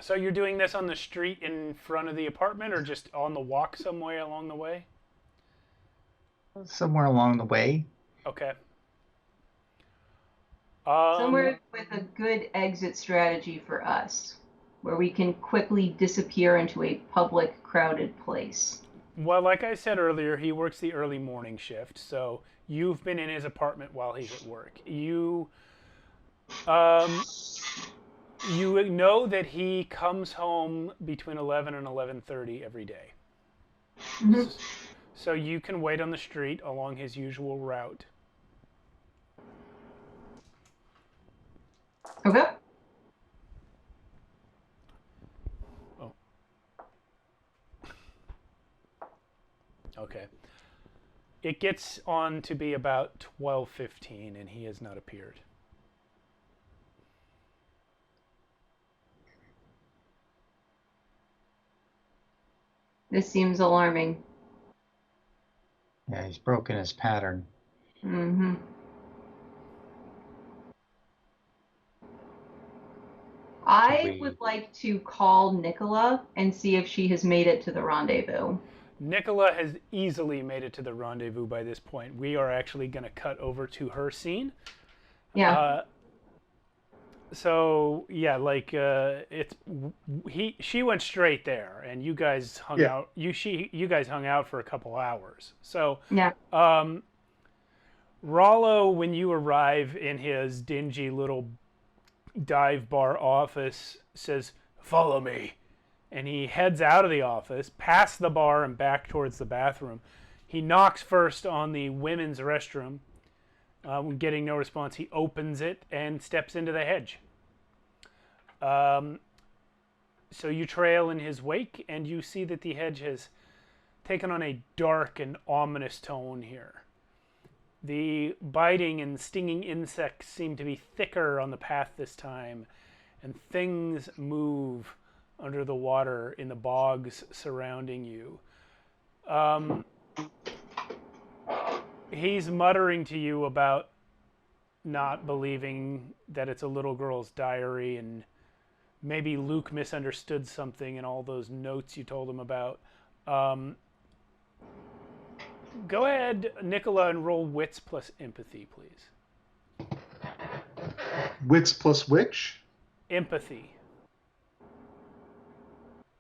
So you're doing this on the street in front of the apartment or just on the walk somewhere along the way? Somewhere along the way. Okay. Somewhere with a good exit strategy for us, where we can quickly disappear into a public, crowded place. Well, like I said earlier, he works the early morning shift, so you've been in his apartment while he's at work. You know that he comes home between 11 and 11:30 every day. Mm-hmm. So you can wait on the street along his usual route. Okay. Oh. Okay. It gets on to be about 12:15 and he has not appeared. This seems alarming. Yeah, he's broken his pattern. Mm-hmm. I would like to call Nicola and see if she has made it to the rendezvous. Nicola has easily made it to the rendezvous by this point. We are actually going to cut over to her scene. Yeah. So yeah, like she went straight there, and you guys hung out. You guys hung out for a couple hours. So Yeah. Rollo, when you arrive in his dingy little dive bar office, says, "Follow me," and he heads out of the office, past the bar, and back towards the bathroom. He knocks first on the women's restroom. Getting no response, he opens it and steps into the hedge. So you trail in his wake, and you see that the hedge has taken on a dark and ominous tone here. The biting and stinging insects seem to be thicker on the path this time, and things move under the water in the bogs surrounding you. He's muttering to you about not believing that it's a little girl's diary, and maybe Luke misunderstood something in all those notes you told him about. Go ahead, Nicola, and roll wits plus empathy, please. Wits plus which? Empathy.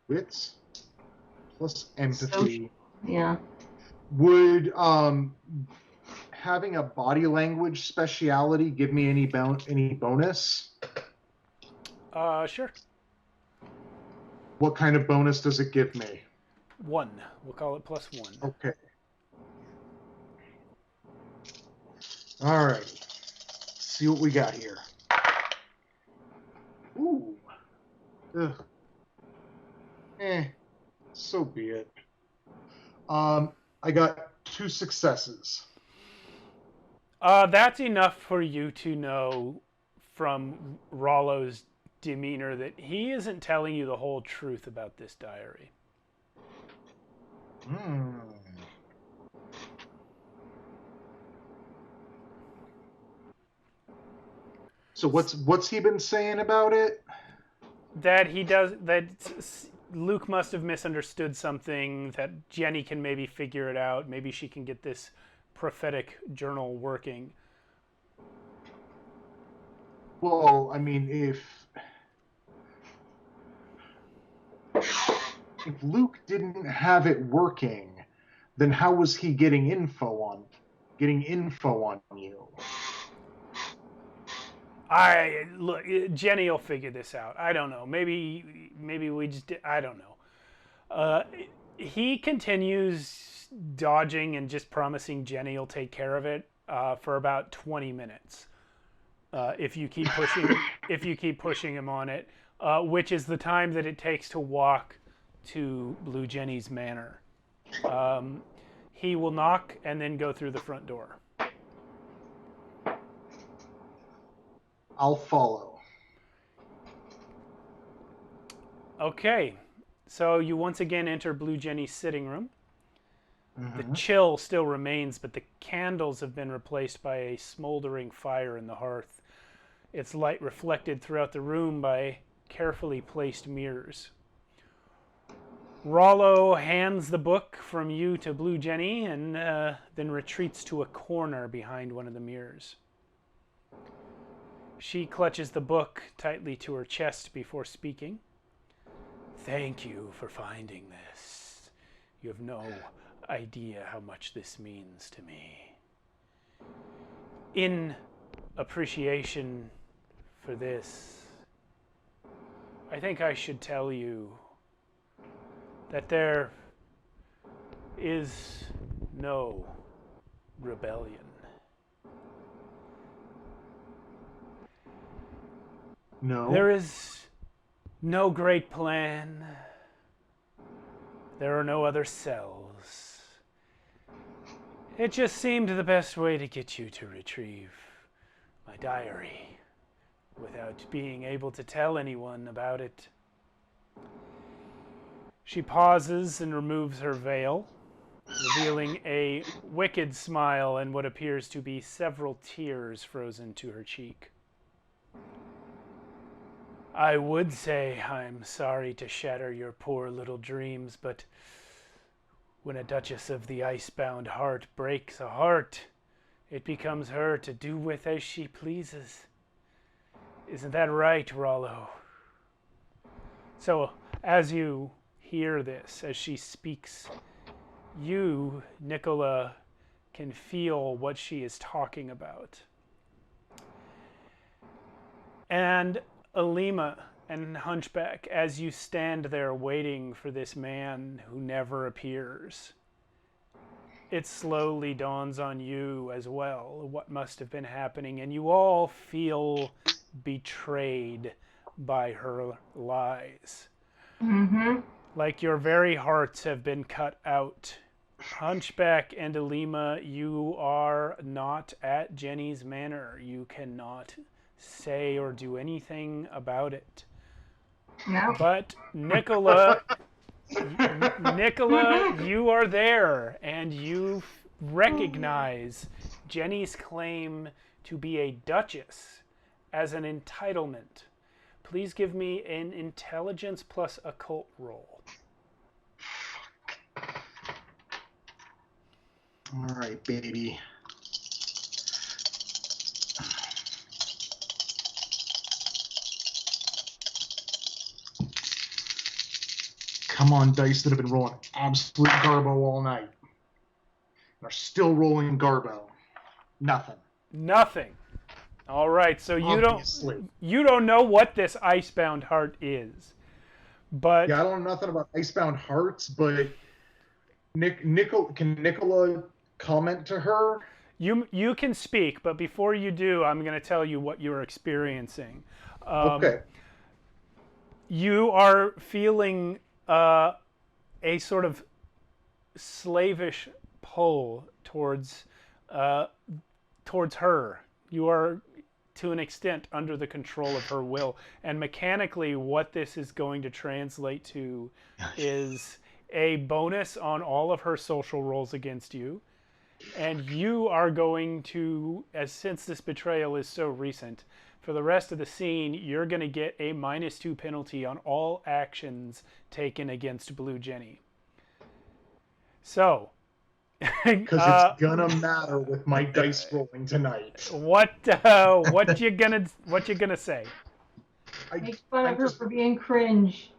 Wits plus empathy. Yeah. Would having a body language speciality give me any bonus? Sure. What kind of bonus does it give me? 1. We'll call it +1. Okay. All right. See what we got here. Ooh. Ugh. So be it. I got 2 successes. That's enough for you to know from Rollo's demeanor that he isn't telling you the whole truth about this diary. So what's he been saying about it? That Luke must have misunderstood something, that Jenny can maybe figure it out. Maybe she can get this prophetic journal working. Well, I mean, if Luke didn't have it working, then how was he getting info on you? Look, Jenny will figure this out. I don't know. Maybe we just I don't know. He continues dodging and just promising Jenny will take care of it for about 20 minutes. If you keep pushing him on it, which is the time that it takes to walk to Blue Jenny's manor. He will knock and then go through the front door. I'll follow. Okay, so you once again enter Blue Jenny's sitting room. Mm-hmm. The chill still remains, but the candles have been replaced by a smoldering fire in the hearth. Its light reflected throughout the room by carefully placed mirrors. Rollo hands the book from you to Blue Jenny and then retreats to a corner behind one of the mirrors. She clutches the book tightly to her chest before speaking. Thank you for finding this. You have no idea how much this means to me. In appreciation for this, I think I should tell you that there is no rebellion. No. There is no great plan. There are no other cells. It just seemed the best way to get you to retrieve my diary without being able to tell anyone about it. She pauses and removes her veil. revealing a wicked smile and what appears to be several tears frozen to her cheek. I would say I'm sorry to shatter your poor little dreams, but when a Duchess of the Icebound Heart breaks a heart, it becomes her to do with as she pleases. Isn't that right, Rollo? So, as you hear this, as she speaks, you, Nicola, can feel what she is talking about. And Alima and Hunchback, as you stand there waiting for this man who never appears, it slowly dawns on you as well what must have been happening, and you all feel betrayed by her lies. Mm-hmm. Like your very hearts have been cut out. Hunchback and Alima, you are not at Jenny's manor. You cannot say or do anything about it. No. But Nicola, Nicola, you are there, and you recognize Jenny's claim to be a duchess as an entitlement. Please give me an intelligence plus occult roll. All right, baby. Come on, dice that have been rolling absolute garbo all night. They're still rolling garbo. Nothing. Nothing. All right, so Obviously. you don't know what this Icebound Heart is, but Yeah, I don't know nothing about Icebound Hearts, but can Nicola comment to her? you can speak. But before you do, I'm going to tell you what you're experiencing. Okay. You are feeling a sort of slavish pull towards her. You are, to an extent, under the control of her will. And mechanically, what this is going to translate to is a bonus on all of her social rolls against you. And you are going to, since this betrayal is so recent, for the rest of the scene, you're going to get a -2 penalty on all actions taken against Blue Jenny. So, Because it's gonna matter with my dice rolling tonight. what you gonna say? Make fun of her for being cringe.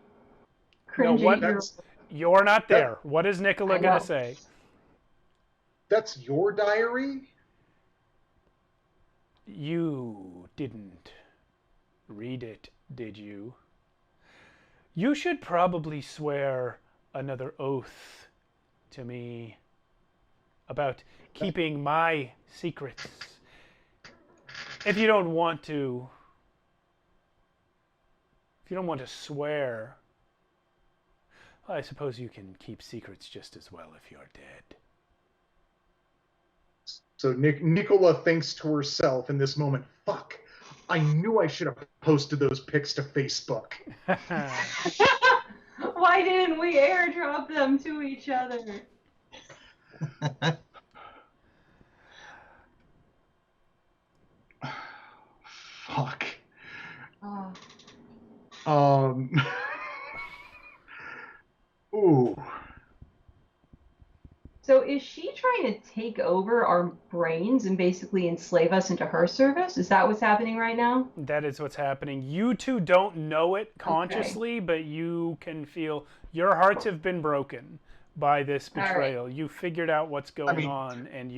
Cringe. No, you're not there. What is Nicola gonna say? That's your diary? You didn't read it, did you? You should probably swear another oath to me about keeping my secrets. If you don't want to swear, I suppose you can keep secrets just as well if you're dead. So Nicola thinks to herself in this moment, fuck, I knew I should have posted those pics to Facebook. Why didn't we airdrop them to each other? Fuck. Oh. Ooh. So is she trying to take over our brains and basically enslave us into her service? Is that what's happening right now? That is what's happening. You two don't know it consciously, but you can feel your hearts have been broken by this betrayal. Right. You figured out what's going on, and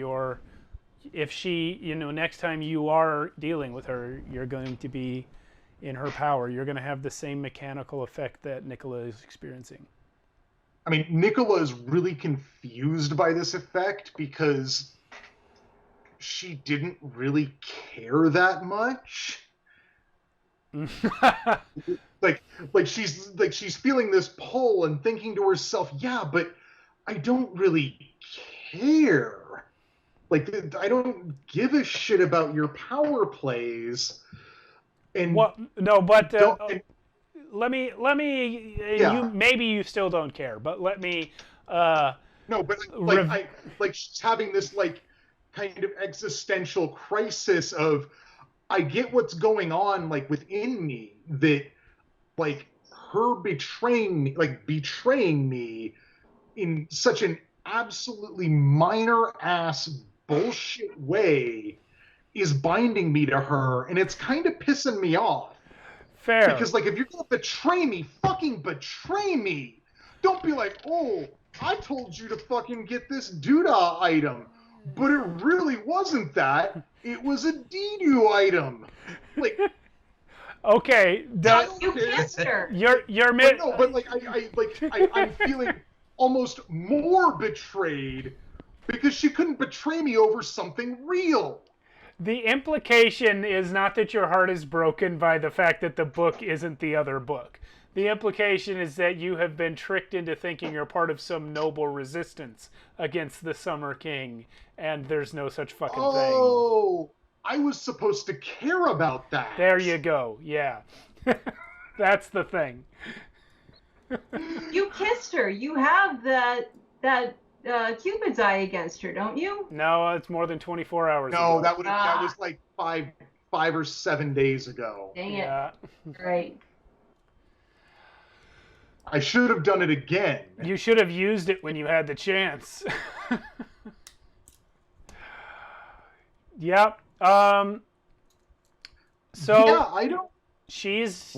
if she, next time you are dealing with her, you're going to be in her power. You're going to have the same mechanical effect that Nicola is experiencing. I mean, Nicola is really confused by this effect because she didn't really care that much. like she's feeling this pull and thinking to herself, yeah, but I don't really care. Like, I don't give a shit about your power plays. And let me. Yeah. Maybe you still don't care, but let me No, but like she's having this like kind of existential crisis of, I get what's going on like within me, that like her betraying me in such an absolutely minor ass bullshit way is binding me to her, and it's kind of pissing me off. Fair. Because like, if you're gonna betray me, fucking betray me. Don't be like, oh, I told you to fucking get this doodah item, but it really wasn't that. It was a dee-doo item. Like, okay, You kissed her. but like I'm feeling almost more betrayed because she couldn't betray me over something real. The implication is not that your heart is broken by the fact that the book isn't the other book. The implication is that you have been tricked into thinking you're part of some noble resistance against the Summer King, and there's no such fucking thing. Oh, I was supposed to care about that. There you go. Yeah. That's the thing. You kissed her. You have that Cupid's eye against her, don't you? No, it's more than 24 hours No, ago. that was like five or 7 days ago. Dang it. Yeah. Right. I should have done it again. You should have used it when you had the chance. Yep. So yeah, I don't. she's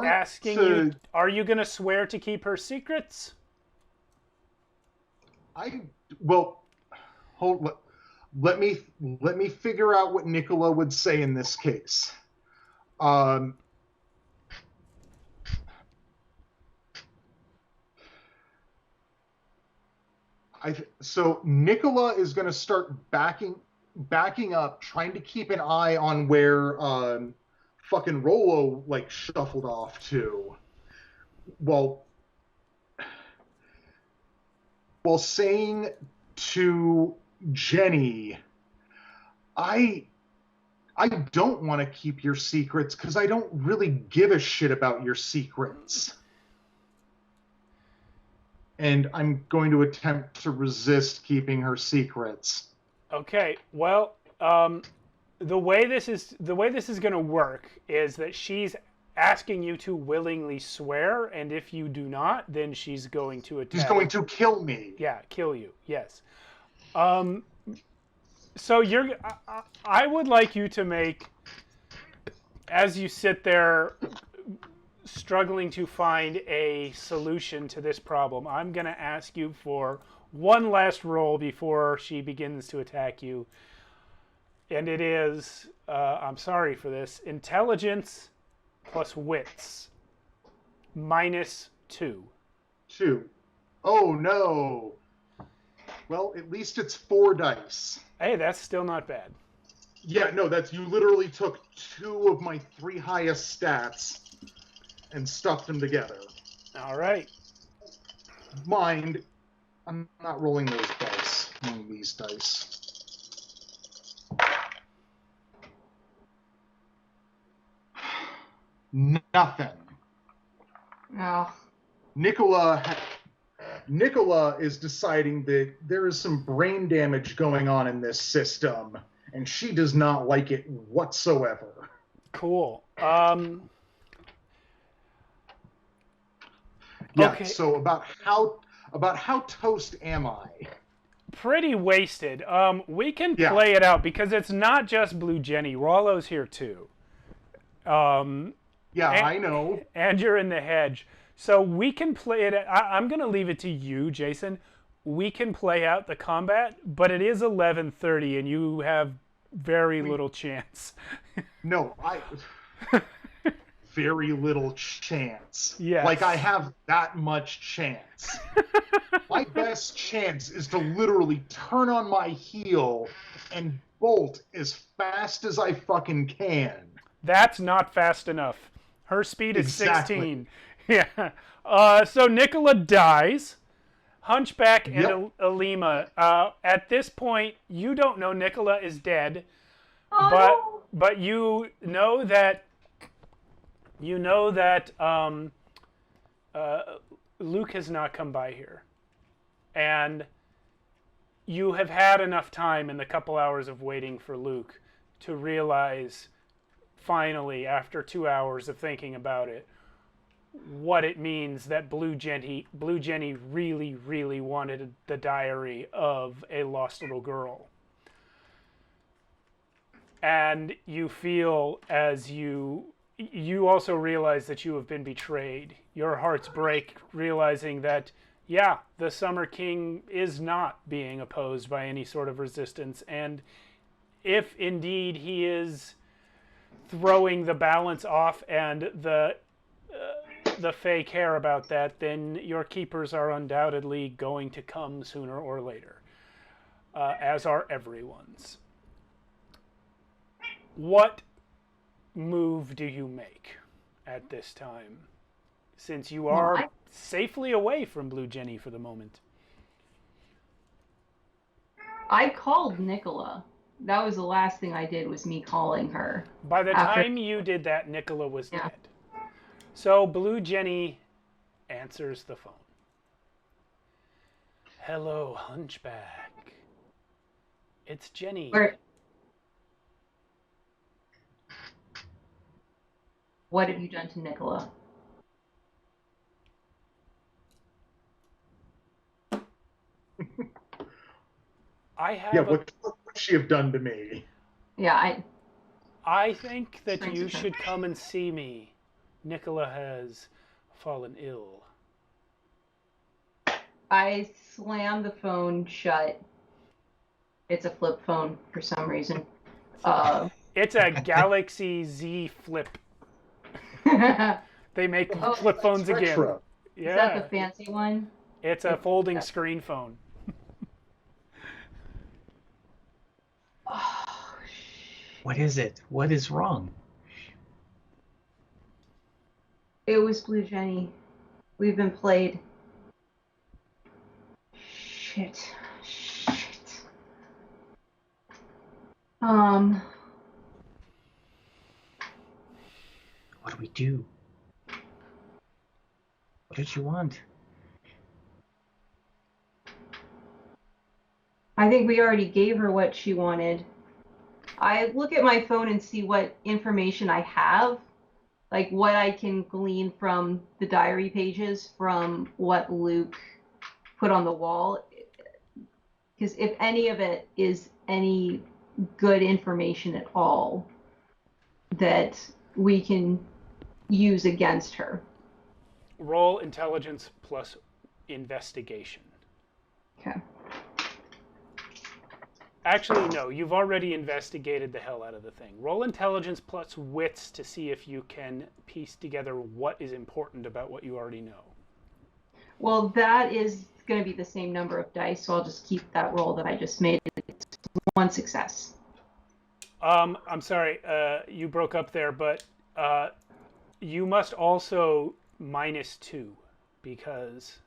asking you, are you going to swear to keep her secrets? Let me figure out what Nicola would say in this case. So Nicola is going to start backing up, trying to keep an eye on where fucking Rollo like shuffled off to. While saying to Jenny, I don't want to keep your secrets because I don't really give a shit about your secrets. And I'm going to attempt to resist keeping her secrets. Okay. Well, the way this is going to work is that she's asking you to willingly swear, and if you do not, then she's going to attack. She's going to kill me. Yeah, kill you. Yes. So I would like you to make, as you sit there struggling to find a solution to this problem, I'm going to ask you for one last roll before she begins to attack you. And it is, I'm sorry for this, intelligence plus wits -2. 2. Oh no. Well, at least it's 4 dice. Hey, that's still not bad. Yeah, no, you literally took 2 of my 3 highest stats and stuffed them together. All right. Mind, I'm not rolling those dice. I'm rolling these dice. Nothing. Oh. Nicola is deciding that there is some brain damage going on in this system, and she does not like it whatsoever. Cool. Yeah. Okay. So about how toast am I? Pretty wasted. We can play it out because it's not just Blue Jenny. Rollo's here too. I know. And you're in the hedge. So we can play it. I'm going to leave it to you, Jason. We can play out the combat, but it is 11:30 and you have very little chance. No, very little chance. Yes. Like I have that much chance. My best chance is to literally turn on my heel and bolt as fast as I fucking can. That's not fast enough. Her speed is Exactly. 16. Yeah. So Nicola dies. Hunchback and Alima. At this point, you don't know Nicola is dead, but you know that Luke has not come by here, and you have had enough time in the couple hours of waiting for Luke to realize, finally, after 2 hours of thinking about it, what it means that Blue Jenny really, really wanted the diary of a lost little girl. And you feel, as you also realize that you have been betrayed. Your hearts break, realizing that, yeah, the Summer King is not being opposed by any sort of resistance. And if indeed he is throwing the balance off and the Fae care about that, then your keepers are undoubtedly going to come sooner or later, as are everyone's. What move do you make at this time, since you are safely away from Blue Jenny for the moment? I called Nicola. That was the last thing I did, was me calling her. By the time you did that, Nicola was dead. So Blue Jenny answers the phone. Hello, Hunchback. It's Jenny. What have you done to Nicola? I have. Yeah, what would she have done to me? Yeah, I think that you should come and see me. Nicola has fallen ill. I slammed the phone shut. It's a flip phone for some reason. It's a Galaxy Z Flip. They make flip phones again. Retro. Yeah. Is that the fancy one? It's a folding screen phone. Oh, What is it? What is wrong? it was Blue Jenny. We've been played. Shit. What do we do? What did you want? I think we already gave her what she wanted. I look at my phone and see what information I have, like what I can glean from the diary pages from what Luke put on the wall. Because if any of it is any good information at all that we can use against her. Roll intelligence plus investigation. Okay. Actually, no. You've already investigated the hell out of the thing. Roll intelligence plus wits to see if you can piece together what is important about what you already know. Well, that is going to be the same number of dice, so I'll just keep that roll that I just made. It's one success. I'm sorry, you broke up there, but you must also -2 because...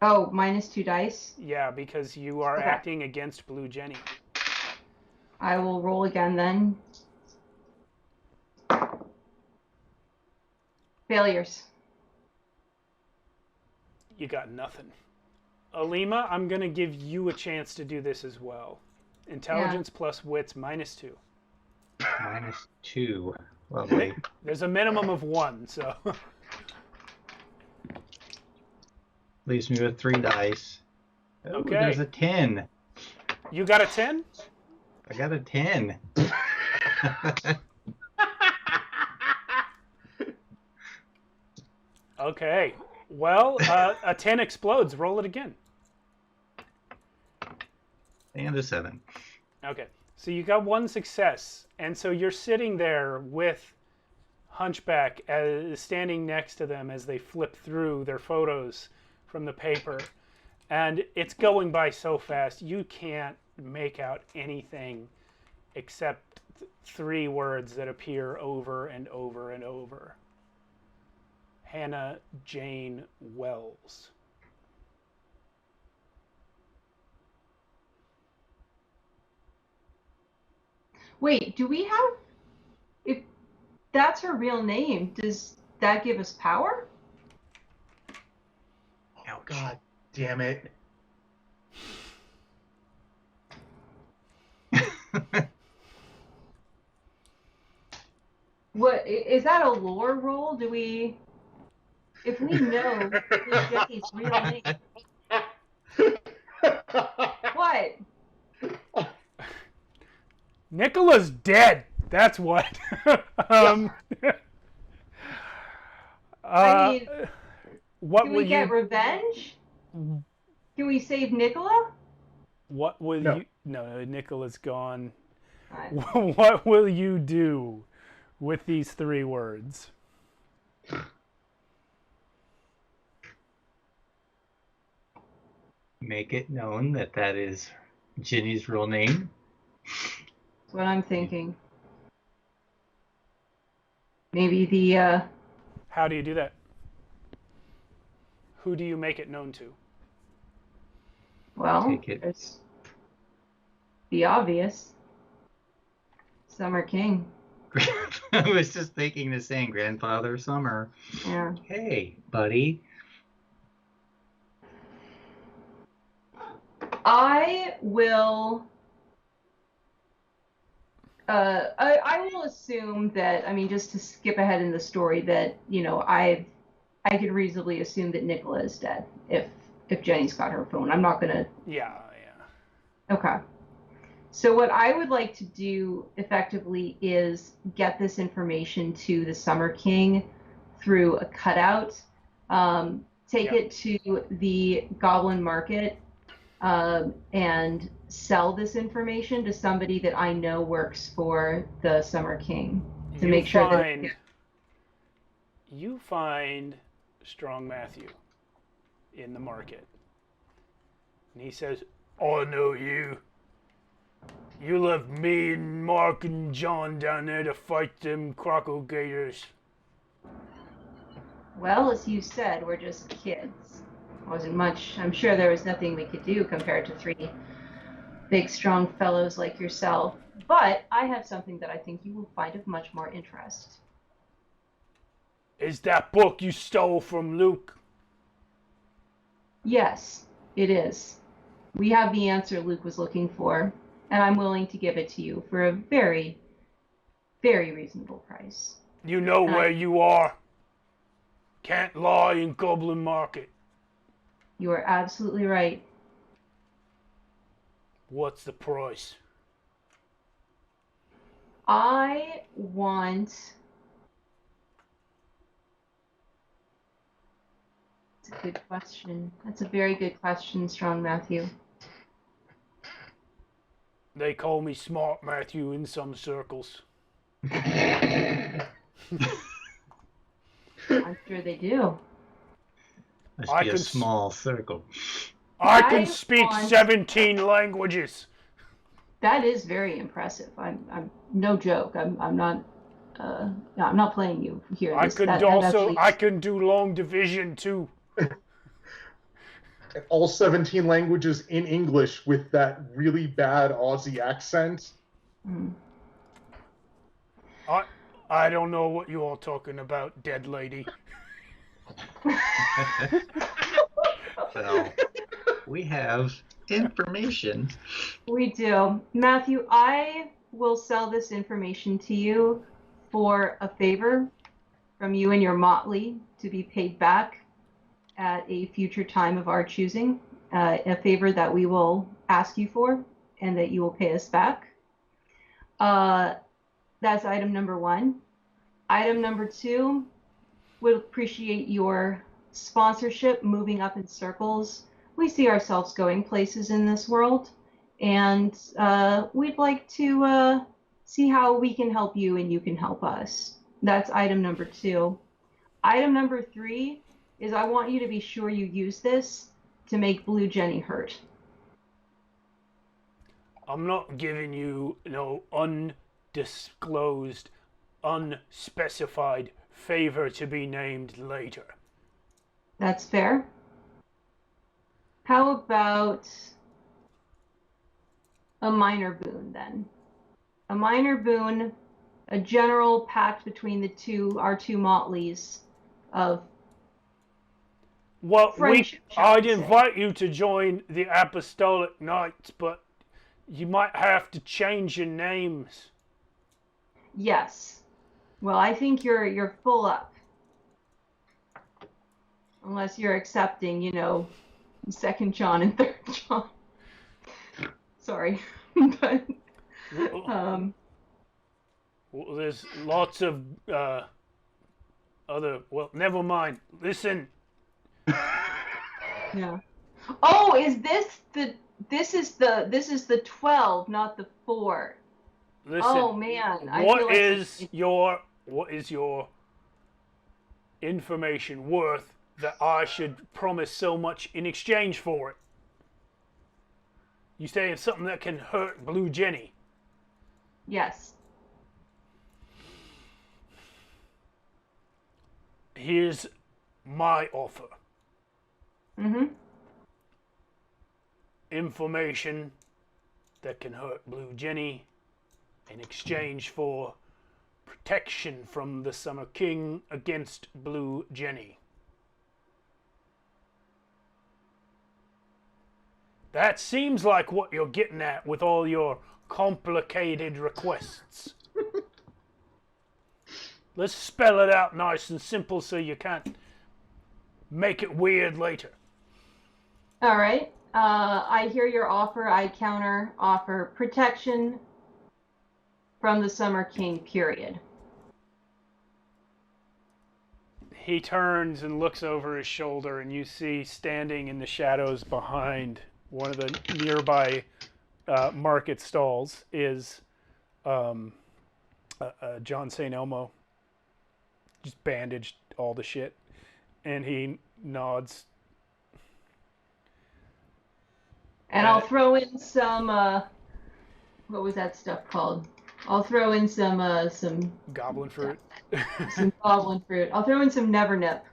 Oh, -2 dice? Yeah, because you are acting against Blue Jenny. I will roll again then. Failures. You got nothing. Alima, I'm going to give you a chance to do this as well. Intelligence plus wits -2. -2. Lovely. There's a minimum of 1, so... Leaves me with 3 dice. Oh, Okay. There's a 10. You got a 10? I got a 10. Okay. Well, a 10 explodes. Roll it again. And a 7. Okay. So you got 1 success. And so you're sitting there with Hunchback standing next to them as they flip through their photos from the paper. And it's going by so fast, you can't make out anything except 3 words that appear over and over and over. Hannah Jane Wells. Wait, do we have... If that's her real name, does that give us power? Oh, God damn it. What is that a lore roll? Do we? If we know Jenny's real name, what? Nicola's dead. That's what. I mean, what can will we get you? revenge? Can we save Nicola? What will No. you? No, Nicola's gone. Alright. What will you do with these 3 words? Make it known that that is Ginny's real name. That's what I'm thinking. Maybe the How do you do that? Who do you make it known to? well, Take it. there's the obvious. Summer King. I was just thinking the same, Grandfather Summer. Yeah. Hey, buddy. I will. I will assume that. I mean, just to skip ahead in the story, that I could reasonably assume that Nicola is dead if Jenny's got her phone. I'm not gonna. Yeah. Okay. So what I would like to do effectively is get this information to the Summer King through a cutout, take it to the Goblin Market, and sell this information to somebody that I know works for the Summer King to make sure that you find Strong Matthew in the market, and he says, "I know you. You left me and Mark and John down there to fight them crocodiles." Well, as you said, we're just kids. Wasn't much. I'm sure there was nothing we could do compared to 3 big, strong fellows like yourself. But I have something that I think you will find of much more interest. Is that book you stole from Luke? Yes, it is. We have the answer Luke was looking for, and I'm willing to give it to you for a very, very reasonable price. You know where you are. Can't lie in Goblin Market. You are absolutely right. What's the price? I want... That's a good question. That's a very good question, Strong Matthew. They call me Smart Matthew in some circles. I'm sure they do. Must I be a can small circle. I can I speak want- 17 languages. That is very impressive. I'm no joke. I'm not. No, I'm not playing you here. I can do long division too. All 17 languages in English with that really bad Aussie accent. I don't know what you all talking about, dead lady. Well, we have information. We do. Matthew, I will sell this information to you for a favor from you and your motley to be paid back at a future time of our choosing. A favor that we will ask you for and that you will pay us back. That's item number 1. Item number 2, would appreciate your sponsorship moving up in circles. We see ourselves going places in this world, and we'd like to see how we can help you and you can help us. That's item number 2. Item number 3 is I want you to be sure you use this to make Blue Jenny hurt. I'm not giving you no undisclosed, unspecified favor to be named later. That's fair. How about a minor boon then? A minor boon, a general pact between our two motleys of Well, friendship, shall I'd we say. invite you to join the Apostolic Knights, but you might have to change your names. Yes. Well, I think you're full up. Unless you're accepting, second John and third John. Sorry. But Well, there's lots of other. Well, never mind. Listen. yeah. Oh, this is the 12, not the 4. Listen. Oh man. What is your information worth that I should promise so much in exchange for it? You say it's something that can hurt Blue Jenny. Yes. Here's my offer. Mm-hmm. Information that can hurt Blue Jenny in exchange for protection from the Summer King against Blue Jenny. That seems like what you're getting at with all your complicated requests. Let's spell it out nice and simple so you can't make it weird later. All right. I hear your offer. I counter offer protection from the Summer King, period. He turns and looks over his shoulder, and you see standing in the shadows behind one of the nearby market stalls is John St. Elmo. Just bandaged all the shit. And he nods. And I'll throw in some, what was that stuff called? I'll throw in some Goblin fruit. some goblin fruit. I'll throw in some Never Nip.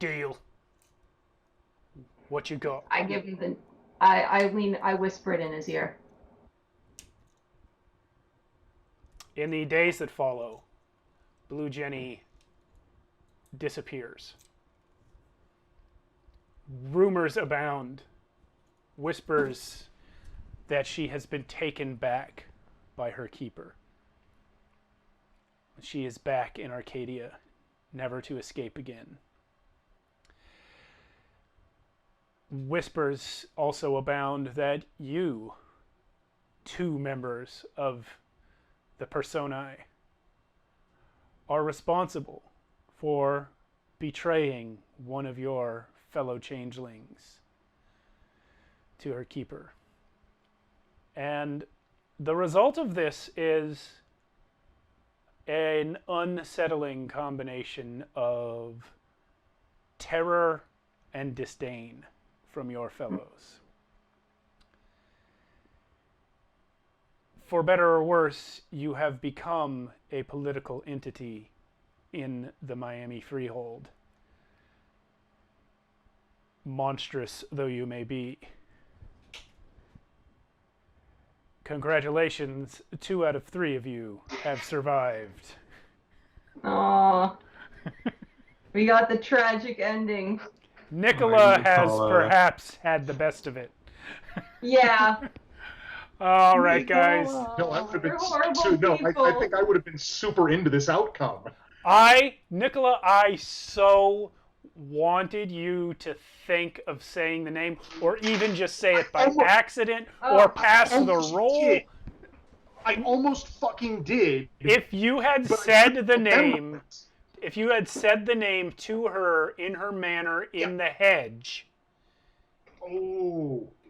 Deal. What you got? I give him I whisper it in his ear. In the days that follow, Blue Jenny disappears. Rumors abound. Whispers that she has been taken back by her keeper. She is back in Arcadia, never to escape again. Whispers also abound that you, 2 members of the Personae, are responsible for betraying one of your fellow changelings to her keeper. And the result of this is an unsettling combination of terror and disdain from your fellows. For better or worse, you have become a political entity in the Miami Freehold. Monstrous though you may be. Congratulations, 2 out of 3 of you have survived. Aww. We got the tragic ending. Nicola has perhaps had the best of it. Yeah. All right, guys. No, I would have been I think I would have been super into this outcome. Nicola, I so wanted you to think of saying the name, or even just say it by accident, or pass the roll. I almost fucking did. If you had said the name, if you had said the name to her in her manner in the hedge,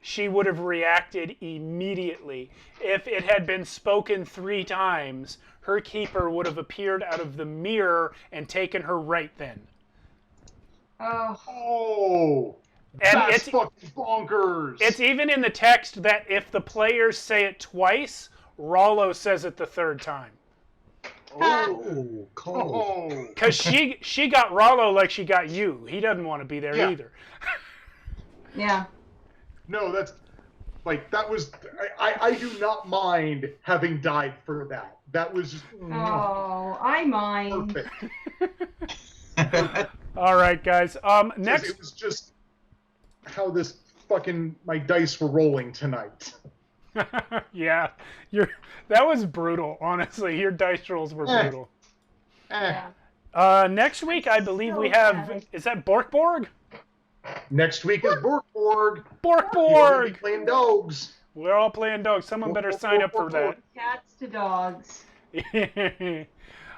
she would have reacted immediately. If it had been spoken 3 times, her keeper would have appeared out of the mirror and taken her right then. Oh. And that's fucking bonkers. It's even in the text that if the players say it twice, Rollo says it the 3rd time. Oh, cold. Oh. Because she got Rollo like she got you. He doesn't want to be there either. Yeah. No, that's like that was. I do not mind having died for that. That was just. Oh, I mind. Perfect. All right, guys. Next. It was just how this fucking my dice were rolling tonight. Yeah, that was brutal. Honestly, your dice rolls were brutal. Yeah. Next week, I believe So we have. bad. Is that Borkborg? Next week is Borkborg. Borkborg. Playing dogs. We're all playing dogs. Someone better sign up for that. Cats to dogs.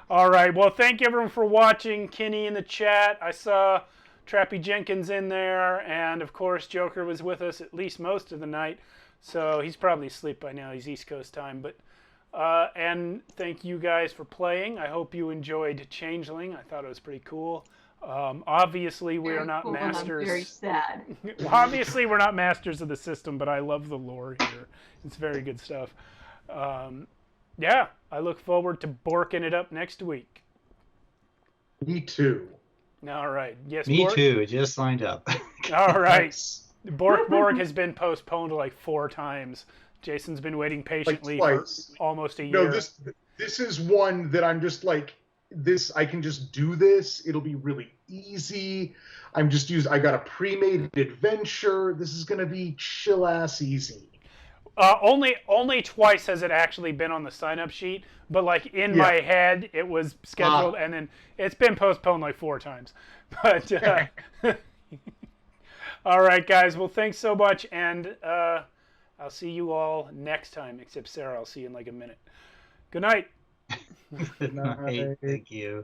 All right. Well, thank you everyone for watching. Kenny in the chat. I saw Trappy Jenkins in there, and of course Joker was with us at least most of the night. So he's probably asleep by now. He's East Coast time, but. And thank you guys for playing. I hope you enjoyed Changeling. I thought it was pretty cool. Obviously, we are not cool, and masters. I'm very sad. Obviously, we're not masters of the system, but I love the lore here. It's very good stuff. Yeah, I look forward to borking it up next week. Me too. All right. Yes, Me Bork? too. Just signed up. All right. Bork has been postponed like 4 times. Jason's been waiting patiently for almost a year. No, this is one that I'm just like, this, I can just do this. It'll be really easy. I got a pre-made adventure. This is going to be chill ass easy. Only twice has it actually been on the sign-up sheet, but like in my head, it was scheduled, and then it's been postponed like 4 times. But all right, guys. Well, thanks so much, and I'll see you all next time. Except Sarah, I'll see you in like a minute. Good night. Good night. Thank you.